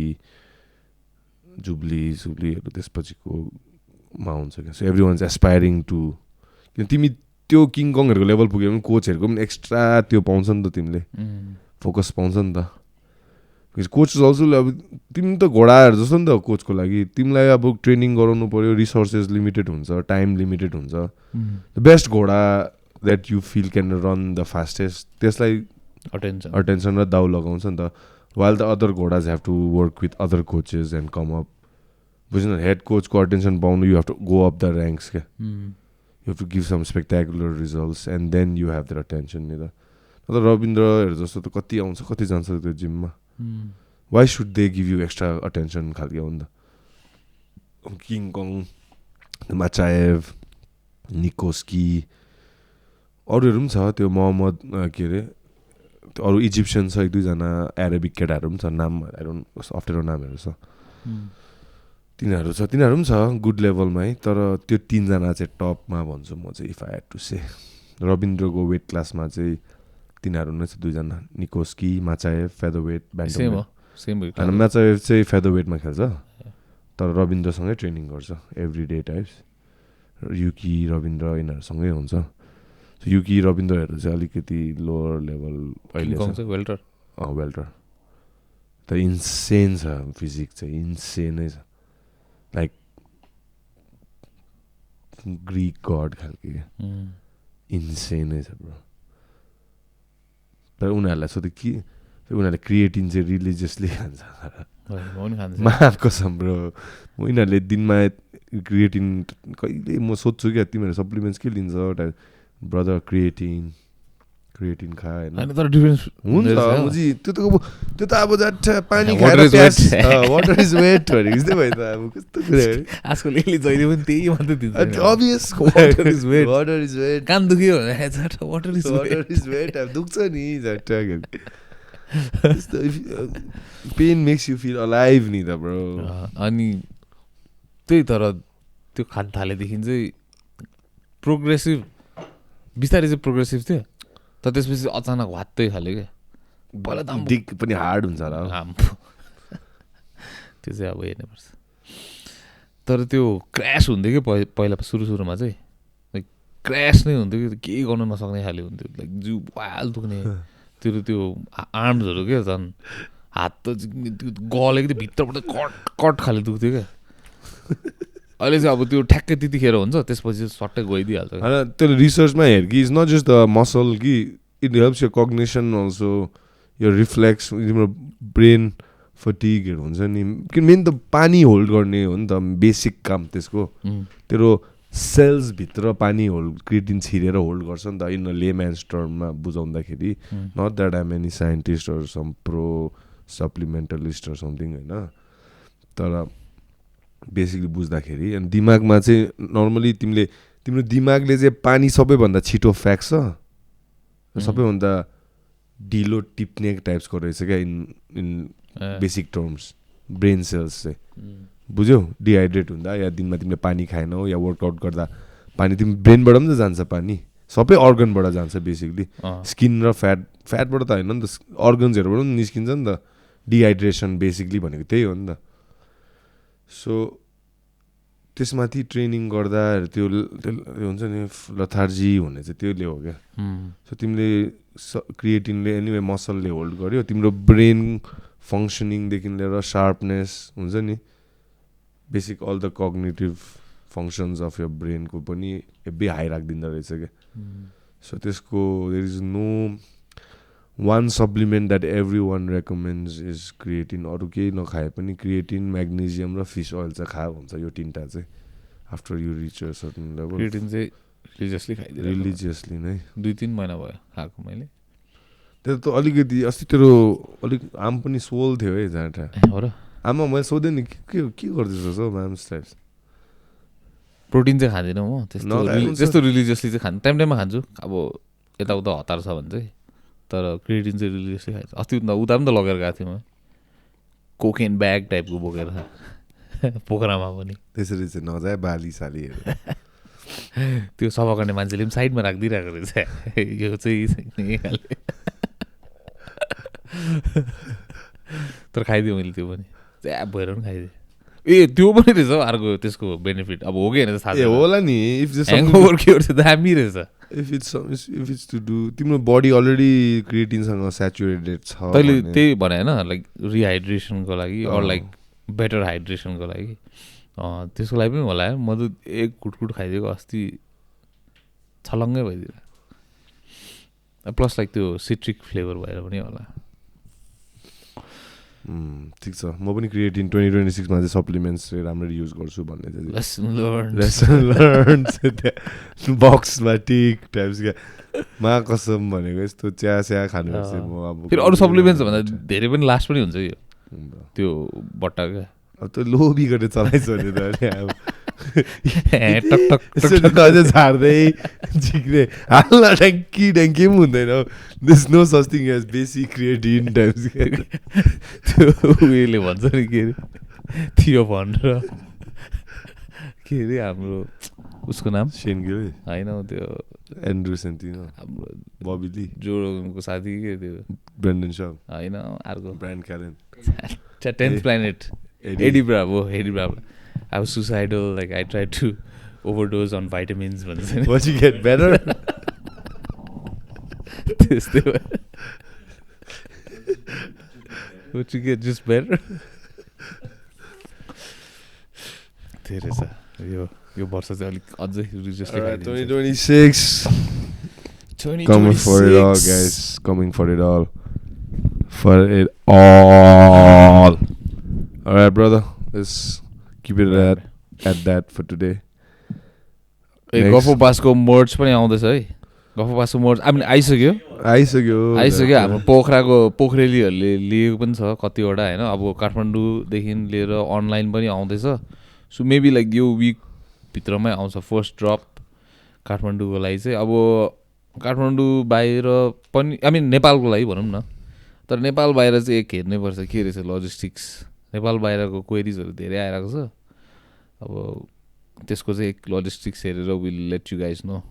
जुब्लीहरू त्यसपछिको मा हुन्छ क्या so everyone is aspiring to किन तिमी त्यो किङ कङहरूको लेभल पुग्यो भने कोचहरूको पनि एक्स्ट्रा त्यो पाउँछ नि त तिमीले फोकस पाउँछ नि त कोच अल्सो अब तिमी त घोडाहरू जस्तो नि त कोचको लागि तिमीलाई अब ट्रेनिङ गराउनु पऱ्यो रिसोर्सेस लिमिटेड हुन्छ टाइम लिमिटेड हुन्छ द बेस्ट घोडा that you feel can run the fastest त्यसलाई अटेन्सन र दाउ लगाउँछ नि त वाइल द अदर घोडाज have to work with other coaches and come up बुझ्नु हेड कोचको अटेन्सन पाउनु you have to go up the ranks क्या you have to give some spectacular results and then you have the attention नि त रविन्द्रहरू जस्तो त कति आउँछ कति जान्छ त्यो जिममा why should they give you extra attention खालको हो नि त किङ कङ माचाएभ निकोस्की अरूहरू पनि छ त्यो मोहम्मद के अरे अरू इजिप्सियन छ 1-2 जना एराबिक केटाहरू पनि छ नाम अप्ठ्यारो नामहरू छ तिनीहरू पनि छ गुड लेभलमा है तर त्यो 3 जना चाहिँ टपमा भन्छु म चाहिँ if I had to say रविन्द्रको वेट क्लासमा चाहिँ तिनीहरू नै छ 2 जना निकोस्की माचाएभ फेदरवेट ब्यान्टमवेट अनि माचाएभ चाहिँ फेदरवेटमा खेल्छ तर रविन्द्रसँगै ट्रेनिङ गर्छ every day types Yuki Rabindra यिनीहरूसँगै हुन्छ युकी रविन्द्रहरू चाहिँ अलिकति लोवर लेभल अहिले वेल्टर वेल्टर त इन्सेन छ फिजिक चाहिँ इन्सेनै छ लाइक ग्रिक गड खालको क्या इन्सेनै छ ब्रो तर उनीहरूलाई सोध्यो कि उनीहरूले क्रिएटिन चाहिँ रिलिजियसली खान्छ माफ कसम ब्रो उनीहरूले दिनमा क्रिएटिन कहिले म सोध्छु क्या तिमीहरू सप्लिमेन्ट्स के लिन्छ ब्रदर क्रिएटिन खा होइन तर डिफरेन्स हुन्छ त्यो त अब जाट्ठा पानी खाएर वाटर इज वेट भनेको जस्तै भयो त अब कस्तो कुरा आजकल यसले जहिले पनि त्यही मात्रै दिन्छ अभियस वाटर इज वेट कान दुख्यो भने वाटर इज वेट अब दुख्छ नि जाट्ठा pain makes you feel alive नि त ब्रो अनि त्यही तर त्यो खान थालेदेखि चाहिँ प्रोग्रेसिभ बिस्तारै चाहिँ प्रोग्रेसिभ थियो तर त्यसपछि अचानक वात्तै खाल्यो क्या पहिला त डिक पनि हार्ड हुन्छ होला त्यो चाहिँ अब हेर्नुपर्छ तर त्यो क्रास हुन्थ्यो कि पहिला सुरुमा चाहिँ लाइक क्रास नै हुन्थ्यो कि केही गर्नु नसक्ने खाले हुन्थ्यो लाइक जिउ वाल दुख्ने त्यो आर्म्सहरू क्या झन् हात त गलेको थियो भित्रबाट कट खाले दुख्थ्यो क्या अहिले चाहिँ अब त्यो ठ्याक्कै त्यतिखेर हुन्छ त्यसपछि सट्टै गइदिइहाल्छ होइन त्यसले रिसर्चमा हेर कि it's not just the muscle कि it helps your cognition also यो रिफ्लेक्स तिम्रो ब्रेन फटिगहरू हुन्छ नि कि मेन त पानी होल्ड गर्ने हो नि त बेसिक काम त्यसको तेरो सेल्सभित्र पानी होल्ड क्रिएटिन छिरेर होल्ड गर्छ नि त इन लेम्यान्स टर्ममा बुझाउँदाखेरि not that I'm any scientist or some pro supplementalist or something होइन तर बेसिकली बुझ्दाखेरि अनि दिमागमा चाहिँ नर्मली तिम्रो दिमागले चाहिँ पानी सबैभन्दा छिटो फ्याँक्छ सबैभन्दा ढिलो टिप्ने टाइप्सको रहेछ क्या in basic terms brain cells चाहिँ बुझ्यौ डिहाइड्रेट हुँदा या दिनमा तिमीले पानी खाएनौ या वर्कआउट गर्दा पानी तिमी ब्रेनबाट पनि त जान्छ पानी सबै अर्गनबाट जान्छ बेसिकली स्किन र फ्याटबाट त होइन नि त अर्गन्सहरूबाट पनि निस्किन्छ नि त डिहाइड्रेसन बेसिकली भनेको त्यही हो नि त सो त्यसमाथि ट्रेनिङ गर्दा त्यो हुन्छ नि लथार्जी हुने चाहिँ त्यसले हो क्या सो तिमीले क्रिएटिनले एनिवे मसलले होल्ड गर्यो तिम्रो ब्रेन फङ्सनिङदेखि लिएर शार्पनेस हुन्छ नि basic all the cognitive functions of your ब्रेनको पनि हेब्बी हाई राखिदिँदो रहेछ क्या सो त्यसको there is no one supplement that every one recommends is creatine अरू केही नखाए पनि क्रिएटिन म्याग्नेजियम र फिस ओइल चाहिँ खा हुन्छ यो 3टा चाहिँ after you reach a certain level creatine चाहिँ रिलिजियसली नै 2-3 महिना भयो खाएको मैले त्यो त अलिकति अस्ति तेरो अलिक आम पनि सोल थियो है जाँटा हो र आमा मैले सोधेँ नि के गर्दैछ हौ म्याम्स टाइप्स प्रोटिन चाहिँ खाँदिनँ म त्यस्तो रिलिजियसली चाहिँ खानु टाइममा खान्छु अब यताउता हतार छ भने चाहिँ तर क्रिएटिन चाहिँ रिलिजियसली खान्छ अस्ति उता पनि त लगेर गएको थिएँ म कोकेन ब्याग टाइपको बोकेर पोखरामा पनि त्यसरी चाहिँ नजाए बाली सालीहरू त्यो सफा गर्ने मान्छेले पनि साइडमा राखिदिइरहेको रहेछ यो चाहिँ तर खाइदिएँ मैले त्यो पनि च्याप भएर पनि खाइदिएँ ए त्यो पनि रहेछ अर्को त्यसको बेनिफिट अब हो कि होइन थाहा ए होला नि ह्याङओभर क्योर चाहिँ दामी रहेछ इफ इट्स टु डु तिम्रो बडी अलरेडी क्रिएटिनसँग स्याचुरेटेड छ तैँले त्यही भने होइन लाइक रिहाइड्रेसनको लागि अर लाइक बेटर हाइड्रेसनको लागि त्यसको लागि पनि होला म त एक कुटकुट खाइदिएको अस्ति छलङ्गै भइदियो प्लस लाइक त्यो सिट्रिक फ्लेभर भएर पनि होला ठिक छ म पनि क्रिएटिन 2026 मा चाहिँ सप्लिमेन्ट्स चाहिँ राम्ररी युज गर्छु भन्ने चाहिँ लेसन लर्न बक्समा टिक टाइप्स क्या मा कसम भनेको यस्तो चिया खानुपर्छ म अब फेरि अरू सप्लिमेन्ट्स भन्दा धेरै पनि लास्ट पनि हुन्छ यो त्यो बट्टा क्या अब त्यो लोभी गरेर चलाइछ भने त अब टक टक यसो अझै झार्दै झिक्ने हाल्न ड्याङ्की ड्याङ्की पनि हुँदैन this no such thing as basic creatine types त्यो उयोले भन्छ नि के अरे थियो भनेर के अरे हाम्रो उसको नाम सेन गिल होइन त्यो एन्ड्रु सेन्टिनो हाम्रो बबी ली जोरोको साथी के त्यो ब्रेन्डन सप होइन अर्को brand क्यारेन 10th planet Eddie Bravo I was suicidal like I tried to overdose on vitamins भन्छ नि What you get better? त्यस्तै What you get just better? धेरै छ यो वर्ष चाहिँ अलिक अझै रिजस्टले Alright, 2026 coming for it all guys coming for it all alright brother let's keep it at that for today गफो बासको मोड्स पनि आउँदैछ है गफो बासको मोड्स आइसक्यो हाम्रो पोखरेलीहरूले लिएको पनि छ कतिवटा होइन अब काठमाडौँदेखि लिएर अनलाइन पनि आउँदैछ सो मेबी लाइक यो विकभित्रमै आउँछ फर्स्ट ड्रप काठमाडौँको लागि चाहिँ अब काठमाडौँ बाहिर पनि नेपालको लागि भनौँ न तर नेपाल बाहिर चाहिँ एक हेर्नैपर्छ के रहेछ लजिस्टिक्स नेपाल बाहिरको क्वेरिजहरू धेरै आइरहेको छ अब त्यसको चाहिँ एक लजिस्टिक्स हेरेर will let you guys know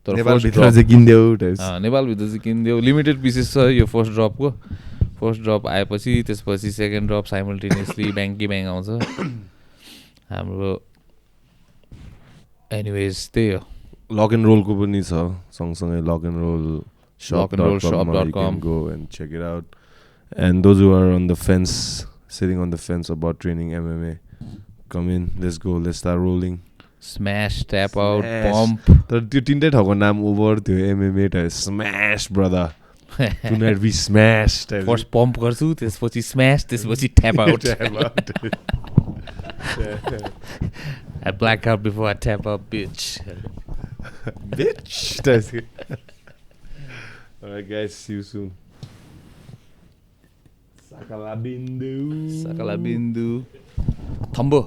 तर नेपालभित्र चाहिँ किनिदेऊ लिमिटेड पिसेस छ यो फर्स्ट ड्रप आएपछि त्यसपछि सेकेन्ड ड्रप साइमल्टेनियसली ब्याङ्की ब्याङ्क आउँछ हाम्रो एनिवेज त्यही हो लक एन्ड रोलको पनि छ सँगसँगै lock and role shop.com go and check it out and those who are on the fence sitting on the fence about training MMA come in let's go let's start rolling smash tap out pump तर त्यो तीनटै ठाउँको नाम ओभर त्यो MMA type smash brother tonight we smash first pump गर्छु त्यसपछि स्म्याश त्यसपछि tap out I black out before I tap out bitch alright guys see you soon Sakala bindu Thambo